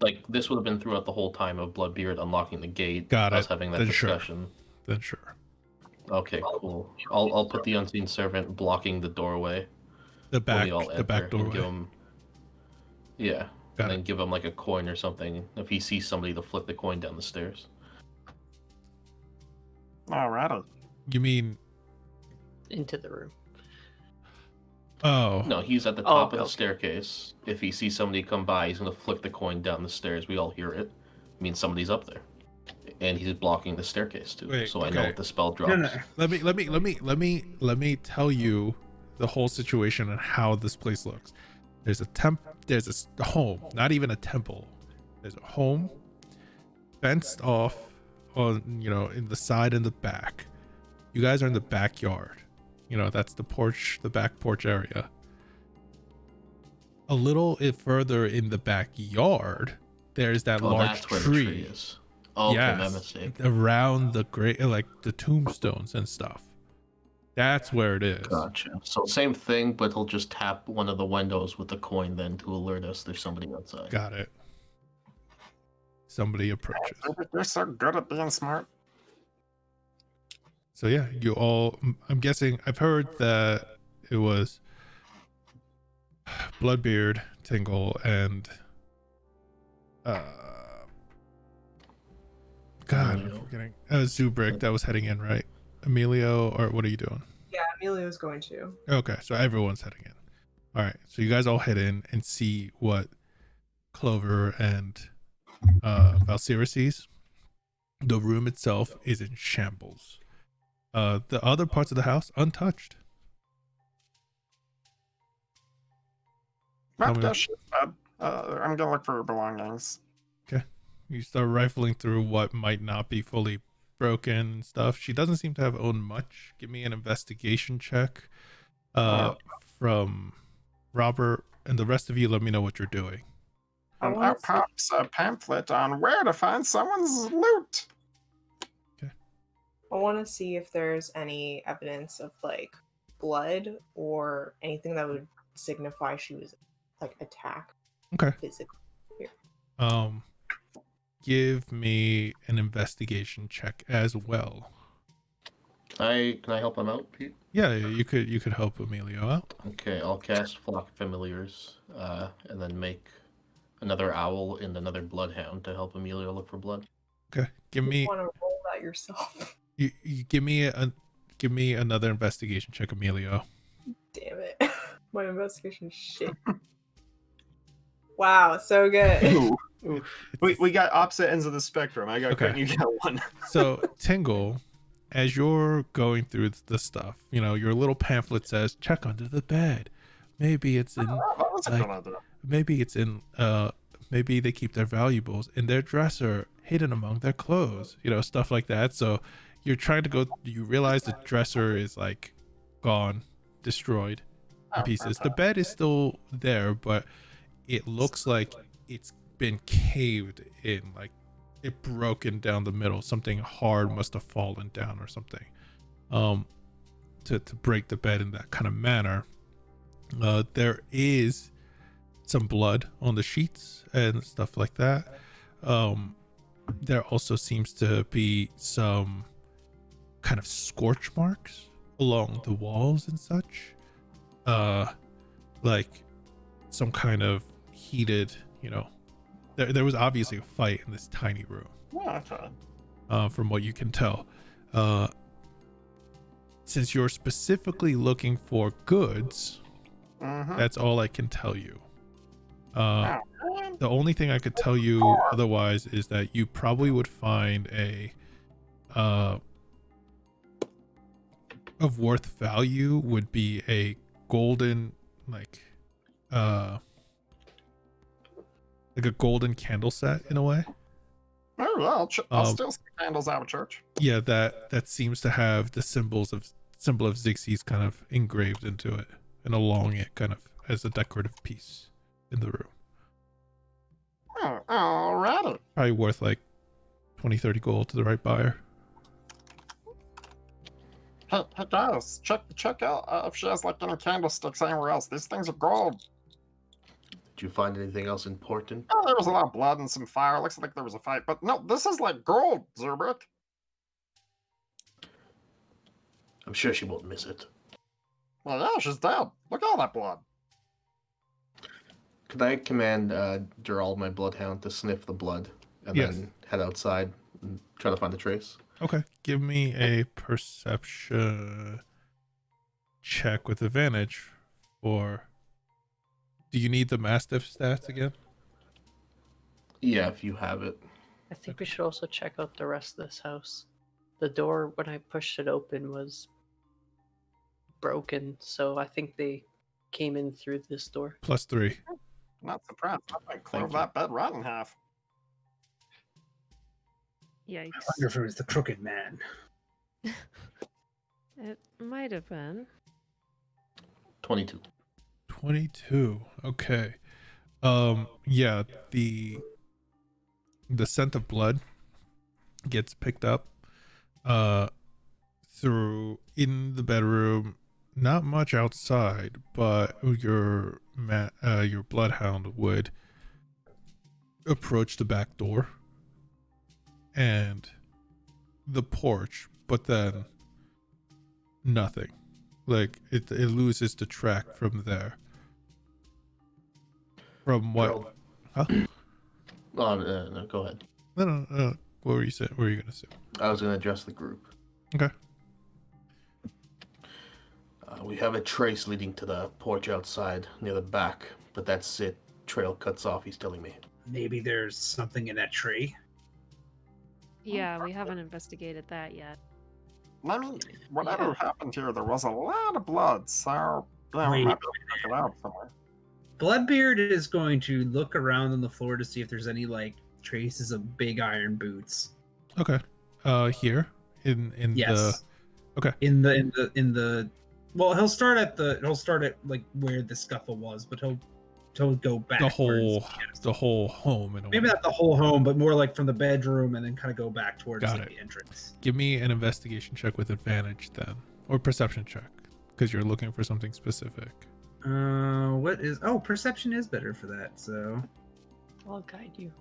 Like, this would have been throughout the whole time of Bloodbeard unlocking the gate. Got us it. having that Then sure. discussion. Then sure. Okay, cool. I'll put the Unseen Servant blocking the doorway. The when back we all the enter back and doorway. give him, yeah. Got and it. then give him like a coin or something. If he sees somebody, to flick the coin down the stairs. Alrighty. You mean Into the room. oh No, he's at the top of the okay. staircase. If he sees somebody come by, he's gonna flick the coin down the stairs. We all hear it. It means somebody's up there, and he's blocking the staircase too. Wait, so I know okay. if the spell drops. No. let me tell you the whole situation and how this place looks. There's a home, not even a temple. There's a home fenced off on, in the side and the back. You guys are in the backyard. That's the porch, the back porch area. A little further in the backyard, there's that large that's where tree. the tree is. Oh, okay, my Yes, mistake. around the great, like the tombstones and stuff. That's where it is. Gotcha. So same thing, but he'll just tap one of the windows with the coin then to alert us there's somebody outside. Got it. Somebody approaches. You're so good at being smart. So yeah, you all, I'm guessing, I've heard that it was Bloodbeard, Tingle, and God, I'm forgetting. Zuubrik that was heading in, right? Emilio, or what are you doing? Yeah, Emilio's going to. Okay, so everyone's heading in. All right, so you guys all head in and see what Clover and Valcyra sees. The room itself is in shambles. The other parts of the house untouched. Tell me- That shit's bad. I'm gonna look for her belongings. You start rifling through what might not be fully broken and stuff. She doesn't seem to have owned much. Give me an investigation check from Robert, and the rest of you let me know what you're doing. I And wanna out pops a pamphlet on where to find someone's loot. I want to see if there's any evidence of like blood or anything that would signify she was like attacked Okay. physically. Give me an investigation check as well. Can I help him out, Pete? Yeah, you could help Emilio out. Okay, I'll cast Flock of Familiars, and then make another owl and another bloodhound to help Emilio look for blood. Okay. Give You me want to roll that yourself? you give me another investigation check, Emilio. Damn it! My investigation shit. Wow, so good. Ooh. We got opposite ends of the spectrum. I got Okay. crit, you got one. So Tingle, as you're going through the stuff, you know, your little pamphlet says check under the bed. Maybe it's in That was a like- good idea. maybe they keep their valuables in their dresser hidden among their clothes, you know, stuff like that. So you're trying to you realize the dresser is like gone, destroyed in pieces. The bed is still there, but it looks like it's been caved in, like it broken down the middle. Something hard must have fallen down or something to break the bed in that kind of manner. There is some blood on the sheets and stuff like that. There also seems to be some kind of scorch marks along the walls and such. Like some kind of heated, you know, there was obviously a fight in this tiny room. Yeah, okay. From what you can tell. Since you're specifically looking for goods, that's all I can tell you. Oh, The only thing I could tell you otherwise is that you probably would find a of worth value would be a golden like a golden candle set in a way. Oh, yeah, I'll still see candles out of church. Yeah, that seems to have the symbol of Zixie's kind of engraved into it and along it, kind of as a decorative piece in the room. Oh, alrighty. Probably worth like 20-30 gold to the right buyer. Hey guys, check out if she has like any candlesticks anywhere else. These things are gold. Did you find anything else important? Oh, there was a lot of blood and some fire. Looks like there was a fight, but no, this is like gold, Zuubrik. I'm sure she won't miss it. Well, yeah, she's dead. Look at all that blood. Could I command Dural, my bloodhound, to sniff the blood and Yes. then head outside and try to find the trace? Okay, give me a perception check with advantage. Or do you need the Mastiff stats again? Yeah, if you have it. I think we should also check out the rest of this house. The door, when I pushed it open, was broken, so I think they came in through this door. +3. Not surprised. I might clove Thank you. that bed right in half. Yikes. I wonder if it was the crooked man. It might have been. 22. 22. Okay. Yeah, the scent of blood gets picked up through in the bedroom, not much outside, but your bloodhound would approach the back door and the porch, but then nothing. Like it loses the track from there. From what? Gerald. Huh? Oh, no, go ahead. No. What were you saying? What were you gonna say? I was going to address the group. Okay. We have a trace leading to the porch outside near the back, but that's it. Trail cuts off, he's telling me. Maybe there's something in that tree. Yeah, we haven't investigated that yet. I mean, whatever Yeah. happened here, there was a lot of blood, so yeah, we Wait. might be able to check it out somewhere. Bloodbeard is going to look around on the floor to see if there's any like traces of big iron boots. Okay. Here in Yes. Okay. In the well, he'll start at like where the scuffle was, but he'll go back. the whole home in a Maybe way. not the whole home, but more like from the bedroom and then kind of go back towards Got like, it. the entrance. Give me an investigation check with advantage then, or perception check, because you're looking for something specific. What is? Oh, perception is better for that. So, I'll guide you.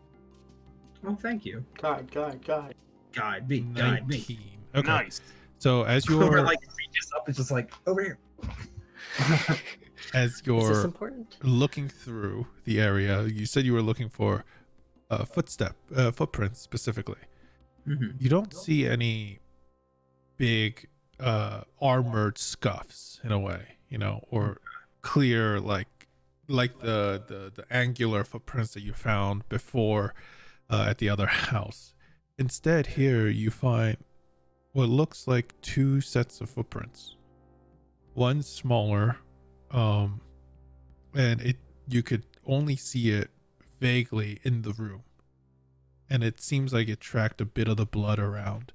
oh, thank you. Guide. Guide me. 19. Okay. Nice. So as Over you're like reaches up, it's just like over here. as Is this you're important? looking through the area, you said you were looking for footprints specifically. Mm-hmm. You don't see any big armored scuffs in a way, or clear like the angular footprints that you found before at the other house. Instead, here you find what looks like two sets of footprints. One smaller, and you could only see it vaguely in the room, and it seems like it tracked a bit of the blood around.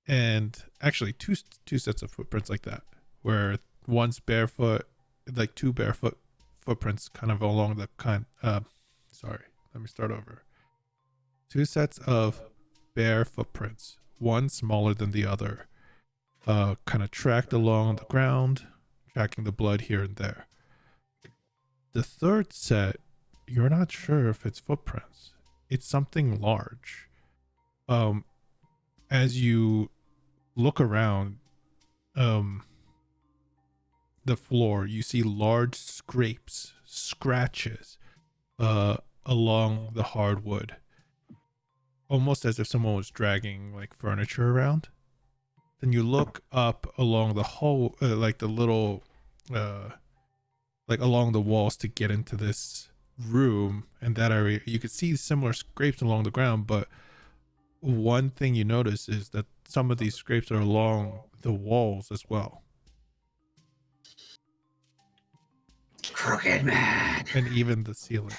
And actually two sets of footprints like that, where one's barefoot, like two barefoot footprints kind of along the sorry, let me start over. Two sets of bare footprints, one smaller than the other, kind of tracked along the ground, tracking the blood here and there. The third set, you're not sure if it's footprints. It's something large. As you look around the floor, you see large scratches along the hardwood, almost as if someone was dragging like furniture around. Then you look up along the whole like the little like along the walls to get into this room, and that area you could see similar scrapes along the ground, but one thing you notice is that some of these scrapes are along the walls as well, Crooked man. and even the ceiling.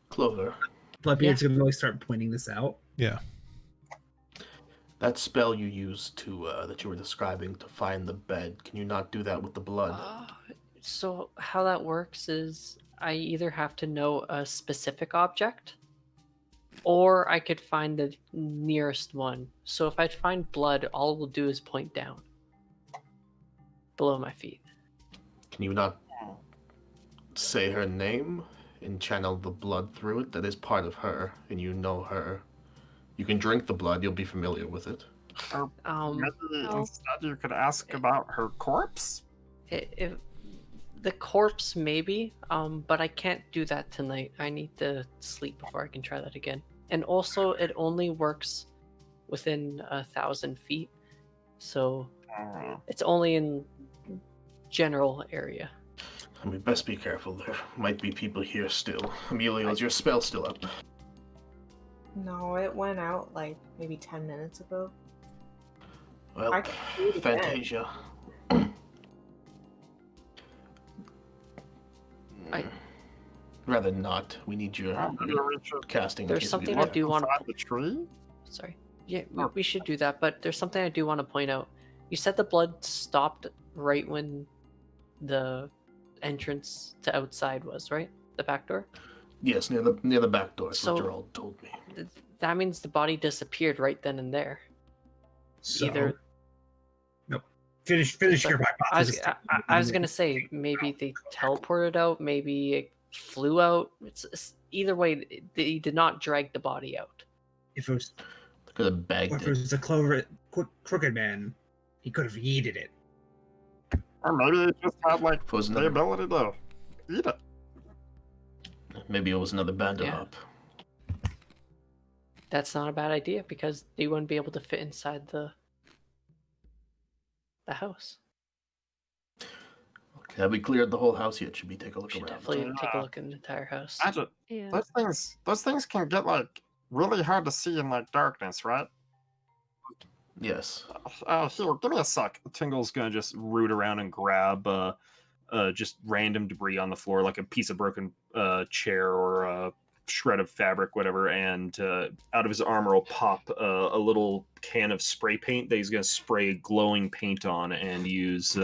Clover, Bloodbeard's gonna really start pointing this out. Yeah. that spell you used to that you were describing to find the bed, can you not do that with the blood? So how that works is I either have to know a specific object, or I could find the nearest one. So if I find blood, all it will do is point down below my feet. Can you not say her name and channel the blood through it? That is part of her, and you know her. You can drink the blood, you'll be familiar with it. Or maybe well- instead you could ask about her corpse? If the corpse, maybe, but I can't do that tonight. I need to sleep before I can try that again. And also, it only works within 1,000 feet, so it's only in general area. I mean, best be careful. There might be people here still. Amelia, is your spell still up? No, it went out like maybe 10 minutes ago. Well, I can do it again. Fantasia. I- Rather not. We need your Maybe we should casting. in There's case of something you I do want inside the tree? Sorry. Yeah, we should do that, but there's something I do want to point out. You said the blood stopped right when the entrance to outside was, right? The back door? Yes, near the back door. That's So- what Gerald told me. That means the body disappeared right then and there. So, Either nope. Finish your hypothesis. I was gonna say maybe they teleported out, maybe it flew out. It's either way, they did not drag the body out. If it was, Could have bagged or if it it. was a crooked man, he could have yeeted it. Or maybe it just had like If it was the another, ability to eat it. maybe it was another bandit Yeah. hop. That's not a bad idea because they wouldn't be able to fit inside the house. Okay, have we cleared the whole house yet? Should we take a look Should around? definitely take a look in the entire house. Imagine Yeah. those things can get like really hard to see in like darkness, right? Yes. Here, give me a sec. Tingle's gonna just root around and grab just random debris on the floor, like a piece of broken chair or a shred of fabric, whatever, and out of his armor will pop a little can of spray paint that he's gonna spray glowing paint on and use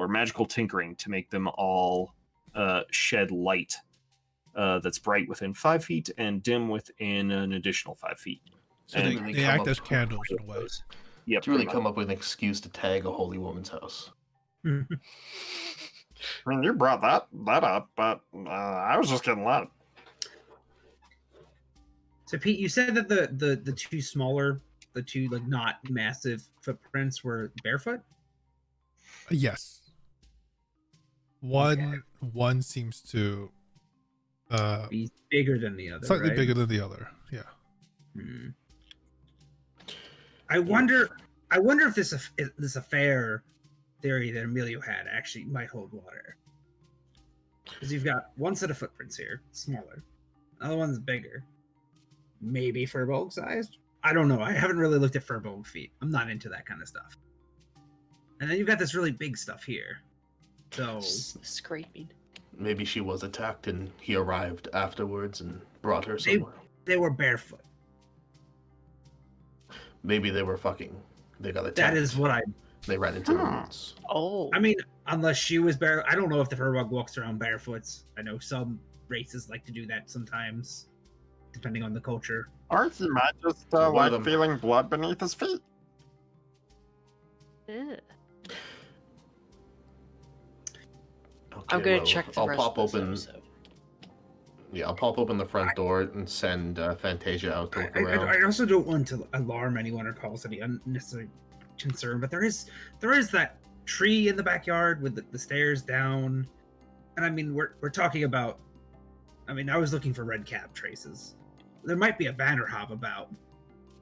magical tinkering to make them all shed light that's bright within 5 feet and dim within an additional 5 feet. So And they, really they come act up- as candles in a way. Yep, To really pretty come up with an excuse to tag a holy woman's house. I mean, you brought that up, but I was just getting lit. So Pete, you said that the two smaller, the two like not massive footprints were barefoot. Yes. One seems to Be bigger than the other. slightly right? bigger than the other. Yeah. Hmm. I wonder if this affair theory that Emilio had actually might hold water. Because you've got one set of footprints here, smaller. Another one's bigger. Maybe Furbolg sized? I don't know. I haven't really looked at Furbolg feet. I'm not into that kind of stuff. And then you've got this really big stuff here. So Scraping. Maybe she was attacked and he arrived afterwards and brought her somewhere. they were barefoot. Maybe they were fucking. They got attacked. That is what I They ran into the woods. Oh. I mean, unless she was bare. I don't know if the Furbolg walks around barefoot. I know some races like to do that sometimes, depending on the culture. Or he might just So one of like them- feeling blood beneath his feet. Ugh. Okay, I'm gonna well, check the I'll rest pop of this open. episode. Yeah, I'll pop open the front door and send Fantasia out to look I around. I also don't want to alarm anyone or cause any unnecessary concern, but there is that tree in the backyard with the stairs down, and I mean we're talking about. I mean, I was looking for red cap traces. There might be a banner hop about.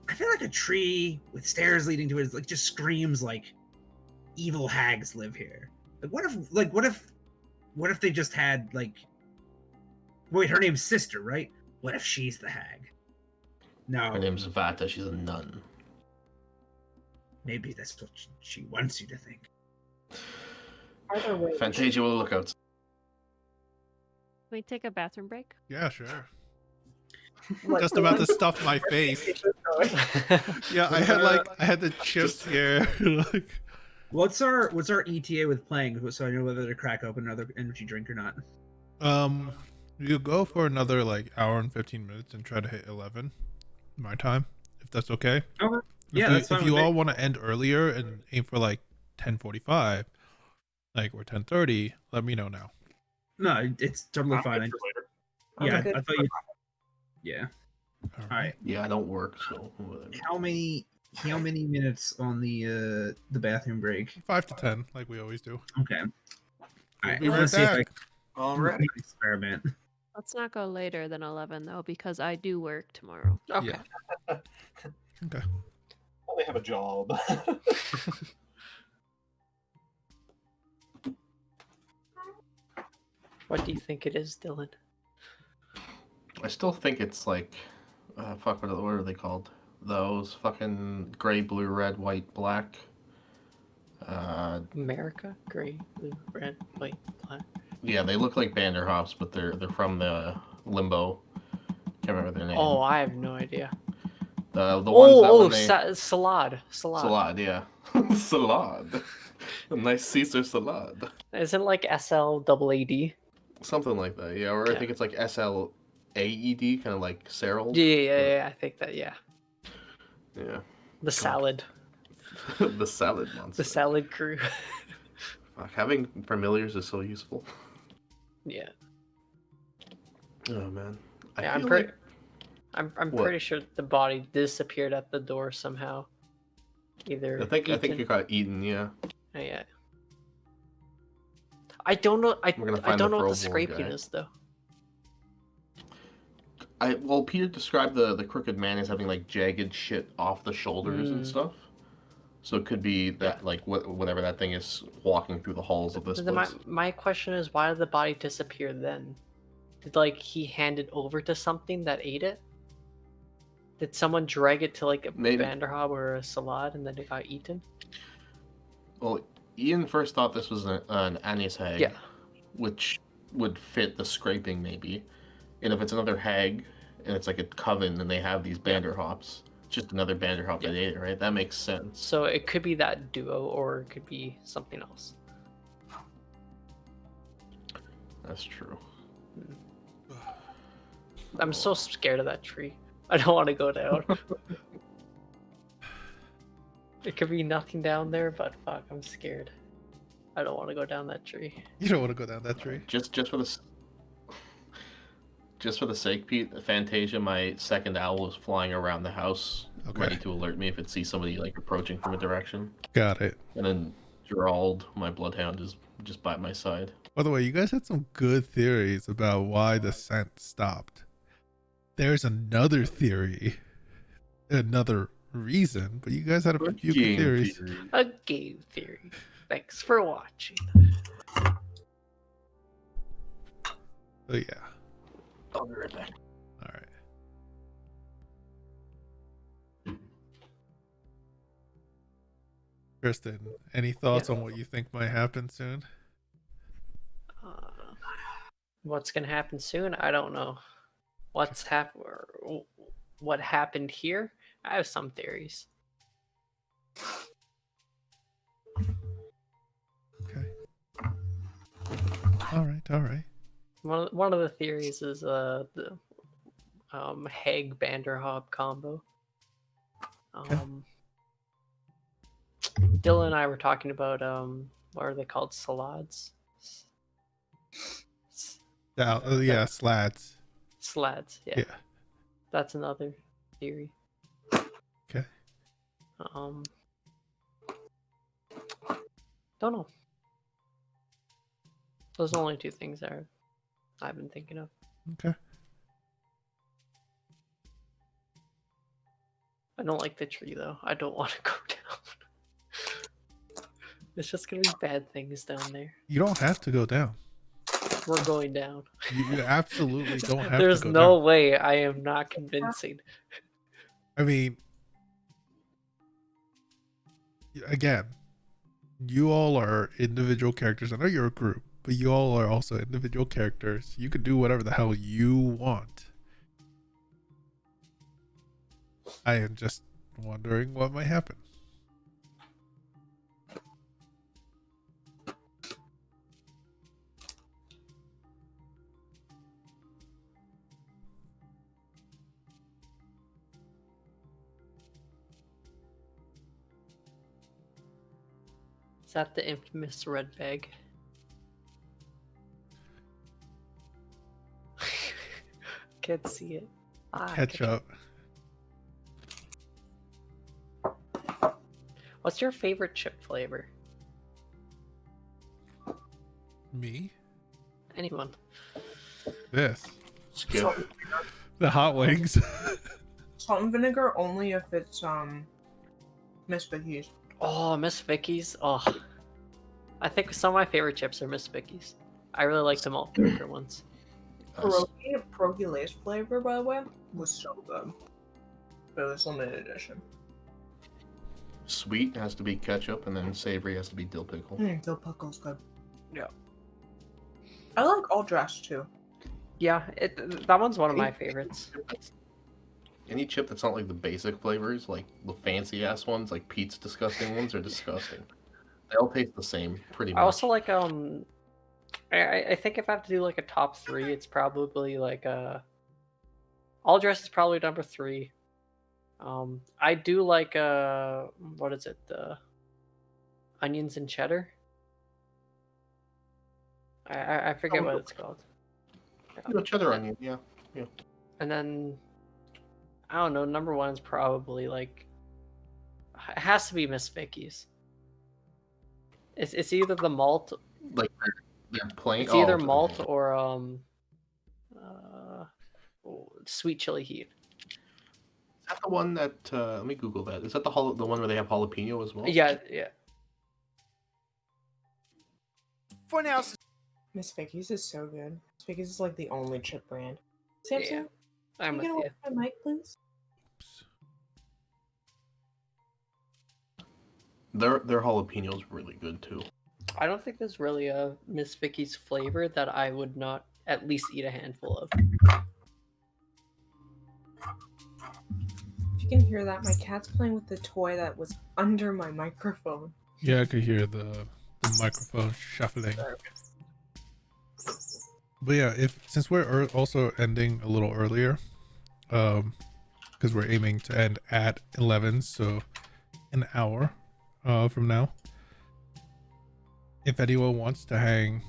I feel like a tree with stairs leading to it is like just screams like evil hags live here. What if they just had like wait, her name's Sister, right? What if she's the hag? No. Her name's Vata. She's a nun. Maybe that's what she wants you to think. Are there ways? Fantasia will look out. Can we take a bathroom break? Yeah, sure. Like, Just about to stuff my face. Yeah, I had the chips here. Like, What's our ETA with playing, so I know whether to crack open another energy drink or not? you go for another like hour and 15 minutes and try to hit 11 my time, if that's okay. Okay. Yeah, If you, that's fine if with you me. all want to end earlier and aim for like 10:45, like or 10:30, let me know now. No, it's totally I'll fine. wait for later. Yeah, Okay. I thought you. Yeah. All All right. Yeah, I don't work, so whatever. How many minutes on the bathroom break? 5 to 10, like we always do. Okay. All right. Be I'm right gonna see if I back. can Alrighty. experiment. Let's not go later than 11 though, because I do work tomorrow. Okay. Yeah. Okay. Well, they have a job. What do you think it is, Dylan? I still think it's like, fuck, what are they called? Those fucking gray, blue, red, white, black. America? Gray, blue, red, white, black. Yeah, they look like banner hops, but they're from the Limbo. Can't remember their name. Oh, I have no idea. The ones that when they... Salad. Salad, yeah. Salad. A nice Caesar salad. Isn't it like SLAAD? Something like that, yeah. Or I Yeah. think it's like SLAED, kind of like Særald. Yeah, I think that, yeah. Yeah. The salad. The salad monster. The salad crew. Fuck, having familiars is so useful. Yeah. Oh man. Yeah, feel like... I'm What? pretty sure the body disappeared at the door somehow. Either I think eaten. you got eaten. Yeah. Oh, yeah. I don't know. We're gonna I find don't the know what the Froborn scraping guy. is though. Well, Peter described the crooked man as having like jagged shit off the shoulders and stuff. So it could be that like whatever that thing is walking through the halls of this Then place. my question is, why did the body disappear then? Did like he hand it over to something that ate it? Did someone drag it to like a Maybe. Vanderhob or a Salad and then it got eaten? Well, Ian first thought this was an Anis hag, Yeah. which would fit the scraping maybe. And if it's another hag and it's like a coven and they have these Banderhops, just another Banderhop that ate it, right? That makes sense. So it could be that duo, or it could be something else. That's true. I'm so scared of that tree. I don't want to go down. It could be nothing down there, but fuck, I'm scared. I don't want to go down that tree. You don't want to go down that tree. Just for the sake, Pete, Fantasia, my second owl is flying around the house, ready to alert me if it sees somebody like approaching from a direction. Got it. And then Gerald, my bloodhound, is just by my side. By the way, you guys had some good theories about why the scent stopped. There's another theory, another reason, but you guys had a few good theories. A game theory. Thanks for watching. Oh yeah. I'll be right back. All right. Kristen, any thoughts on what you think might happen soon? What's gonna happen soon? I don't know. What happened here? I have some theories. Okay. All right. One of the theories is the Hag Banderhob combo. Dylan and I were talking about what are they called? Salads? Yeah, slats. Slads, yeah. Yeah. That's another theory. Okay. Don't know. Those are the only two things I've been thinking of. Okay. I don't like the tree though. I don't want to go down. It's just gonna be bad things down there. You don't have to go down. We're going down. You absolutely don't have There's to go no down. way. I am not convincing. I mean, again, you all are individual characters. I know you're a group, but you all are also individual characters. You could do whatever the hell you want. I am just wondering what might happen. Is that the infamous red bag? Can't see it. Ketchup. What's your favorite chip flavor? Me? Anyone? This. Skip. Salt, The hot wings. salt and vinegar only if it's Miss Vicky's. Oh, Miss Vicky's. Oh, I think some of my favorite chips are Miss Vicky's. I really like the malt vinegar ones. Pierogi Lace flavor, by the way, was so good. But it was limited edition. Sweet has to be ketchup, and then savory has to be dill pickle. Dill pickle's good. Yeah. I like all dressed too. Yeah, that one's one of my favorites. Any chip that's not like the basic flavors, like the fancy ass ones, like Pete's disgusting ones, are disgusting. They all taste the same, pretty much. I also like I think if I have to do like a top 3, it's probably like all dress is probably number 3. I do like what is it? The onions and cheddar. I forget what it's called. Cheddar onion, yeah. And then I don't know. Number one is probably like it has to be Miss Vicky's. It's either the malt. Like they're plain. It's either malt or sweet chili heat. Is that the one that? Let me Google that. Is that the one where they have jalapeno as well? Yeah. For now, Miss Vicky's is so good. Miss Vicky's is like the only chip brand. Samson, I'm with can you you. get away from my mic, please? Their jalapeno is really good too. I don't think there's really a Miss Vicky's flavor that I would not at least eat a handful of. If you can hear that, my cat's playing with the toy that was under my microphone. Yeah, I could hear the microphone shuffling. But yeah, since we're also ending a little earlier, because we're aiming to end at 11, so an hour from now. If anyone wants to hang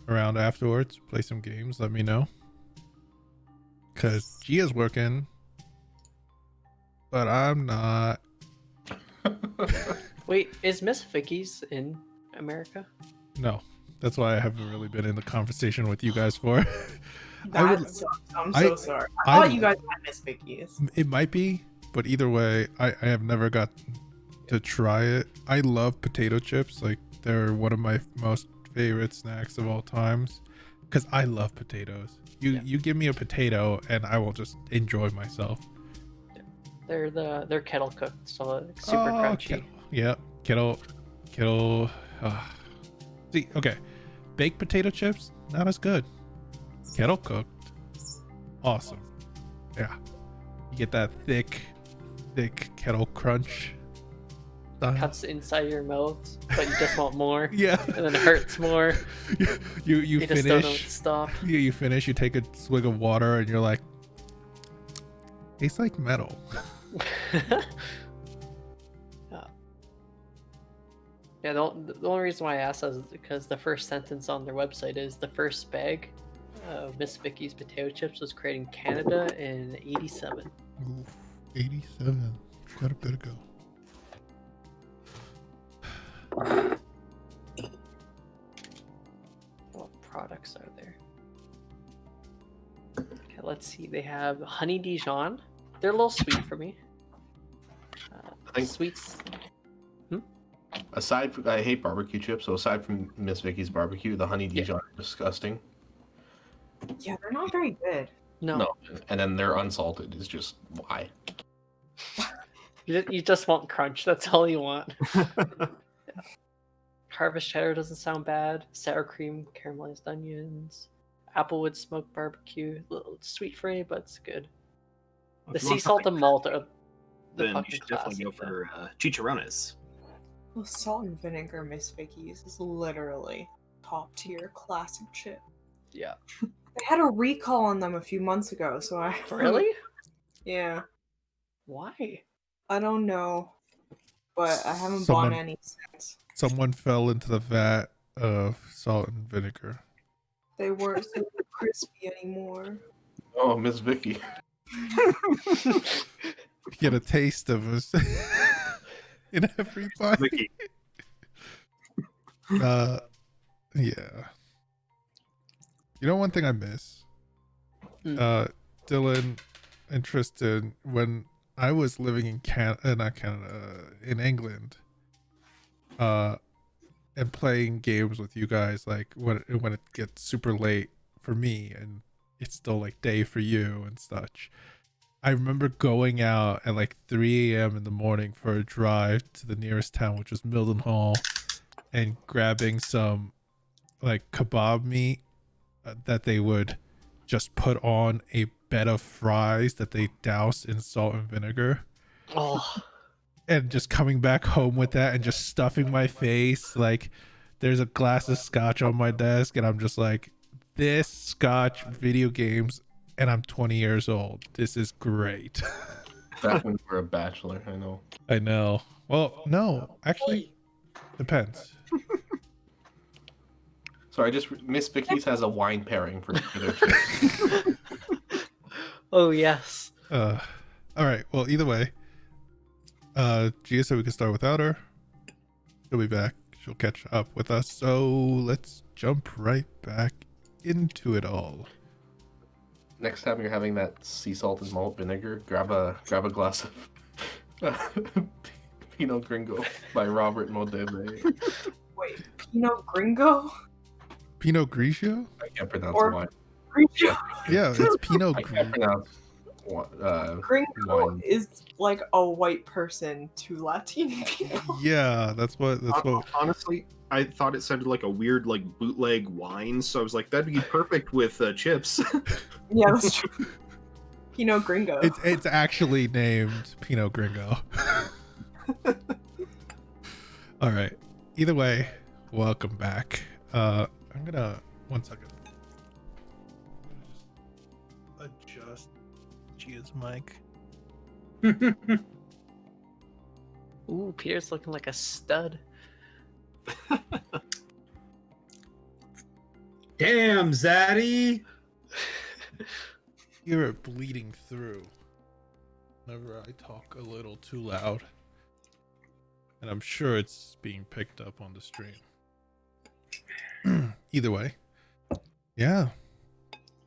around afterwards, play some games, let me know. Because Gia's working, but I'm not. Wait, is Miss Vicky's in America? No, that's why I haven't really been in the conversation with you guys for. That sucks. I'm so sorry. I thought you guys had Miss Vicky's. It might be, but either way, I have never got to try it. I love potato chips. Like, they're one of my most favorite snacks of all times because I love potatoes. You give me a potato and I will just enjoy myself. They're kettle cooked, so it's super crunchy. Kettle. See, okay, baked potato chips not as good. Kettle cooked, awesome. Yeah, you get that thick kettle crunch. Cuts inside your mouth, but you just want more. Yeah, and then it hurts more. You just don't know when to stop. You finish. You take a swig of water, and you're like, tastes like metal. Yeah, the only reason why I asked that is because the first sentence on their website is the first bag of Miss Vicky's potato chips was created in Canada in '87. Oof, 87. Got a bit ago. What products are there? Okay, let's see. They have honey Dijon. They're a little sweet for me. I think Sweets. Aside from, I hate barbecue chips, so aside from Miss Vicky's barbecue, the honey Dijon are disgusting. Yeah, they're not very good. No. And then they're unsalted. Is just why. You just want crunch. That's all you want. Harvest cheddar doesn't sound bad. Sour cream, caramelized onions, applewood smoked barbecue. A little sweet for me, but it's good. The sea salt and malt are the Then you fucking should definitely go classic. for chicharrones. Well, salt and vinegar Miss Vicky's is literally top tier classic chip. Yeah. They had a recall on them a few months ago, so I Really? Yeah. Why? I don't know, but I haven't Someone- bought any since. Someone fell into the vat of salt and vinegar. They weren't so crispy anymore. Oh, Miss Vicky. You get a taste of us in every bite. Vicky. Yeah. You know one thing I miss? Dylan and Tristan, when I was living in in England, and playing games with you guys, like when it gets super late for me and it's still like day for you and such. I remember going out at like 3 a.m. in the morning for a drive to the nearest town, which was Mildenhall, and grabbing some like kebab meat that they would just put on a bed of fries that they doused in salt and vinegar. Oh, And just coming back home with that and just stuffing my face. Like, there's a glass of scotch on my desk, and I'm just like, this scotch, video games, and I'm 20 years old. This is great. Back when you were a bachelor, I know. I know. Well, no, actually, depends. Sorry, Miss Vicky's has a wine pairing for their chips. Oh yes. All right. Well, either way, Gia said we could start without her. She'll be back. She'll catch up with us. So let's jump right back into it all. Next time you're having that sea salt and malt vinegar, grab a glass of Pinot Gringo by Robert Modebe. Wait, Pinot Gringo? Pinot Grigio? I can't pronounce Or- wine. Grigio? Yeah, it's Pinot I can't Grigio. pronounce Gringo wine. is like a white person to Latin people. Yeah, that's what. Honestly, I thought it sounded like a weird, like, bootleg wine, so I was like, that'd be perfect with chips. Yeah, that's true. Pinot Gringo. It's actually named Pinot Gringo. All right. Either way, welcome back. I'm gonna 1 second. Adjust Gia's mic. Ooh, Peter's looking like a stud. Damn, Zaddy! Hear it bleeding through whenever I talk a little too loud. And I'm sure it's being picked up on the stream. Either way. Yeah.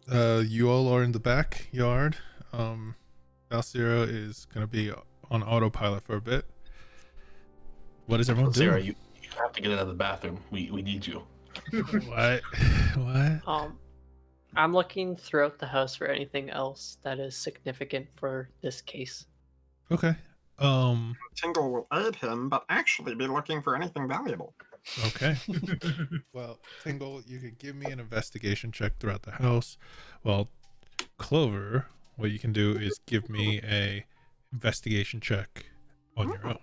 You all are in the backyard. Valcyra is going to be on autopilot for a bit. What is everyone Sarah, doing? you have to get out of the bathroom. We need you. What? What? I'm looking throughout the house for anything else that is significant for this case. Okay. Tingle will aid him, but actually be looking for anything valuable. Okay. Well, Tingle, you could give me an investigation check throughout the house. Well, Clover, what you can do is give me a investigation check on your own.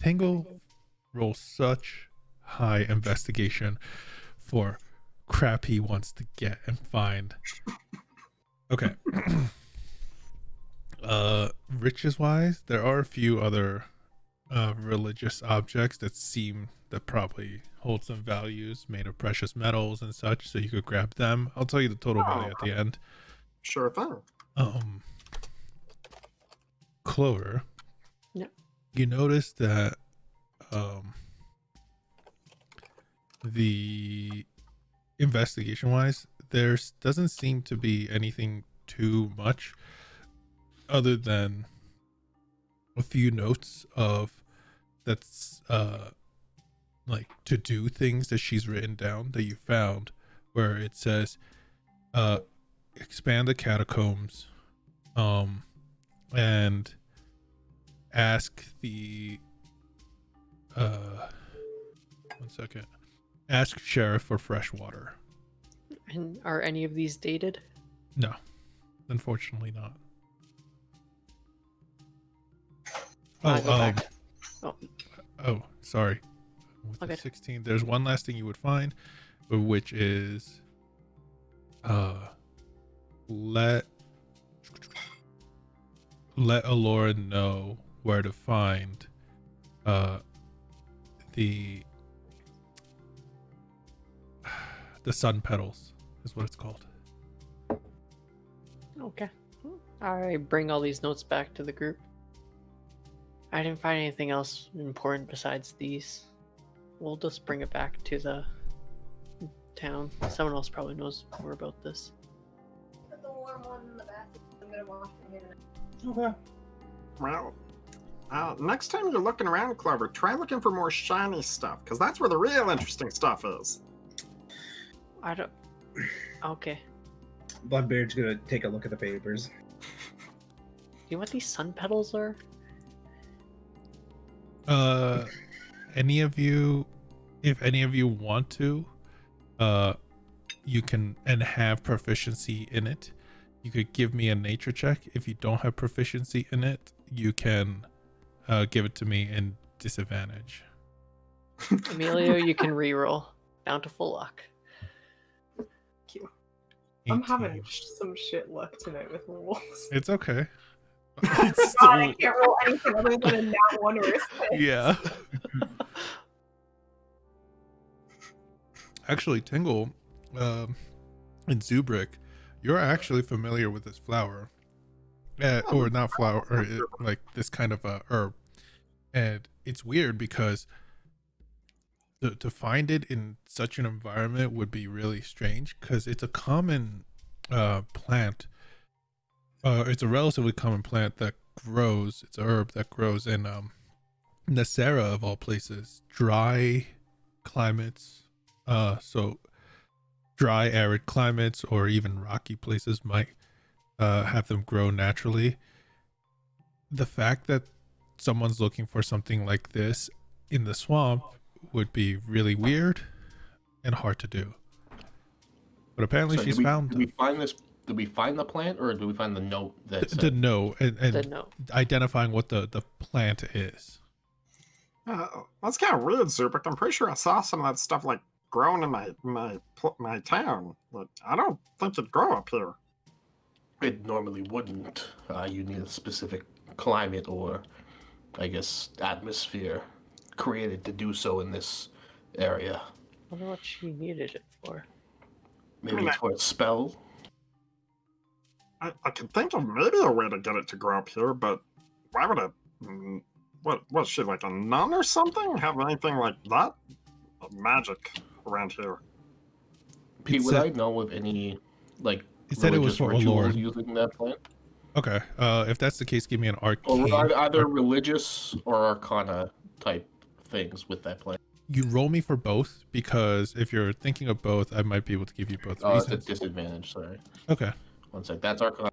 Tingle rolls such high investigation for crap he wants to get and find. Okay. Riches wise, there are a few other religious objects that probably hold some values, made of precious metals and such, so you could grab them. I'll tell you the total value at the end. Sure thing. Clover. Yeah. You notice that the investigation wise, there doesn't seem to be anything too much other than a few notes of that's like to do things that she's written down that you found, where it says expand the catacombs and ask the 1 second, ask sheriff for fresh water. And are any of these dated? No, unfortunately not. Go back. Oh, sorry. With the Okay. 16, there's one last thing you would find, which is let Alora know where to find the sun petals is what it's called. Okay. I bring all these notes back to the group. I didn't find anything else important besides these. We'll just bring it back to the town. Someone else probably knows more about this. Put the warm one in the bathroom. I'm gonna wash my hair. Okay. Well, next time you're looking around, Clover, try looking for more shiny stuff, because that's where the real interesting stuff is. I don't. Okay. Bloodbeard's gonna take a look at the papers. You know what these sun petals are? Any of you, if any of you want to, you can and have proficiency in it. You could give me a nature check. If you don't have proficiency in it, you can give it to me in disadvantage. Emilio, you can reroll. Down to full luck. I'm 18. having some shit luck tonight with rolls. It's okay. It's God, I still- can't roll anything other than a nat 1 or a 6. yeah. Actually, Tingle, and Zuubrik, you're actually familiar with this flower, or not flower, or like this kind of a herb, and it's weird because to find it in such an environment would be really strange because it's a common plant. It's a relatively common plant that grows. It's a herb that grows in Særald of all places, dry climates. So dry, arid climates or even rocky places might have them grow naturally. The fact that someone's looking for something like this in the swamp would be really weird and hard to do. But apparently So she's did found we find this? Did we find the plant, or did we find the note that the said? no and The no. identifying what the plant is. That's kind of weird, Zuubrik. I'm pretty sure I saw some of that stuff like growing in my town. But I don't think it'd grow up here. It normally wouldn't. You need a specific climate or, I guess, atmosphere created to do so in this area. I wonder what she needed it for. Maybe it's for a spell. I can think of maybe a way to get it to grow up here, but why would it? What was she, like a nun or something? Have anything like that? Magic around here? Pete, It would said- I know of any like It said it was religious for rituals Allure. using that plant? Okay. If that's the case, give me an Or arcane. either religious or arcana type things with that plant. You roll me for both because if you're thinking of both, I might be able to give you both Oh, it's a reasons. disadvantage. Sorry. Okay. One sec. That's arcana.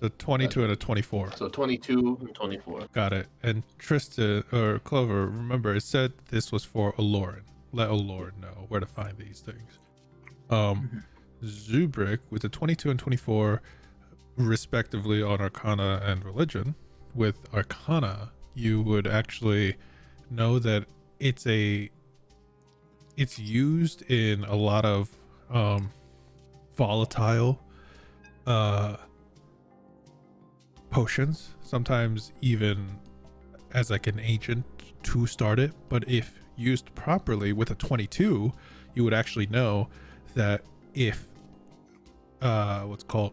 The 22 and a 24. So 22 and 24. Got it. And Tristan or Clover, remember it said this was for Aloran. Let Aloran know where to find these things. Zuubrik with the 22 and 24 respectively on Arcana and Religion. With Arcana, you would actually know that it's used in a lot of volatile potions, sometimes even as like an agent to start it. But if used properly with a 22, you would actually know that if what's called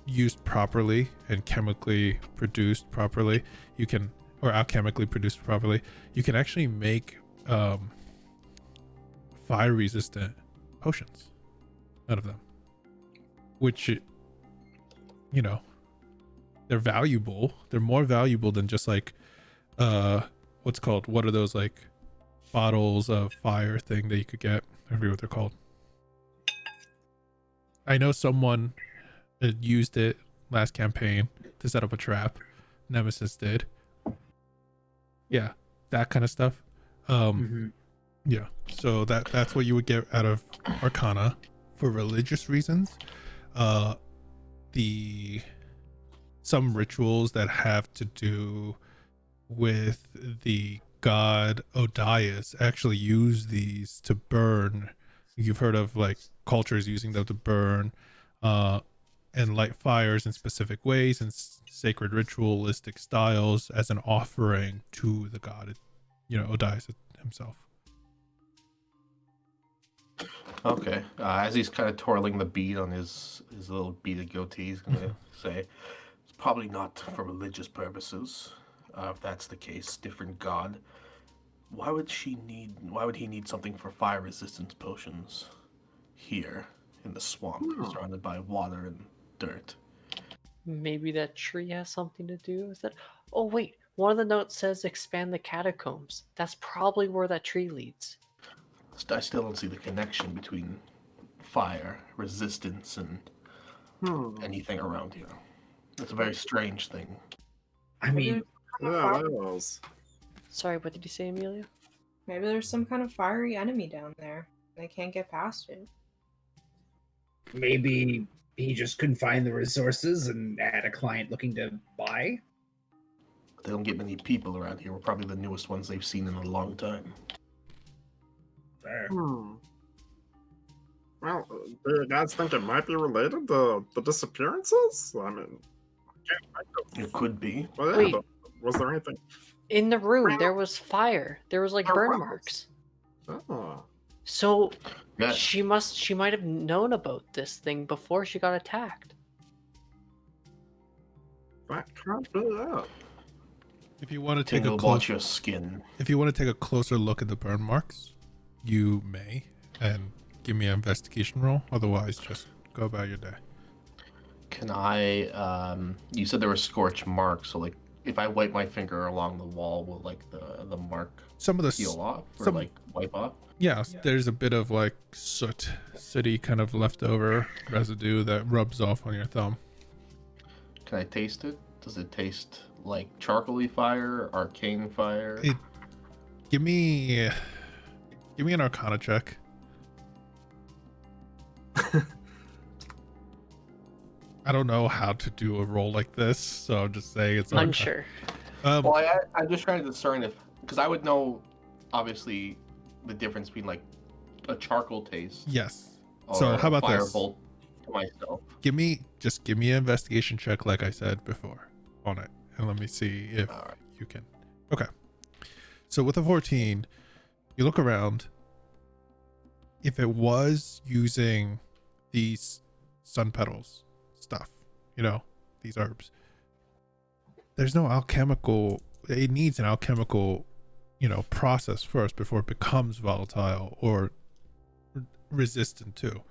used properly and chemically produced properly, you can, or alchemically produced properly, you can actually make fire resistant potions out of them, which, you know, they're valuable. They're more valuable than just like what's called, what are those like bottles of fire thing that you could get? I forget what they're called. I know someone used it last campaign to set up a trap. Nemesis did. Yeah, that kind of stuff. Yeah, so that's what you would get out of Arcana. For religious reasons, some rituals that have to do with the god Odias actually use these to burn. You've heard of like cultures using them to burn and light fires in specific ways and sacred ritualistic styles as an offering to the god, you know, Odias himself. Okay. As he's kind of twirling the bead on his little beaded goatee, he's gonna say, "It's probably not for religious purposes. If that's the case, different god. Why would he need something for fire resistance potions here in the swamp, surrounded by water and dirt?" Maybe that tree has something to do with it. Oh wait, one of the notes says expand the catacombs. That's probably where that tree leads. I still don't see the connection between fire resistance and anything around here. It's a very strange thing. I mean, Yeah, that is. Sorry, what did you say, Amelia? Maybe there's some kind of fiery enemy down there. They can't get past it. maybe he just couldn't find the resources and had a client looking to buy. They don't get many people around here. We're probably the newest ones they've seen in a long time. Fair. Hmm. Well, do you guys think it might be related to the disappearances? I mean, It could be. well, yeah, Wait. but was there anything? In the room, there was fire. There was like There burn was. marks. Oh, So Yeah. she might have known about this thing before she got attacked. that can't be it. If you want to take Tingle a watch close, your skin. if you want to take a closer look at the burn marks, you may, and give me an investigation roll. Otherwise, just go about your day. Can I? You said there were scorch marks, so like, if I wipe my finger along the wall, will like the mark Some of the peel off or some- like wipe off? yeah, there's a bit of like sooty kind of leftover residue that rubs off on your thumb. Can I taste it? Does it taste like charcoaly fire, arcane fire? Give me an Arcana check. I don't know how to do a roll like this, so I'm just saying it's Arcana. Unsure. Well, I'm just trying to discern if, because I would know, obviously, the difference between like a charcoal taste. Yes. Or So how about a this? firebolt to myself. Give me an investigation check, like I said before, on it, and let me see if All right. you can. Okay. So with a 14, you look around. If it was using these sun petals stuff, these herbs, there's no alchemical. It needs an alchemical, process first before it becomes volatile or resistant to.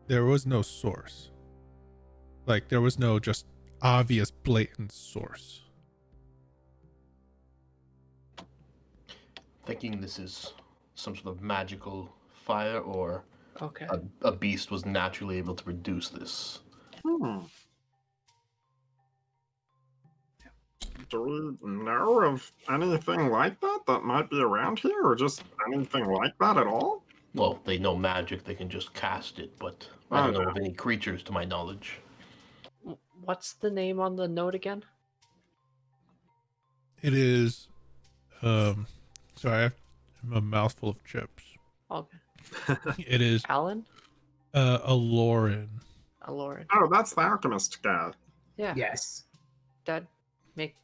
There was no source. Like, there was no just obvious, blatant source. Thinking this is some sort of magical fire, or Okay. a beast was naturally able to produce this. Do we know of anything like that might be around here, or just anything like that at all? Well, they know magic; they can just cast it. But I don't know of any creatures, to my knowledge. What's the name on the note again? It is, sorry, I have a mouthful of chips. Okay. It is, Alan? Aloran. Aloran. Oh, that's the alchemist guy. Yeah. Yes. That make.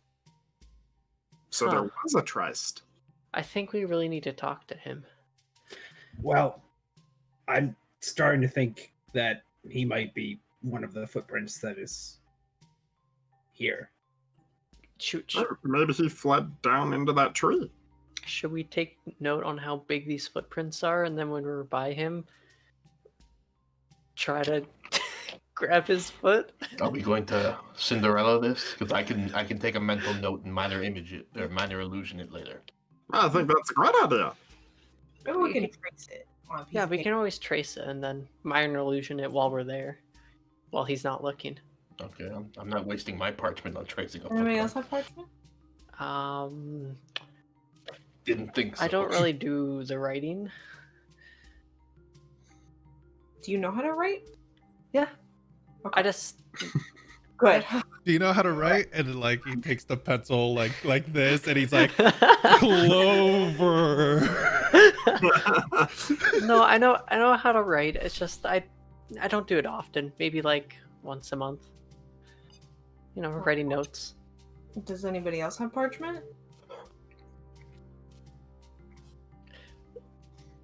So Huh. there was a tryst. I think we really need to talk to him. Well, I'm starting to think that he might be one of the footprints that is here. Shoot. Maybe he fled down into that tree. Should we take note on how big these footprints are, and then when we're by him, try to grab his foot? Are we going to Cinderella this? Because I can take a mental note and minor image it or minor illusion it later. I think that's a great idea. Maybe we can trace it. On a piece Yeah, of we paper. can always trace it and then minor illusion it while we're there, while he's not looking. Okay, I'm not wasting my parchment on tracing a Anybody footprint. else have parchment? Didn't think so. I don't really do the writing. Do you know how to write? Yeah. Okay. I just Good. Do you know how to write? And then, like, he takes the pencil like this, and he's like, Clover. No, I know how to write. It's just I don't do it often. Maybe like once a month. Writing notes. Does anybody else have parchment?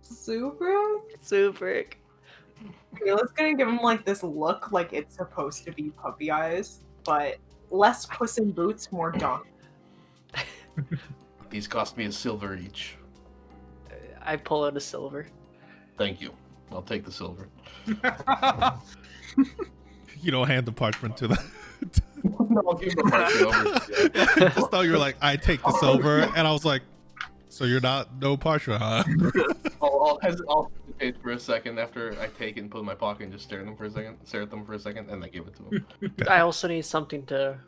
Zuubrik. Kayla's gonna give him like this look like it's supposed to be puppy eyes, but less Puss in Boots, more donkey. These cost me a silver each. I pull out a silver. Thank you. I'll take the silver. You don't hand the parchment to the. No, I'll give the parchment over. I just thought you were like, I take the silver, and I was like, so you're no parchment, huh? I'll hesitate for a second after I take it and put it in my pocket and just stare at them for a second, and then give it to him. I also need something to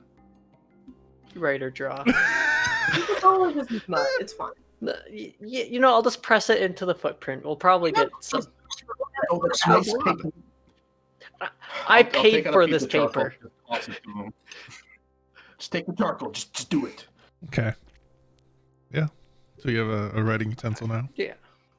write or draw. It's fine. I'll just press it into the footprint. We'll probably get some. Oh, that's nice paper. I I'll paid take out a for piece this of charcoal, paper. just toss it to him. Just take the charcoal. Just do it. Okay. Yeah. So you have a writing utensil now? Yeah.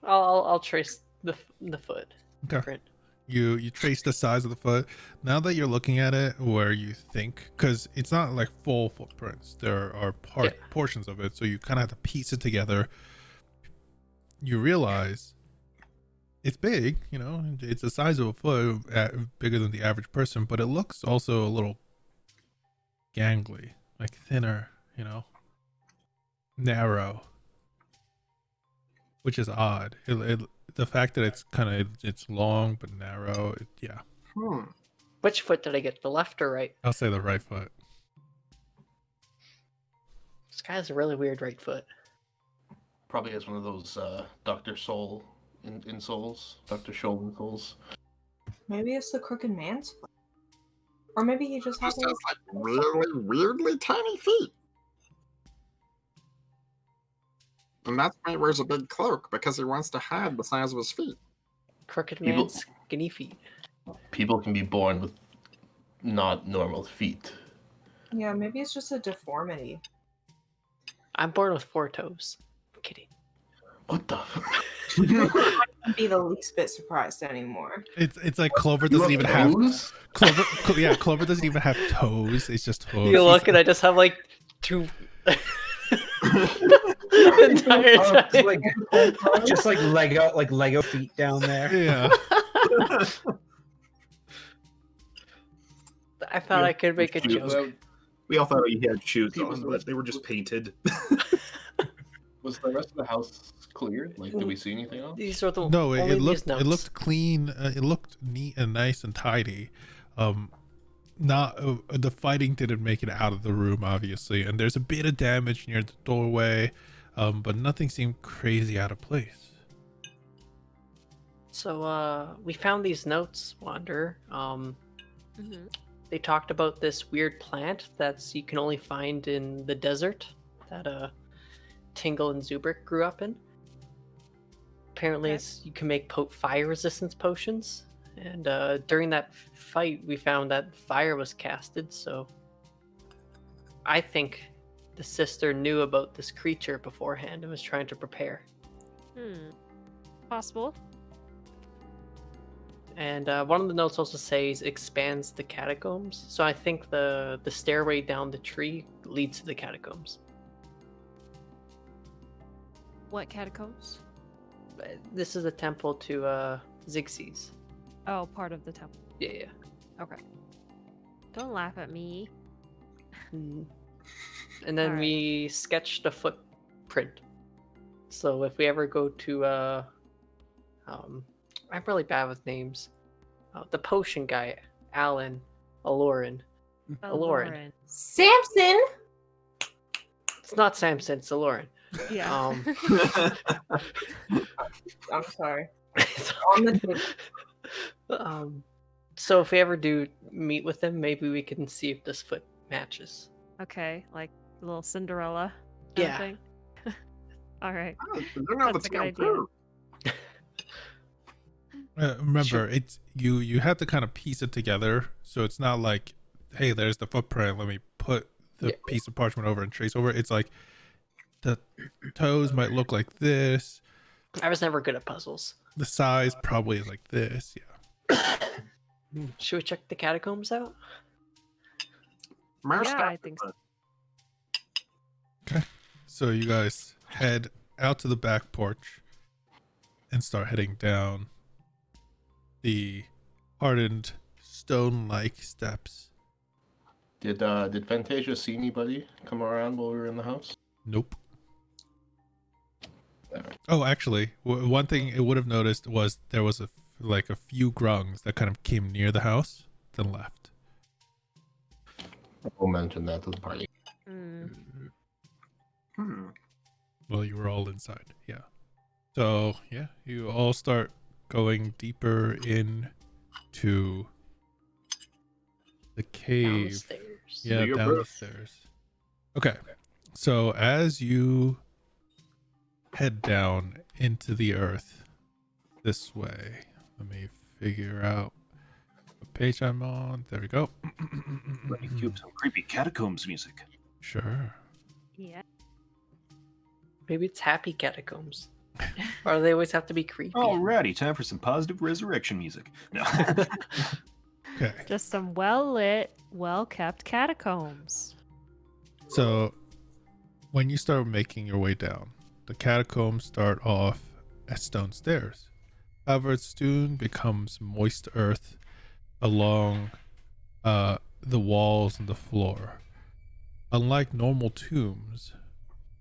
I'll trace the foot Okay. print. You trace the size of the foot. Now that you're looking at it, where you think, because it's not like full footprints, there are portions of it, so you kind of have to piece it together. You realize it's big, you know, it's the size of a foot, bigger than the average person, but it looks also a little gangly, like thinner, you know, narrow, which is odd. The fact that it's it's long but narrow, yeah. Which foot did I get? The left or right? I'll say the right foot. This guy has a really weird right foot. Probably has one of those Dr. Soul in Souls. Dr. Shoal in Souls. Maybe it's the crooked man's foot. Or maybe he just has Just has like really weirdly tiny feet. And that's why he wears a big cloak, because he wants to hide the size of his feet. Crooked People- man's skinny feet. People can be born with not normal feet. Yeah, maybe it's just a deformity. I'm born with 4 toes. I'm kidding. What the? I wouldn't be the least bit surprised anymore. It's like Clover doesn't even have toes? Clover doesn't even have toes. It's just hooves. You look and I just have like 2 the entire time. Just like Lego feet down there. Yeah. I thought I could make a joke. We all thought he had shoes on, but they were just painted. Was the rest of the house cleared? Like, did we see anything else? These are the No, only it these notes. looked clean. It looked neat and nice and tidy. Not the fighting didn't make it out of the room, obviously, and there's a bit of damage near the doorway, but nothing seemed crazy out of place. So we found these notes, Wander. They talked about this weird plant that's you can only find in the desert that Tingle and Zuubrik grew up in. Apparently, you can make fire resistance potions. And during that fight, we found that fire was casted, so I think the sister knew about this creature beforehand and was trying to prepare. Possible. And one of the notes also says expands the catacombs, so I think the stairway down the tree leads to the catacombs. What catacombs? This is a temple to Zigzie's. Oh, part of the temple. Yeah. Okay. Don't laugh at me. And then Alright. we sketched a footprint. So if we ever go to I'm really bad with names. The potion guy, Alan, Aloran. Aloran. Samson! It's not Samson, it's Aloran. Yeah. I'm sorry. On the table. So if we ever do meet with him, maybe we can see if this foot matches. Okay, like a little Cinderella kind of thing. All right. They're not That's the a good same idea. too. Remember, it's you have to kind of piece it together, so it's not like, hey, there's the footprint, let me put the piece of parchment over and trace over it. It's like the toes might look like this, I was never good at puzzles. the size probably is like this. Should we check the catacombs out? Yeah, I think so. Okay, so you guys head out to the back porch and start heading down the hardened stone-like steps. Did Fantasia see anybody come around while we were in the house? Nope. Oh, actually, one thing it would have noticed was there was a few grungs that kind of came near the house, then left. We'll mention that to the party. Well, you were all inside, yeah. So yeah, you all start going deeper into the cave. Down the stairs. Yeah, down the stairs. Okay, so as you head down into the earth this way, let me figure out what page I'm on. There we go. Let me cue up some creepy catacombs music. Sure. Yeah. Maybe it's happy catacombs. Or do they always have to be creepy? Alrighty, time for some positive resurrection music. No. Okay. Just some well-lit, well-kept catacombs. So, when you start making your way down, the catacombs start off as stone stairs. However, it soon becomes moist earth along the walls and the floor. Unlike normal tombs,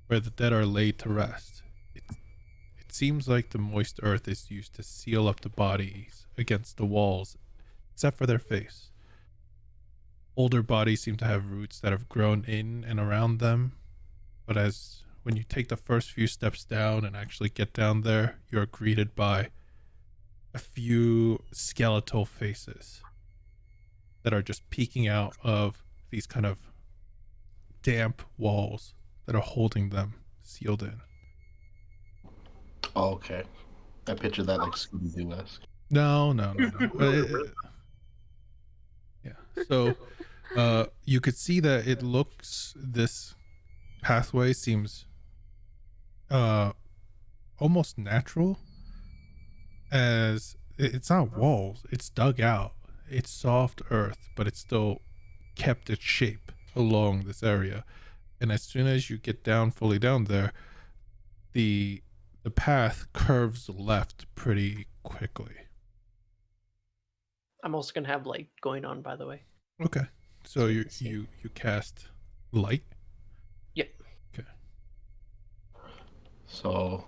where the dead are laid to rest, it seems like the moist earth is used to seal up the bodies against the walls, except for their face. Older bodies seem to have roots that have grown in and around them, but when you take the first few steps down and actually get down there, you're greeted by a few skeletal faces that are just peeking out of these kind of damp walls that are holding them sealed in. Oh, okay. I pictured that like Scooby-Doo-esque. No. Yeah. So you could see that this pathway seems almost natural, as it's not walls, it's dug out. It's soft earth, but it's still kept its shape along this area. And as soon as you get down fully down there, the path curves left pretty quickly. I'm also gonna have light going on, by the way. Okay. So you cast light? Yep. Okay. So,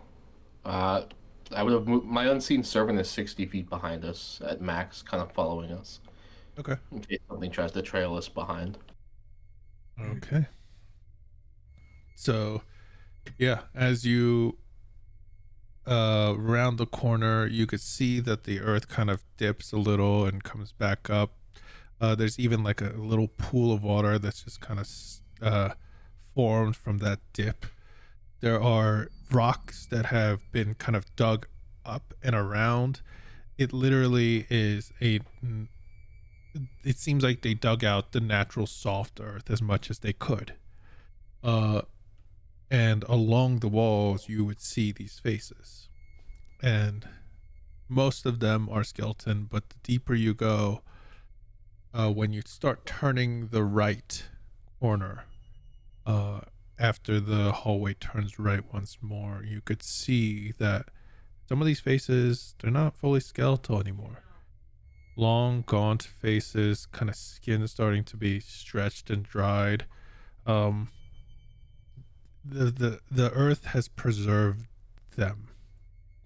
I would have moved. My unseen servant is 60 feet behind us at max, kind of following us. Okay. In case something tries to trail us behind. Okay. So, yeah, as you round the corner, you could see that the earth kind of dips a little and comes back up. There's even like a little pool of water that's just kind of formed from that dip. There are rocks that have been kind of dug up and around. It literally is it seems like they dug out the natural soft earth as much as they could. And along the walls you would see these faces. And most of them are skeleton, but the deeper you go, when you start turning the right corner, after the hallway turns right once more, you could see that some of these faces, they're not fully skeletal anymore. Long, gaunt faces, kind of skin starting to be stretched and dried. The earth has preserved them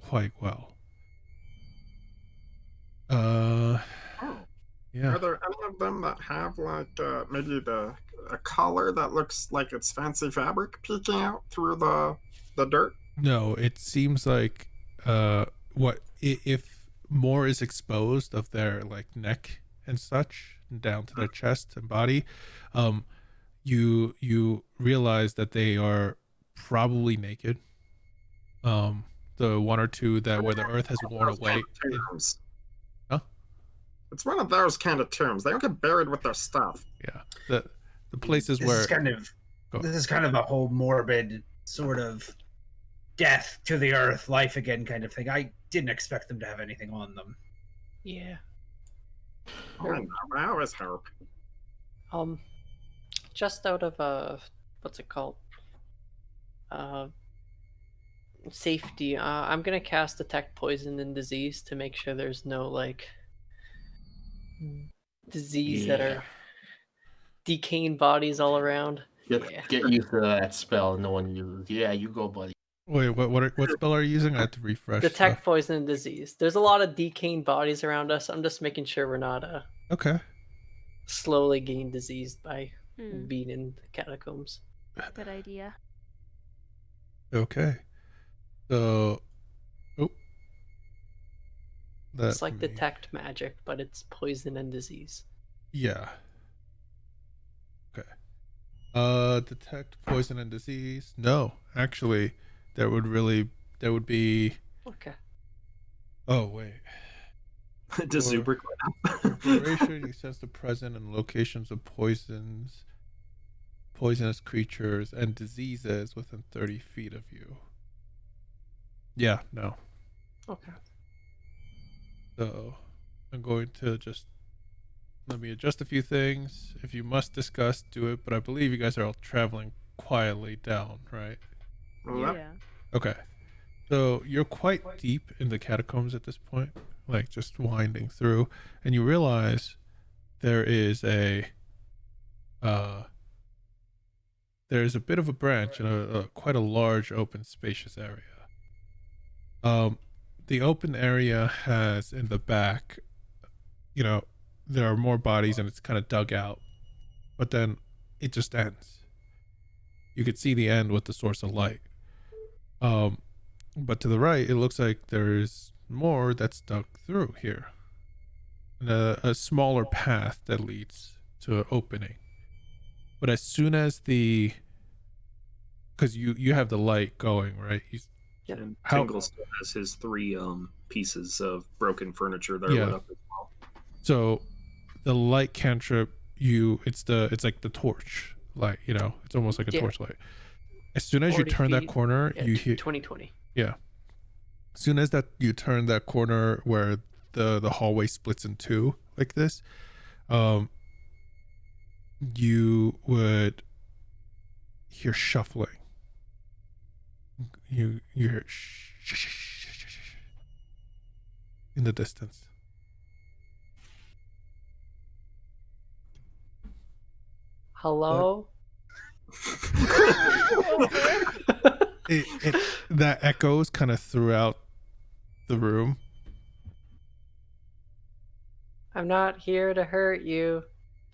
quite well. Yeah. Are there any of them that have like maybe a collar that looks like it's fancy fabric peeking out through the dirt? No, it seems like if more is exposed of their like neck and such down to their chest and body, you realize that they are probably naked. The one or two that where the earth has worn away. Huh? It's one of those kind of tombs. They don't get buried with their stuff. Yeah. The places This where is kind of a whole morbid sort of death to the earth, life again kind of thing. I didn't expect them to have anything on them. Yeah. I always hope. Just out of what's it called? Safety. I'm gonna cast detect poison and disease to make sure there's no like disease that are decaying bodies all around. Get used to that spell no one uses. Yeah, you go, buddy. Wait, what spell are you using? I have to refresh. Detect stuff. poison and disease. There's a lot of decaying bodies around us. I'm just making sure we're not Okay. slowly getting diseased by being in the catacombs. Good idea. Okay. So, It's like detect magic, but it's poison and disease. Yeah. Okay. Detect poison and disease. No, actually, there would be. Okay. Oh wait. Does Zuubrik Duration, you sense the presence and locations of poisonous creatures and diseases within 30 feet of you. Yeah, no. Okay. So I'm going to just let me adjust a few things. If you must discuss, do it. But I believe you guys are all traveling quietly down, right? Yep. Yeah. Okay. So you're quite deep in the catacombs at this point, like just winding through, and you realize there is a there's a bit of a branch in a quite a large open spacious area. The open area has in the back, you know, there are more bodies and it's kind of dug out, but then it just ends. You could see the end with the source of light. But to the right, it looks like there's more that's dug through here. And a smaller path that leads to an opening. But as soon as because you have the light going, right? And How- Tingle still has his 3 pieces of broken furniture that are Yeah. lit up as well. So the light cantrip, it's like the torch light, you know, it's almost like a Yeah. torch light. As soon as you 40 turn that feet. corner, Yeah, you hear 2020. as soon as that you turn that corner where the hallway splits in two like this, you would hear shuffling. You hear in the distance. Hello? That echoes kind of throughout the room. I'm not here to hurt you.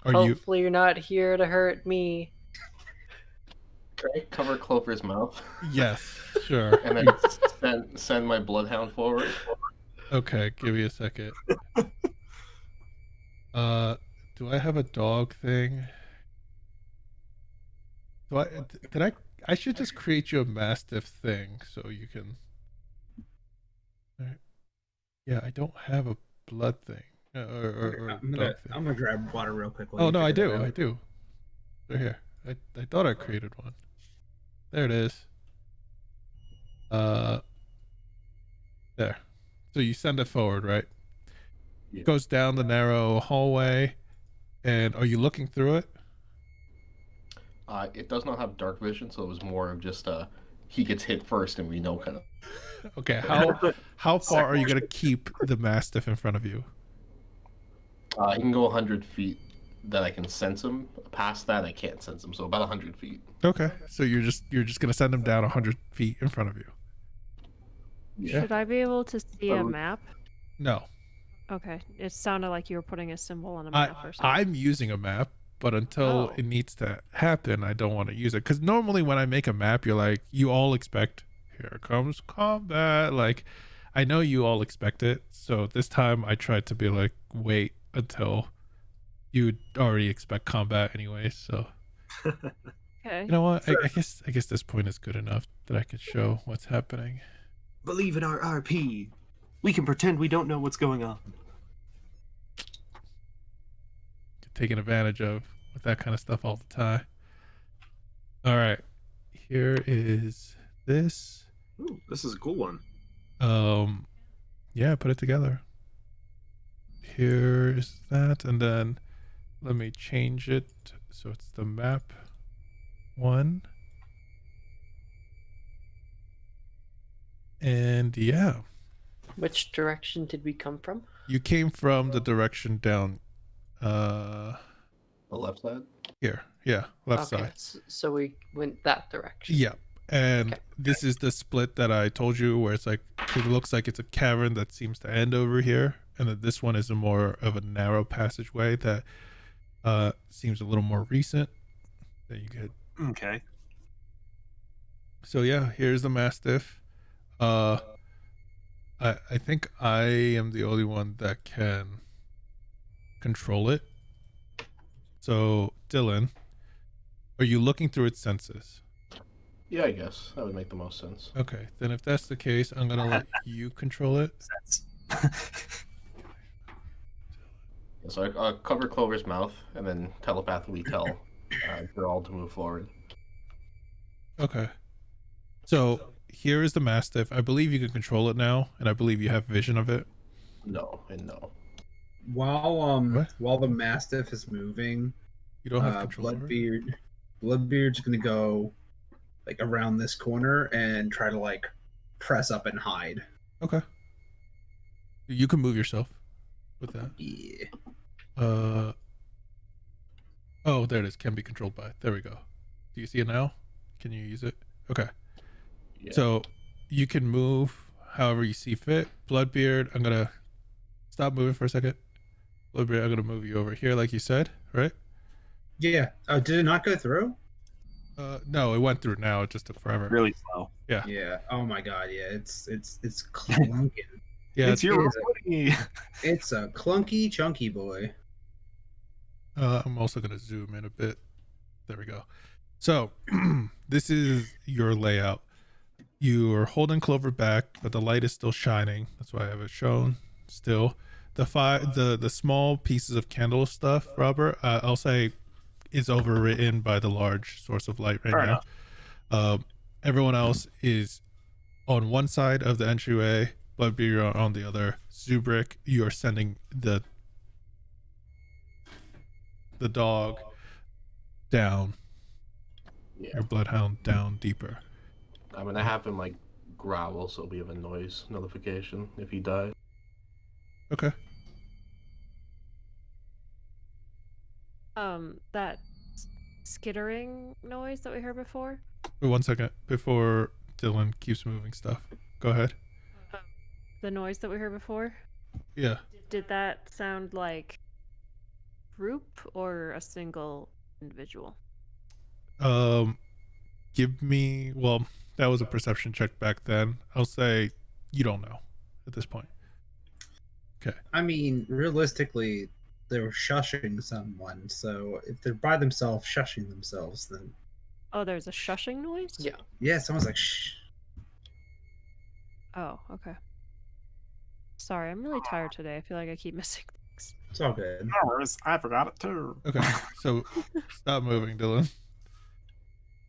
Are you Hopefully you're not here to hurt me. Can I cover Clover's mouth Yes, sure. and then send my bloodhound forward? Okay, give me a second. Do I have a dog thing? I should just create you a mastiff thing so you can. Alright. Yeah, I don't have a blood thing. Or I'm dog gonna thing. grab water real quick. while Oh you no, I figure do. that out. I do. They're here. I thought I created one. There it is. There. So you send it forward, right? Yeah. Goes down the narrow hallway, and are you looking through it? It does not have dark vision, so it was more of just he gets hit first, and we know kind of. Okay. How far are you gonna keep the mastiff in front of you? He can go 100 feet that I can sense him. Past that, I can't sense him, so about 100 feet. Okay. So you're just gonna send him down 100 feet in front of you. Yeah. Should I be able to see a map? No. Okay. It sounded like you were putting a symbol on a map or something. I'm using a map, but until Oh. it needs to happen, I don't want to use it. Because normally when I make a map, you're like, you all expect, here comes combat. Like, I know you all expect it. So this time I tried to be like, wait until you already expect combat anyway. So Okay. you know what? I guess this point is good enough that I can show what's happening. Believe in our RP. We can pretend we don't know what's going on. Taken advantage of with that kind of stuff all the time. All right, here is this. Ooh, this is a cool one. Yeah, put it together. Here's that, and then let me change it so it's the map one. And yeah, Which direction did we come from? you came from the direction down The left side. here. Yeah, left Okay, side. so we went that direction. Yeah. And Okay. this is the split that I told you where it's like it looks like it's a cavern that seems to end over here, and then this one is a more of a narrow passageway that seems a little more recent that you could. Okay. So yeah, here's the mastiff. I think I am the only one that can control it. So Dylan, are you looking through its senses? Yeah, I guess that would make the most sense. Okay, then if that's the case, I'm gonna let you control it. Yeah, so I cover Clover's mouth and then telepathically tell Gerald to move forward. Okay. So here is the Mastiff. I believe you can control it now, and I believe you have vision of it. No and no. While the Mastiff is moving, You don't have control over it? Bloodbeard's gonna go like around this corner and try to like press up and hide. Okay. You can move yourself with that. Yeah. Oh, there it is. Can be controlled by. There we go. Do you see it now? Can you use it? Okay. Yeah. So you can move however you see fit. Bloodbeard, I'm gonna stop moving for a second. Bloodbeard, I'm gonna move you over here, like you said, right? Yeah. Oh, did it not go through? No, it went through now. It just took forever. Really slow. Yeah. Yeah. Oh my god. Yeah. It's clunking. Yeah. It's your It's a clunky, chunky boy. I'm also gonna zoom in a bit. There we go. So this is your layout. You are holding Clover back, but the light is still shining. That's why I have it shown still. The small pieces of candle stuff, Robert, I'll say is overwritten by the large source of light right now. Everyone else is on one side of the entryway, Bloodbeard on the other. Zuubrik, you are sending the dog down. Yeah. Your bloodhound down deeper. I'm gonna have him like growl, so we have a noise notification if he dies. Okay. That skittering noise that we heard before. Wait 1 second before Dylan keeps moving stuff. Go ahead. The noise that we heard before. Yeah. Did that sound like group or a single individual? Give me. Well, that was a perception check back then. I'll say you don't know at this point. Okay. I mean, realistically, they're shushing someone. So if they're by themselves, shushing themselves, then Oh, there's a shushing noise? yeah, someone's like shh. Oh, okay. Sorry, I'm really tired today. I feel like I keep missing things. It's all good. No worries, I forgot it too. Okay. So stop moving, Dylan.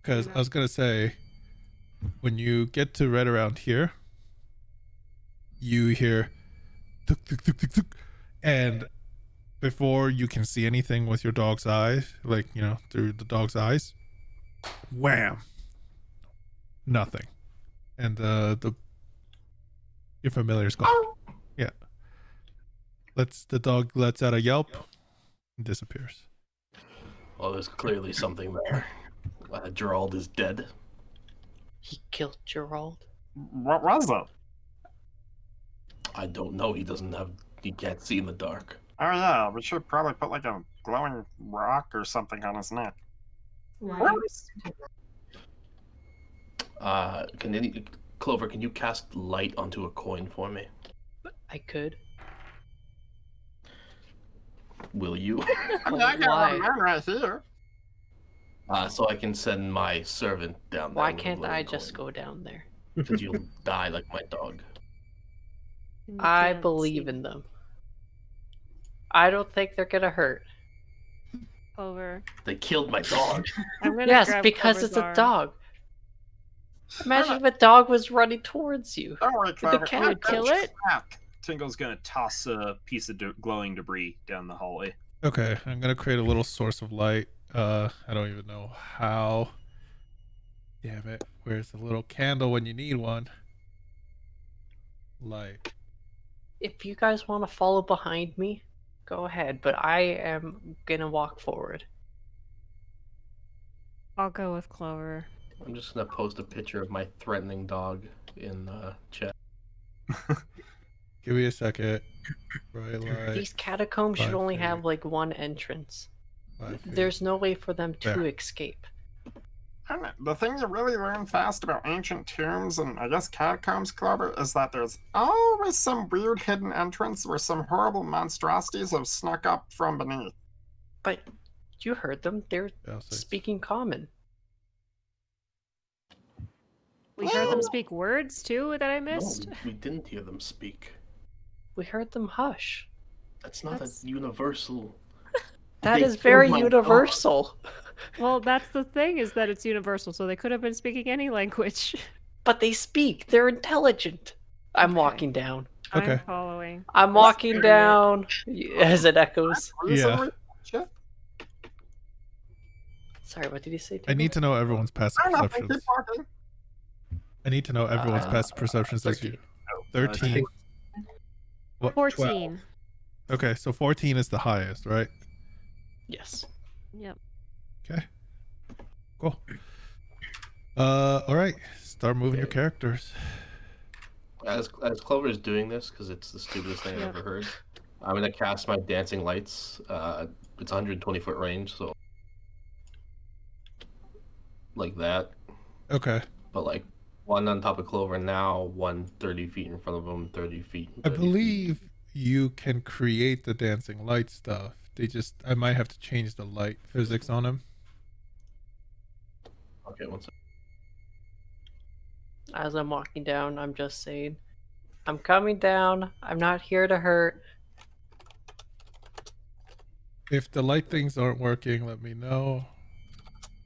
Because I was gonna say, when you get to right around here, you hear tuk, tuk, tuk, tuk, tuk, and before you can see anything with your dog's eyes, like, you know, through the dog's eyes, wham, nothing, and your familiar's gone. Yeah, the dog lets out a yelp and disappears. Well, there's clearly something there. Gerald is dead. He killed Gerald. What was it? I don't know. He can't see in the dark. Oh yeah, we should probably put like a glowing rock or something on his neck. Clover, can you cast light onto a coin for me? I could. Will you? I mean, I got Why? one right here. So I can send my servant down there. Why with a can't I glowing just coin. go down there? Because you'll die like my dog. You I can't believe see in them. I don't think they're gonna hurt. Clover. They killed my dog. I'm gonna Yes, grab because Clover's it's a arm. dog. Imagine if a dog was running towards you. Don't worry, the Clover. cat I would kill got it? your back. Tingo's gonna toss a piece of glowing debris down the hallway. Okay, I'm gonna create a little source of light. I don't even know how. Damn it! Where's the little candle when you need one? Light. If you guys want to follow behind me, go ahead. But I am gonna walk forward. I'll go with Clover. I'm just gonna post a picture of my threatening dog in chat. Give me a second. Bright light. These catacombs should 5 only feet. have like one entrance. 5 feet. There's no way for them to There. escape. And the thing you really learn fast about ancient tombs and I guess catacombs, Clover, is that there's always some weird hidden entrance where some horrible monstrosities have snuck up from beneath. But you heard them. They're I'll say- speaking common. We heard them speak words too that I missed. No, we didn't hear them speak. We heard them hush. That's not That's- a universal. That They is very killed my dog. universal. Well, that's the thing, is that it's universal, so they could have been speaking any language. But they speak. They're intelligent. I'm Okay. walking down. Okay. I'm following. I'm walking down as it echoes. Yeah. Sorry, what did you say? I need to know everyone's passive I don't know. perceptions. Keep walking. I need to know everyone's passive perceptions as 13. you. 13. What? 14. Okay, so 14 is the highest, right? Yes. Yep. Okay. Cool. All right. Start moving your characters. As Clover is doing this, because it's the stupidest thing I've ever heard, I'm gonna cast my dancing lights. It's 120-foot range, so like that. Okay. But like one on top of Clover now, one 30 feet in front of him, 30 feet. I 30 feet. believe you can create the dancing light stuff. I might have to change the light physics on him. Okay, one second. As I'm walking down, I'm just saying, I'm coming down. I'm not here to hurt. If the light things aren't working, let me know.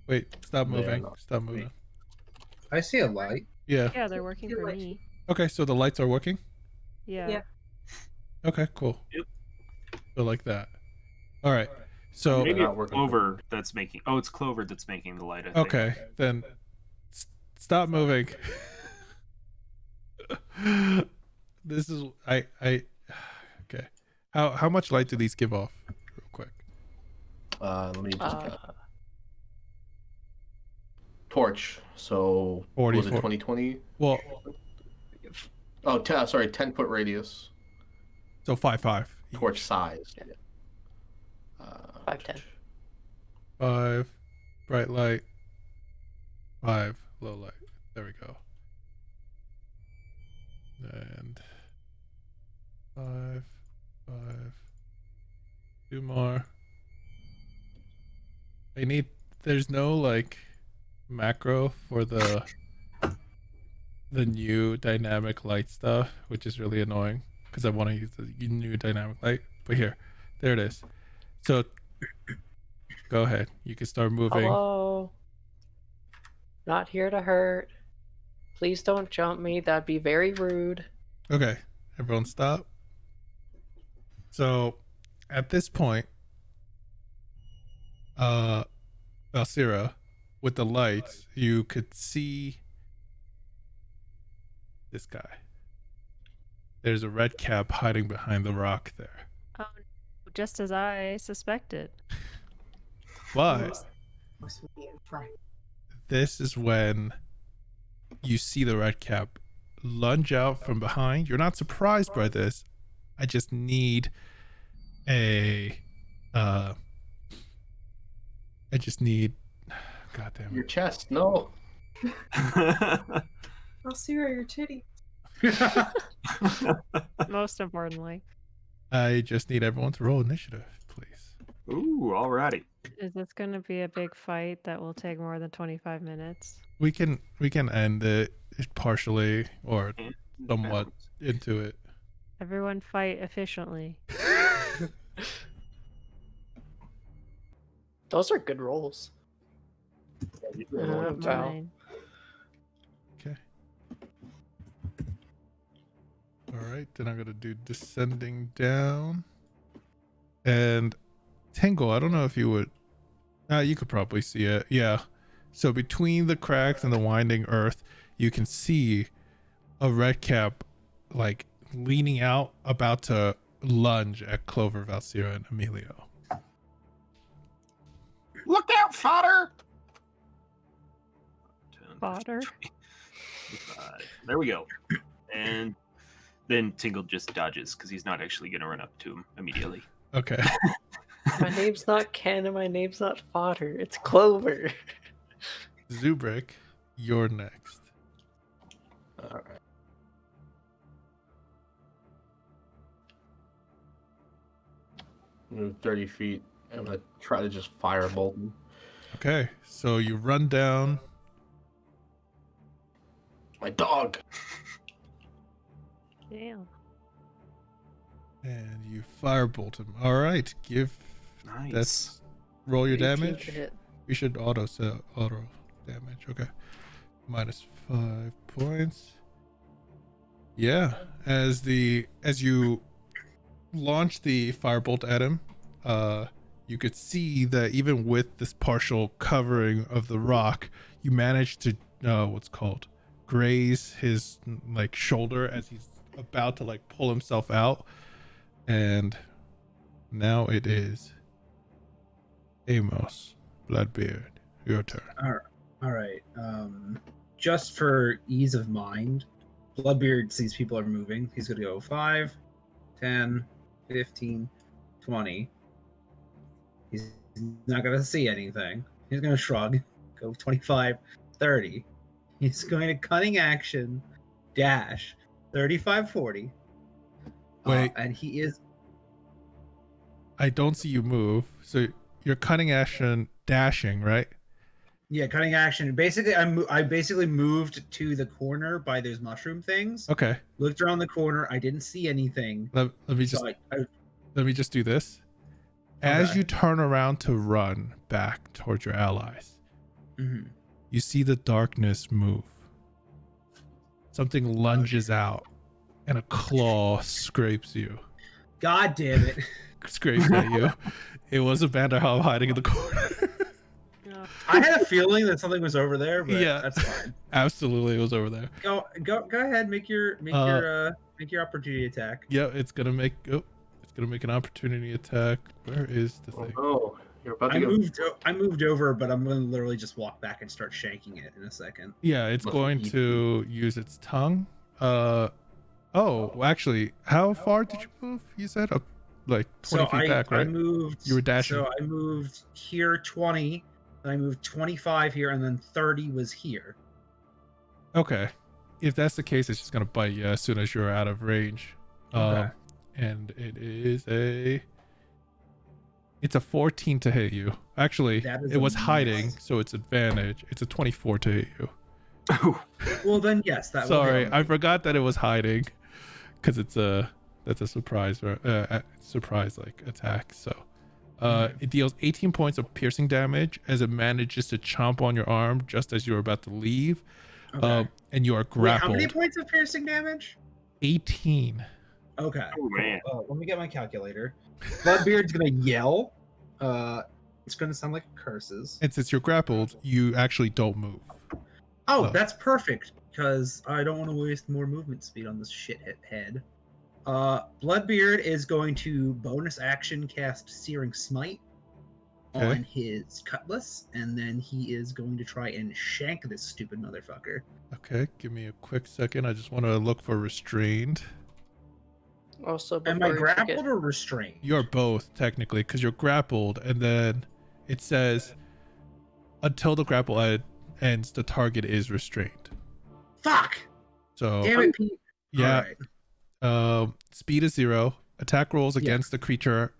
Wait, stop Yeah, moving. no. Stop moving. I see a light. Yeah. Yeah, they're working for me. Okay, so the lights are working? Yeah. Yeah. Okay, cool. Yep. So like that. All right. So Maybe not it's working. Clover that's making. Oh, it's Clover that's making the light. I think. okay, then stop moving. This is I okay. How much light do these give off? Real quick. Let me just Uh, torch. So 40, was it 40. 2020? Well, Oh, sorry, 10-foot radius. so 5. Torch size. 5'10". 5 bright light, 5 low light. There we go. And 5. 2 more. There's no like macro for the new dynamic light stuff, which is really annoying because I want to use the new dynamic light. But there it is. So go ahead. You can start moving. hello. Not here to hurt. Please don't jump me. That'd be very rude. Okay, everyone stop. So at this point, Valcyra, with the lights, you could see this guy. There's a red cap hiding behind the rock there. Oh, just as I suspected. But this is when you see the red cap lunge out from behind. You're not surprised by this. I just need God damn Your it. chest, no. I'll see her your titty. Most importantly. I just need everyone to roll initiative, please. Ooh, alrighty. Is this going to be a big fight that will take more than 25 minutes? We can end it partially or somewhat into it. Everyone fight efficiently. Those are good rolls. Wow. Fine. Okay. All right, then I'm gonna do descending down. And Tingle, I don't know if you would. You could probably see it. Yeah. So between the cracks and the winding earth, you can see a red cap, like leaning out, about to lunge at Clover, Valcyra, and Emilio. Look out, fodder! Fodder. There we go. And then Tingle just dodges because he's not actually going to run up to him immediately. Okay. My name's not Ken and my name's not Fodder. It's Clover. Zuubrik, you're next. All right. Move 30 feet. I'm gonna try to just firebolt him. Okay, so you run down. My dog. Damn. And you firebolt him. All right, Nice. roll your 18 damage. to hit. We should auto damage. Okay. minus 5 points. Yeah, as you launch the firebolt at him, you could see that even with this partial covering of the rock, you managed to what's called graze his like shoulder as he's about to like pull himself out. And now it is Amos, Bloodbeard, your turn. All right. Just for ease of mind, Bloodbeard sees people are moving. He's going to go 5, 10, 15, 20. He's not going to see anything. He's going to shrug, go 25, 30. He's going to cunning action, dash, 35, 40. Wait. And he is... I don't see you move. So you're cunning action dashing, right? Yeah, cutting action. Basically, I basically moved to the corner by those mushroom things. Okay. Looked around the corner. I didn't see anything. Let me just let me just do this. As Okay. you turn around to run back towards your allies, you see the darkness move. Something lunges out, and a claw scrapes you. God damn it! Scrapes at you. It was a Vanderhelm hiding in the corner. I had a feeling that something was over there, but Yeah. that's fine. Absolutely, it was over there. Go ahead. Make your opportunity attack. Yeah, it's gonna make an opportunity attack. Where is the thing? Oh, you're about to go. I moved over, but I'm gonna literally just walk back and start shanking it in a second. Yeah, it's going to use its tongue. Oh, well, actually, how far did you move? You said up like 20 feet back, right? I moved. You were dashing. So I moved here 20, then I moved 25 here, and then 30 was here. Okay. If that's the case, it's just gonna bite you as soon as you're out of range. Okay. And it's a 14 to hit you. Actually, it was hiding, so it's advantage. It's a 24 to hit you. Well, then yes, that. Sorry, I forgot that it was hiding, because that's a surprise surprise like attack. So, it deals 18 points of piercing damage as it manages to chomp on your arm just as you're about to leave. Okay. And you are Wait, grappled. how many points of piercing damage? 18. Okay. Oh man. Let me get my calculator. Bloodbeard's gonna yell. It's gonna sound like curses. And since you're grappled, you actually don't move. Oh, Oh. that's perfect because I don't want to waste more movement speed on this shithead head. Bloodbeard is going to bonus action cast Searing Smite on his cutlass, and then he is going to try and shank this stupid motherfucker. Okay, give me a quick second. I just want to look for restrained. Also, Am I before we grappled forget- or restrained? You're both technically, because you're grappled, and then it says until the grapple ends, the target is restrained. Fuck! So Damn it, Pete. yeah, Alright. speed is 0. Attack rolls against the creature.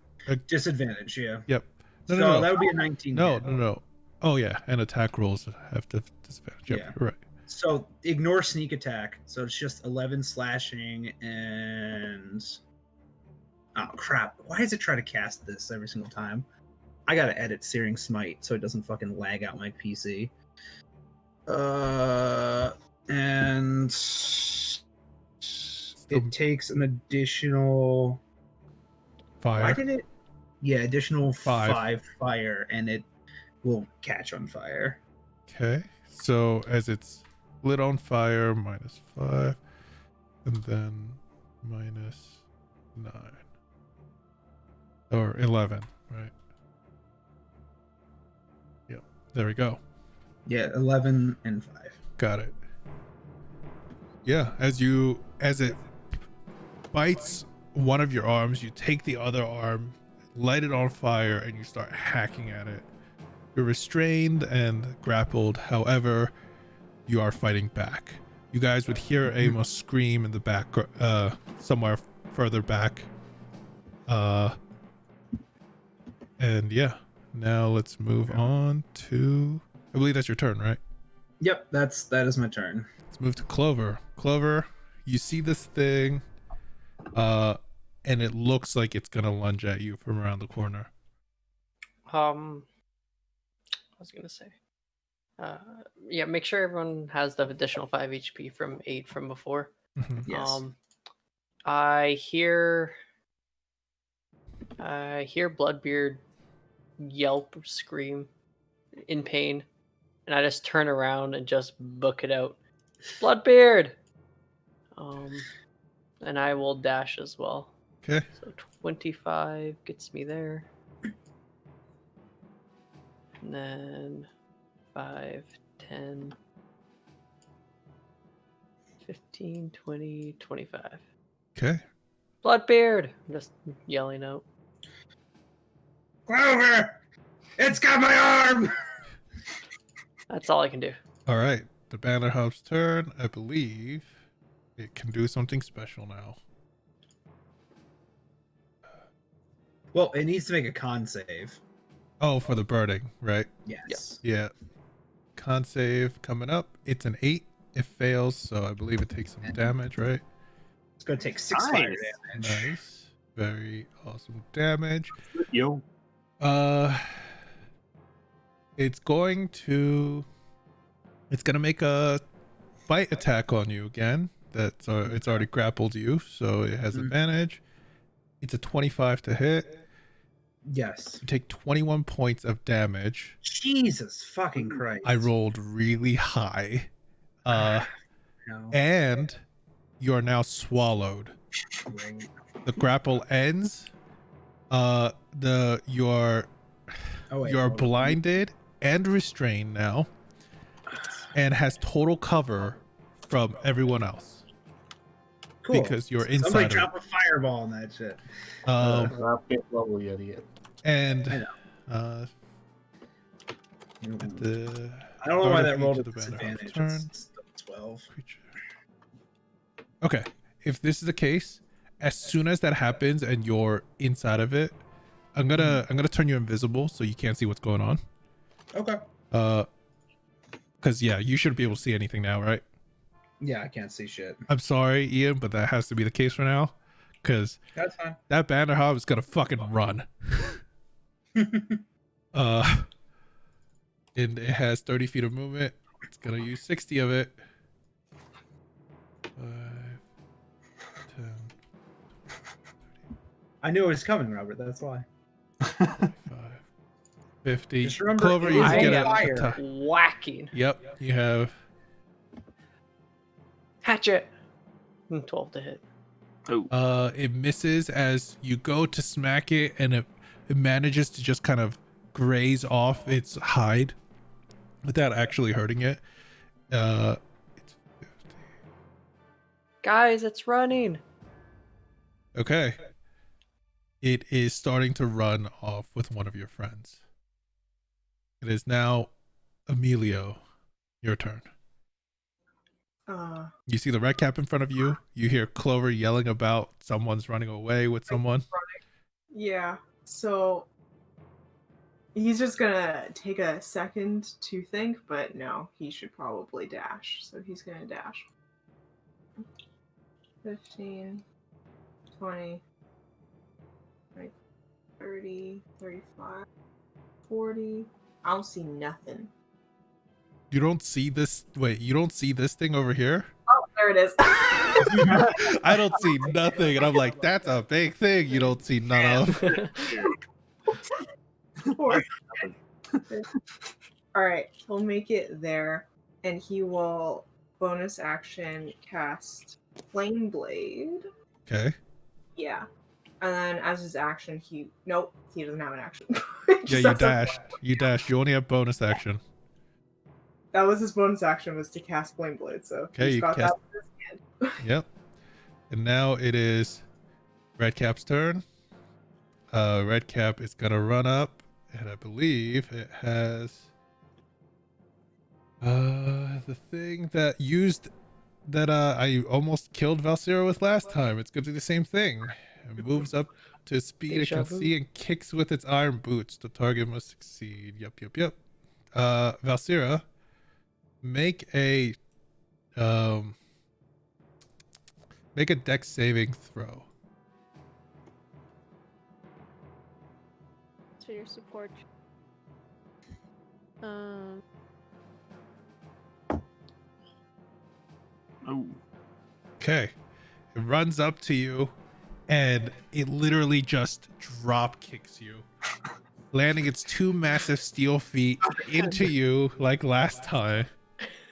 Disadvantage, yeah. Yep. So No. that would be a 19. No, hit. no. Oh yeah, and attack rolls have disadvantage. Yep, Yeah. you're right. So ignore sneak attack. So it's just 11 slashing and... Oh crap. Why does it try to cast this every single time? I gotta edit Searing Smite so it doesn't fucking lag out my PC. And it takes an additional... Fire. Why did it? Yeah, additional 5. 5 fire, and it will catch on fire. Okay, so as it's lit on fire, -5, and then -9 or 11, right? Yep, there we go. Yeah, 11 and 5. Got it. Yeah, as it bites one of your arms, you take the other arm, light it on fire, and you start hacking at it. You're restrained and grappled, however, you are fighting back. You guys would hear Amos scream in the back, somewhere further back. And yeah, now let's move on to, I believe that's your turn, right? Yep, that is my turn. Let's move to Clover. Clover, you see this thing, and it looks like it's gonna lunge at you from around the corner. I was gonna say, Yeah, make sure everyone has the additional 5 HP from 8 from before. Mhm. Yes. I hear Bloodbeard yelp, scream in pain, and I just turn around and just book it out. Bloodbeard. And I will dash as well. Okay. So 25 gets me there. And then 5, 10, 15, 20, 25. Okay. Bloodbeard! I'm just yelling out. Clover! It's got my arm! That's all I can do. All right. The banner hop's turn. I believe it can do something special now. Well, it needs to make a con save. Oh, for the birding, right? Yes. Yeah. Con save coming up. It's an 8. It fails, so I believe it takes some damage, right? It's going to take 6 Nice. fire damage. Nice. Very awesome damage. Yo. It's going to make a bite attack on you again. It's already grappled you, so it has advantage. It's a 25 to hit. Yes. You take 21 points of damage. Jesus fucking Christ. I rolled really high. No. And you are now swallowed. Great. The grapple ends. You're blinded and restrained now, and has total cover from everyone else. Cool. Because you're Somebody inside of drop a fireball on that shit. Not fifth level yet, yet. and I at the I don't know why start that of rolled each a of the banner disadvantage. turn, It's still 12. creature. Okay, if this is the case, as soon as that happens and you're inside of it, I'm gonna turn you invisible so you can't see what's going on. Okay. Because yeah, you shouldn't be able to see anything now, right? Yeah, I can't see shit. I'm sorry, Ian, but that has to be the case for now. Because That's fine. that banner hob is gonna fucking run. And it has 30 feet of movement. It's gonna use 60 of it. 5, 10, I knew it was coming, Robert. That's why. 25, 50. Just remember, Clover, it you is get on a fire. attack. Whacking. Yep, you have Hatchet. 12 to hit. it misses as you go to smack it, and it manages to just kind of graze off its hide without actually hurting it. It's 50. Guys, it's running. Okay. It is starting to run off with one of your friends. It is now Emilio, your turn. You see the red cap in front of you. You hear Clover yelling about someone's running away with someone. Yeah, so he's just gonna take a second to think, but no, he should probably dash. So he's gonna dash. 15, 20, 30, 35, 40. I don't see nothing. You don't see this. Wait, you don't see this thing over here? Oh, there it is. I don't see nothing. And I'm like, that's a big thing you don't see none of. Alright, he'll make it there, and he will bonus action cast Flame Blade. Okay. Yeah. And then as his action, he doesn't have an action. Yeah, you dashed. You dashed. You only have bonus action. That was his bonus action, was to cast Flame Blade, so Okay, he's you got cast- that in his hand. Yep. And now it is Redcap's turn. Redcap is gonna run up, and I believe it has the thing that I almost killed Valcyra with last time. It's gonna do the same thing. It moves up to speed it can Deja vu. see and kicks with its iron boots. The target must succeed. Yep. Valcyra, make a dex saving throw. To your support. Oh. Okay. It runs up to you and it literally just drop kicks you, landing its two massive steel feet into you like last time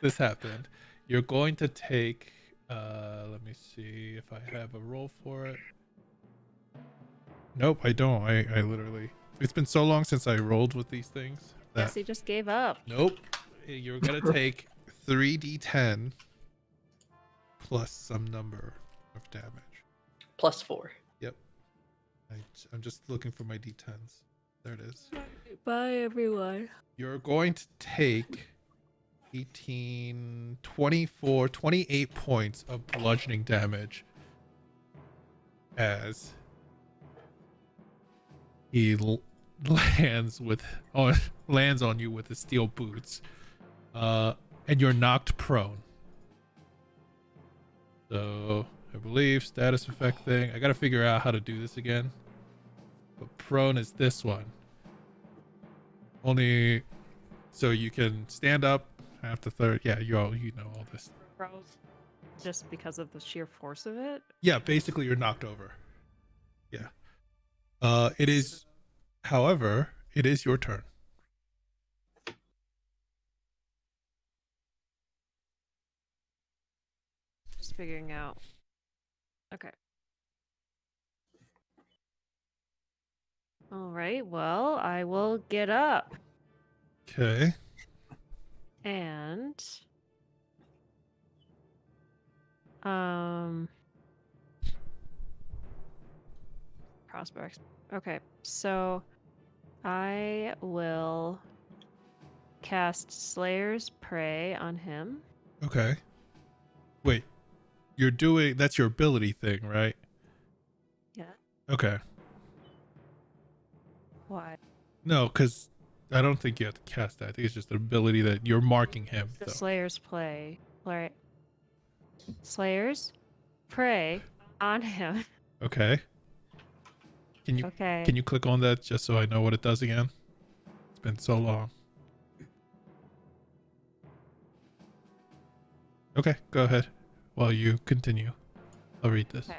this happened. You're going to take let me see if I have a roll for it. Nope, I don't. I literally, it's been so long since I rolled with these things that Guess he just gave up. nope. You're gonna take 3d10 plus some number of damage. +4. Yep. I'm just looking for my d10s. There it is. Bye, everyone. You're going to take 18, 24, 28 points of bludgeoning damage as he lands on you with his steel boots, and you're knocked prone. So I believe status effect thing. I gotta figure out how to do this again. But prone is this one. Only so you can stand up after third. Yeah, you know all this. Just because of the sheer force of it? Yeah, basically you're knocked over. Yeah. It is, however, it is your turn. Just figuring out. Okay. All right, well, I will get up Okay. and prospects. Okay, so I will cast Slayer's Prey on him. Okay. Wait. That's your ability thing, right? Yeah. Okay. Why? No, because I don't think you have to cast that. I think it's just an ability that you're marking him. The So. Slayer's Slayer's Prey on him. Okay. Can you click on that just so I know what it does again? It's been so long. Okay, go ahead. While you continue, I'll read this. Okay.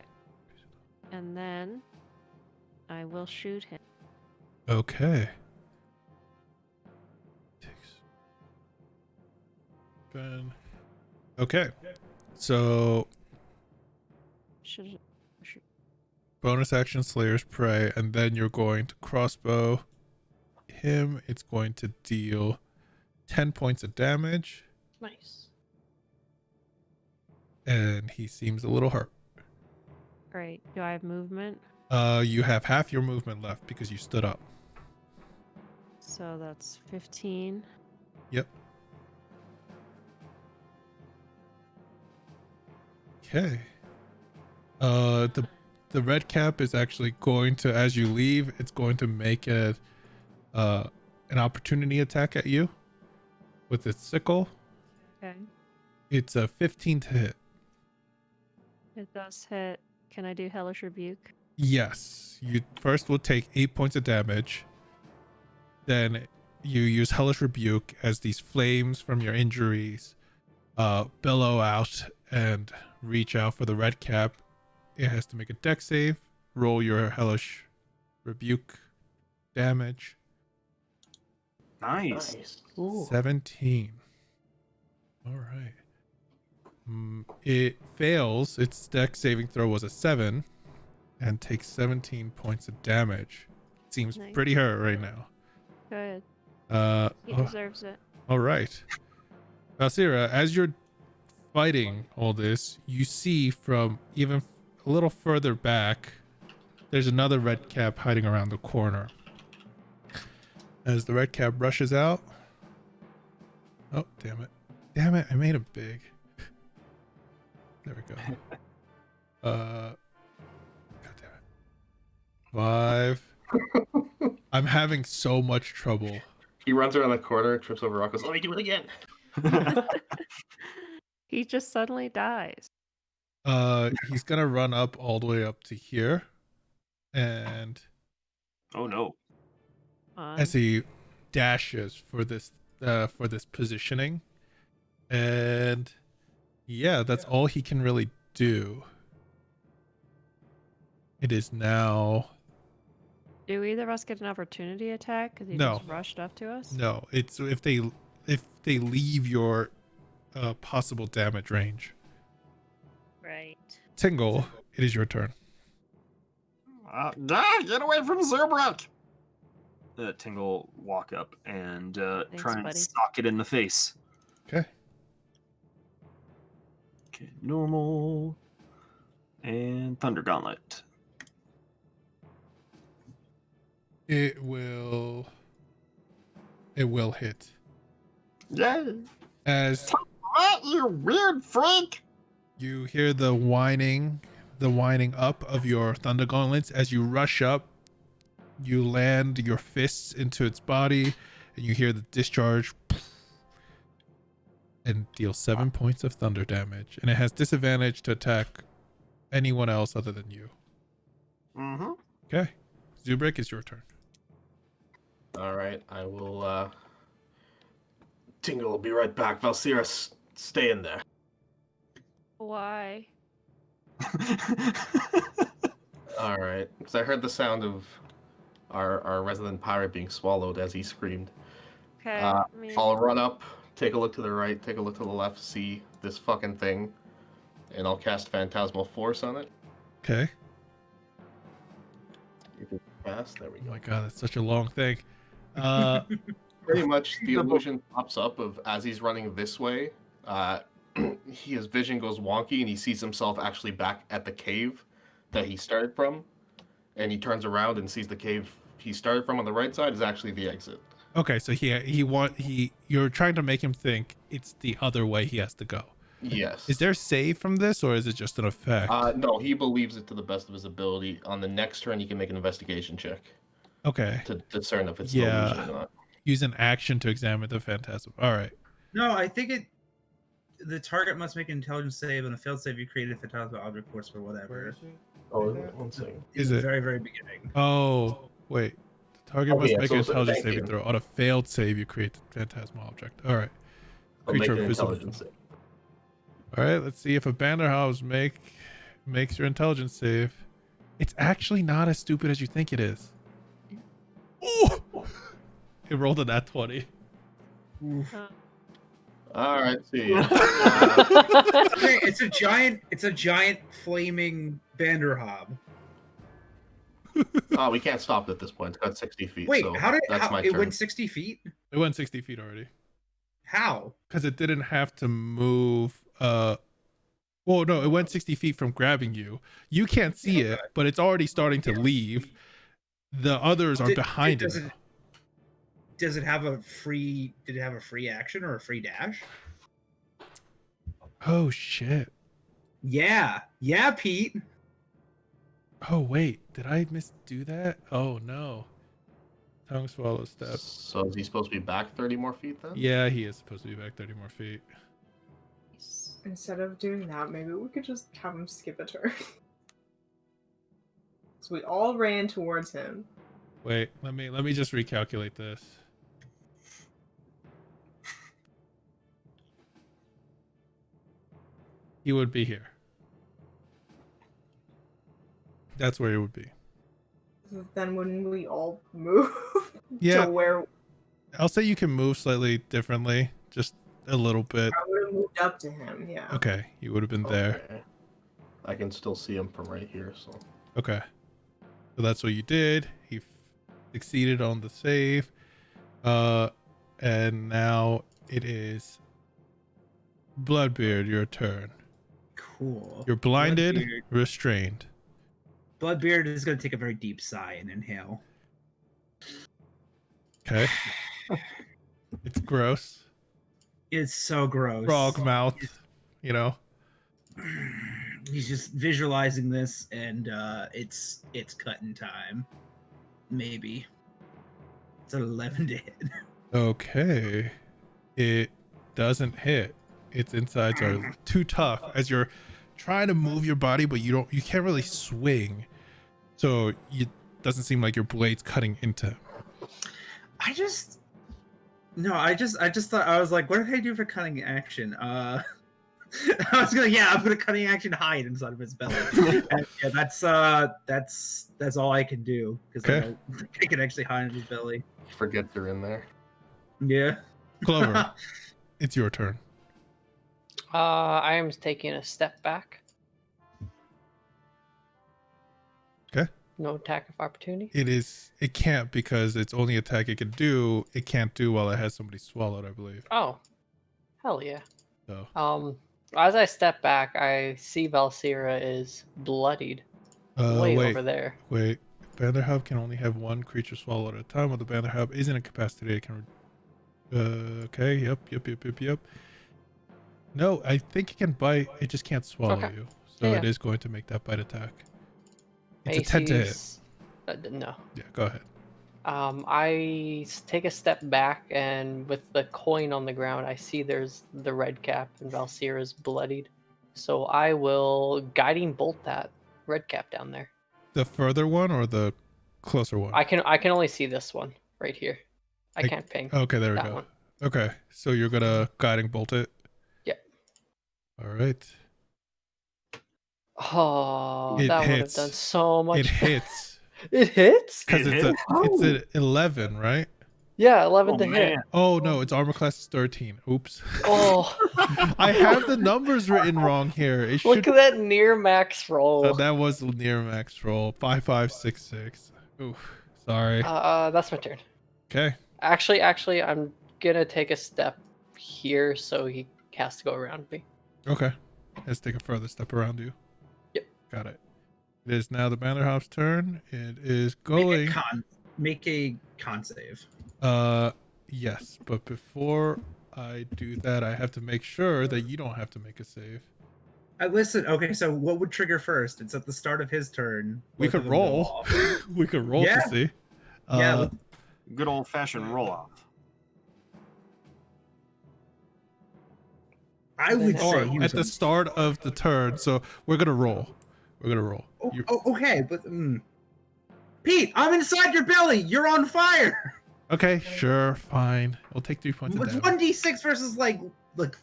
And then I will shoot him. Okay. Ben. Okay. So Should bonus action Slayer's Prey, and then you're going to crossbow him. It's going to deal 10 points of damage, Nice. and he seems a little hurt. Great. Do I have movement? You have half your movement left because you stood up. So that's 15. Yep. Okay. The red cap is actually going to, as you leave, it's going to make an opportunity attack at you with its sickle. Okay. It's a 15 to hit. It does hit. Can I do Hellish Rebuke? Yes. You first will take 8 points of damage. Then you use Hellish Rebuke as these flames from your injuries billow out and reach out for the red cap. It has to make a dex save. Roll your Hellish Rebuke damage. Nice. Ooh. 17. All right. It fails. Its dex saving throw was a 7 and takes 17 points of damage. Seems Nice. pretty hurt right now. Good. He Oh, deserves it. all right. Valcyra, as you're fighting all this, you see from even a little further back, there's another red cap hiding around the corner. As the red cap rushes out. Oh, damn it. Damn it, I made him big. There we go. God damn it. 5. I'm having so much trouble. He runs around the corner, trips over rock, goes, let me do it again. He just suddenly dies. He's gonna run up all the way up to here, and Oh no. as he dashes for this positioning, and Yeah, that's all he can really do. It is now. Do either of us get an opportunity attack because he No. just rushed up to us? No, it's if they leave your possible damage range. Right. Tingle, it is your turn. Get away from Zuubrik! Tingle walk up and Thanks, try and buddy. sock it in the face. Okay. Okay, normal. And Thunder Gauntlet. It will hit. Yay! As What, you weird freak! you hear the whining up of your thunder gauntlets as you rush up, you land your fists into its body, and you hear the discharge and deal 7 points of thunder damage. And it has disadvantage to attack anyone else other than you. Mm-hmm. Okay. Zuubrik, it's your turn. All right, I will. Tingle will be right back. Valcyra, stay in there. Why? All right, because I heard the sound of our resident pirate being swallowed as he screamed. Okay. I'll run up, take a look to the right, take a look to the left, see this fucking thing, and I'll cast Phantasmal Force on it. Okay. If it's fast, there we Oh go. my god, that's such a long thing. Pretty much the illusion pops up of as he's running this way, his vision goes wonky and he sees himself actually back at the cave that he started from, and he turns around and sees the cave he started from on the right side is actually the exit. Okay, so you're trying to make him think it's the other way he has to go. Yes. Is there save from this, or is it just an effect? No, he believes it to the best of his ability. On the next turn, he can make an investigation check Okay. to discern if it's Yeah. illusion or not. Use an action to examine the phantasm. All right. No, I think the target must make an intelligence save, and a failed save you created a phantasmal object force for whatever. Oh, one second. Is In it? the very, very beginning. Oh, wait. The target Oh, must yeah, make so an it's a intelligence thank saving you. throw. On a failed save, you create the phantasmal object. All right. I'll make Creature an visible. intelligence save. All right. Let's see if a Banderhaus makes your intelligence save. It's actually not as stupid as you think it is. Ooh! It rolled a nat 20. All right, see ya. Okay, it's a giant flaming Banderhob. Oh, we can't stop it at this point. It's got 60 feet. Wait, so how did that's my it turn. went 60 feet? It went 60 feet already. How? Because it didn't have to move. Well, no, it went 60 feet from grabbing you. You can't see it, but it's already starting to leave. The others are behind it. Does it have a free? Did it have a free action or a free dash? Oh shit. Yeah, Pete. Oh wait, did I misdo that? Oh no. Tongue swallow step. So is he supposed to be back 30 more feet then? Yeah, he is supposed to be back 30 more feet. Instead of doing that, maybe we could just have him skip a turn. So we all ran towards him. Wait, let me just recalculate this. He would be here. That's where he would be. Then wouldn't we all move Yeah. to where I'll say you can move slightly differently, just a little bit. I would have moved up to him? Yeah. Okay, you would have been there. Okay. I can still see him from right here, so. Okay. So that's what you did. He succeeded on the save. And now it is Bloodbeard, your turn. Cool. You're blinded, Bloodbeard. restrained. Bloodbeard is going to take a very deep sigh and inhale. Okay. It's gross. It's so gross. Frog mouth, you know. He's just visualizing this, and it's cutting time. Maybe. It's an 11 to hit. Okay. It doesn't hit. Its insides are too tough as you're trying to move your body, but you can't really swing. So it doesn't seem like your blade's cutting into him. I just thought, I was like, what did I do for cutting action? I'm gonna cutting action hide inside of his belly. And yeah, that's all I can do because Okay. I can actually hide in his belly. Forget they're in there. Yeah. Clover, it's your turn. I am taking a step back. Okay. No attack of opportunity. It can't because it's only attack it can do. It can't do while it has somebody swallowed, I believe. Oh, hell yeah. So. As I step back, I see Valcyra is bloodied. Way Wait, over there. Wait. Banner Hub can only have one creature swallowed at a time. While the Banner Hub isn't incapacitated, it can. Okay. Yep. No, I think it can bite. It just can't swallow you. So Yeah. it is going to make that bite attack. It's a 10 to hit. No. Yeah, go ahead. I take a step back, and with the coin on the ground, I see there's the red cap, and Valcyra's bloodied. So I will guiding bolt that red cap down there. The further one or the closer one? I can only see this one right here. I can't ping. Okay, there we that go. one. Okay, so you're gonna guiding bolt it? Yep. All right. Oh, It that would have hits. done so much. It hits. It hits? Because It it's hits? it's an 11, right? Yeah, 11 to hit. man. Oh no, its armor class is 13. Oops. Oh, I have the numbers written wrong here. It look should. at that near max roll. That was near max roll. 5566. Oof. Sorry. That's my turn. Okay. Actually, I'm gonna take a step here, so he has to go around me. Okay. Let's take a further step around you. Yep. Got it. It is now the Banner Hop's turn. It is going. Make a con save. Yes, but before I do that, I have to make sure that you don't have to make a save. Listen, okay, so what would trigger first? It's at the start of his turn. We Both could of them go roll. off. We could roll Yeah. to see. Yeah, Good old fashioned roll off. I would Or say he at was the start of the turn, so we're gonna roll. okay, but Pete, I'm inside your belly. You're on fire. Okay, sure, fine. We'll take 3 points of It's damage. 1d6 versus like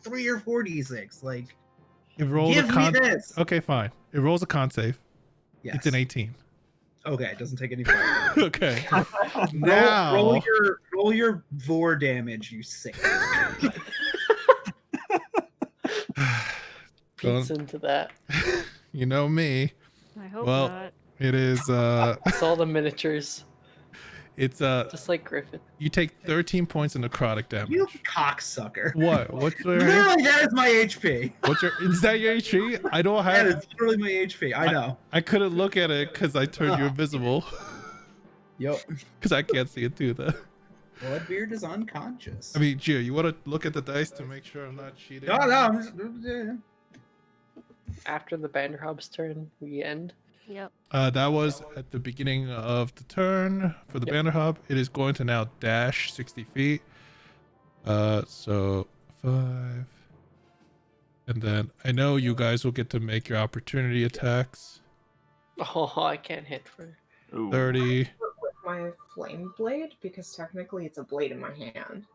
3 or 4d6. Like, It rolls give a con. me this. Okay, fine. It rolls a con save. Yes. It's an 18. Okay, it doesn't take any fire. Okay. Now roll your vor damage, you sick. Beats into that. You know me. I hope Well, not. It is It's all the miniatures, it's just like Griffin. you take 13 points of necrotic damage. You cocksucker. What? What's your Literally, that is my HP. is that your HP? I don't That have is literally my HP. I know. I couldn't look at it because I turned you invisible. Yep. Because I can't see it too though. Bloodbeard is unconscious. I mean, Gio, you want to look at the dice to make sure I'm not cheating? No, I'm just, yeah. After the Banderhob's turn, we end. Yep. That was at the beginning of the turn for the Yep. Banner Hub. It is going to now dash 60 feet. So 5. And then I know you guys will get to make your opportunity attacks. Oh, I can't hit for. Ooh. 30. With my flame blade, because technically it's a blade in my hand.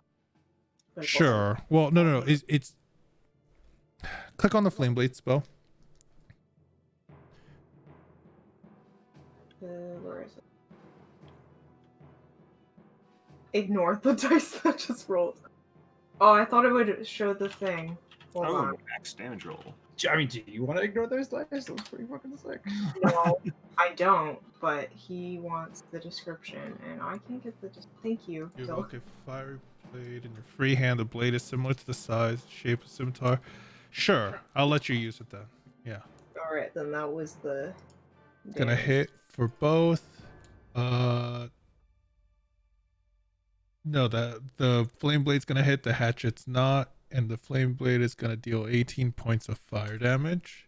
But it's Sure. Well, no. It's click on the flame blade spell. where is it? Ignore the dice that just rolled. Oh, I thought it would show the thing. Hold Oh, on. max damage roll. I mean, do you want to ignore those dice? That's pretty fucking sick. No, I don't, but he wants the description, and I can't get the. Thank you. You Dylan. evoke a fiery blade in your free hand. The blade is similar to the size, shape of scimitar. Sure, I'll let you use it then. Yeah. Alright, then that was the. Gonna damage. hit for both. No, the flame blade's gonna hit, the hatchet's not, and the flame blade is gonna deal 18 points of fire damage.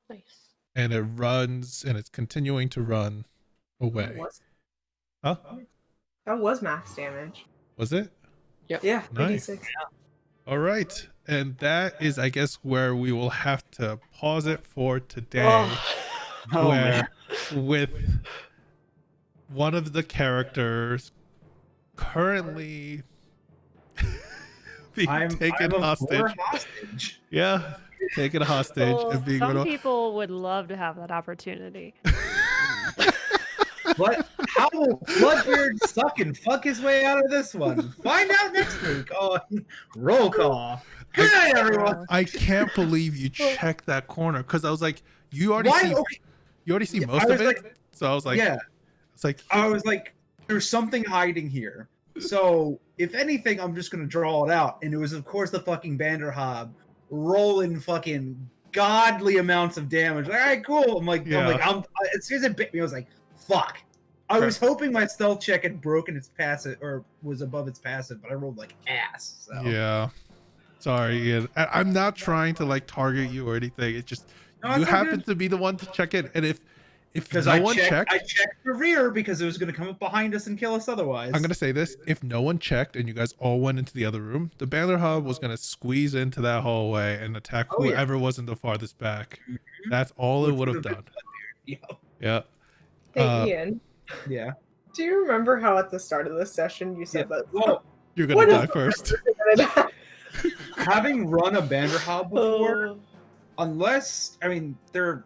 Nice. And it runs, and it's continuing to run away. Huh? That was max damage. Was it? Yeah, Nice. 86. All right, and that is, I guess, where we will have to pause it for today. Oh, Where with one of the characters currently being taken I'm a hostage. war hostage. Yeah, taken hostage and being Some rid of. people would love to have that opportunity. But how will Bloodbeard suck and fuck his way out of this one? Find out next week. Oh, roll call. Good night, everyone. I can't believe you checked that corner because I was like, you already Why? see, Okay. you already see Yeah, most I of was it. So I was like, Yeah, it's like, I was like, there's something hiding here. So if anything, I'm just gonna draw it out. And it was, of course, the fucking Vanderhob rolling fucking godly amounts of damage. Like, all right, cool. As soon as it bit me, I was like, fuck. I was hoping my stealth check had broken its passive or was above its passive, but I rolled like ass. So. yeah. Sorry, Ian. I'm not trying to like target you or anything. It's just No, you it's all happen good. to be the one to check it, and if Because no one checked, I checked the rear because it was going to come up behind us and kill us otherwise. I'm gonna say this: if no one checked and you guys all went into the other room, the Baylor Hub was gonna squeeze into that hallway and attack Oh, yeah. whoever was in the farthest back. That's all it would have done. Yeah. Yeah. Hey, Ian. Yeah. Do you remember how at the start of this session you said that? Well, You're What gonna is die first. having run a Vanderhob before, unless they're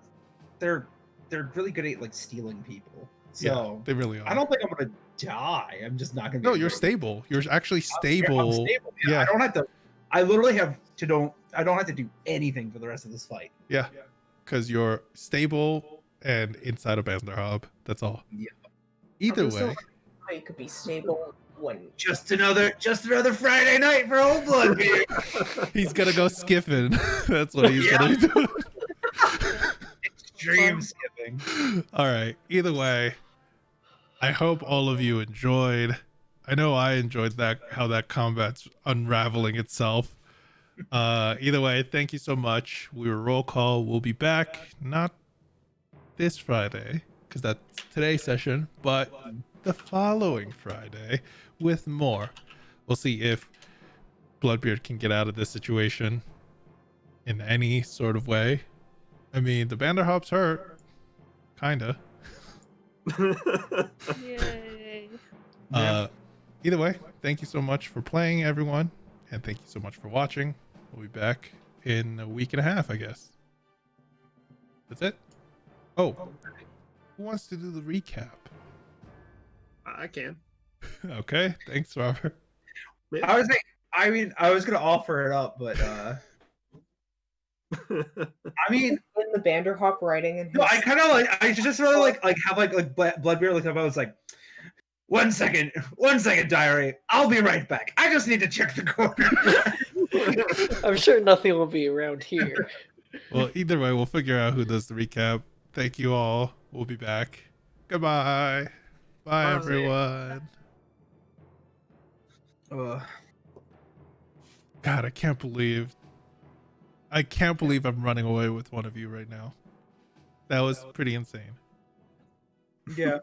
really good at like stealing people. So Yeah, they really are. I don't think I'm gonna die. I'm just not gonna. No, be you're able to- stable. You're actually stable. I'm stable. Yeah, Yeah. I don't have to. I literally have to don't. I don't have to do anything for the rest of this fight. Yeah, because you're stable and inside a Baylor Hub. That's all. Yeah. Either I'm still way, how you could be stable when Just another Friday night for old Bloodbeard. he's gonna go skipping. That's what he's gonna be doing. Extreme skipping. All right. Either way, I hope all of you enjoyed. I know I enjoyed that, how that combat's unraveling itself. Either way, thank you so much. We were roll call. We'll be back not this Friday because that's today's session, but the following Friday with more. We'll see if Bloodbeard can get out of this situation in any sort of way. I mean, the Vanderhop's hurt. Kinda. Yay. Either way, thank you so much for playing, everyone. And thank you so much for watching. We'll be back in a week and a half, I guess. That's it. Oh, who wants to do the recap? I can. Okay, thanks, Robert. I was gonna offer it up, but I mean, in the Vanderhawk writing and no, I kind of like. I just really like have like Bloodbeard look up. I was like, 1 second, diary. I'll be right back. I just need to check the corner. I'm sure nothing will be around here. Well, either way, we'll figure out who does the recap. Thank you all. We'll be back. Goodbye. Bye, everyone. God, I can't believe I'm running away with one of you right now. That was pretty insane. Yeah.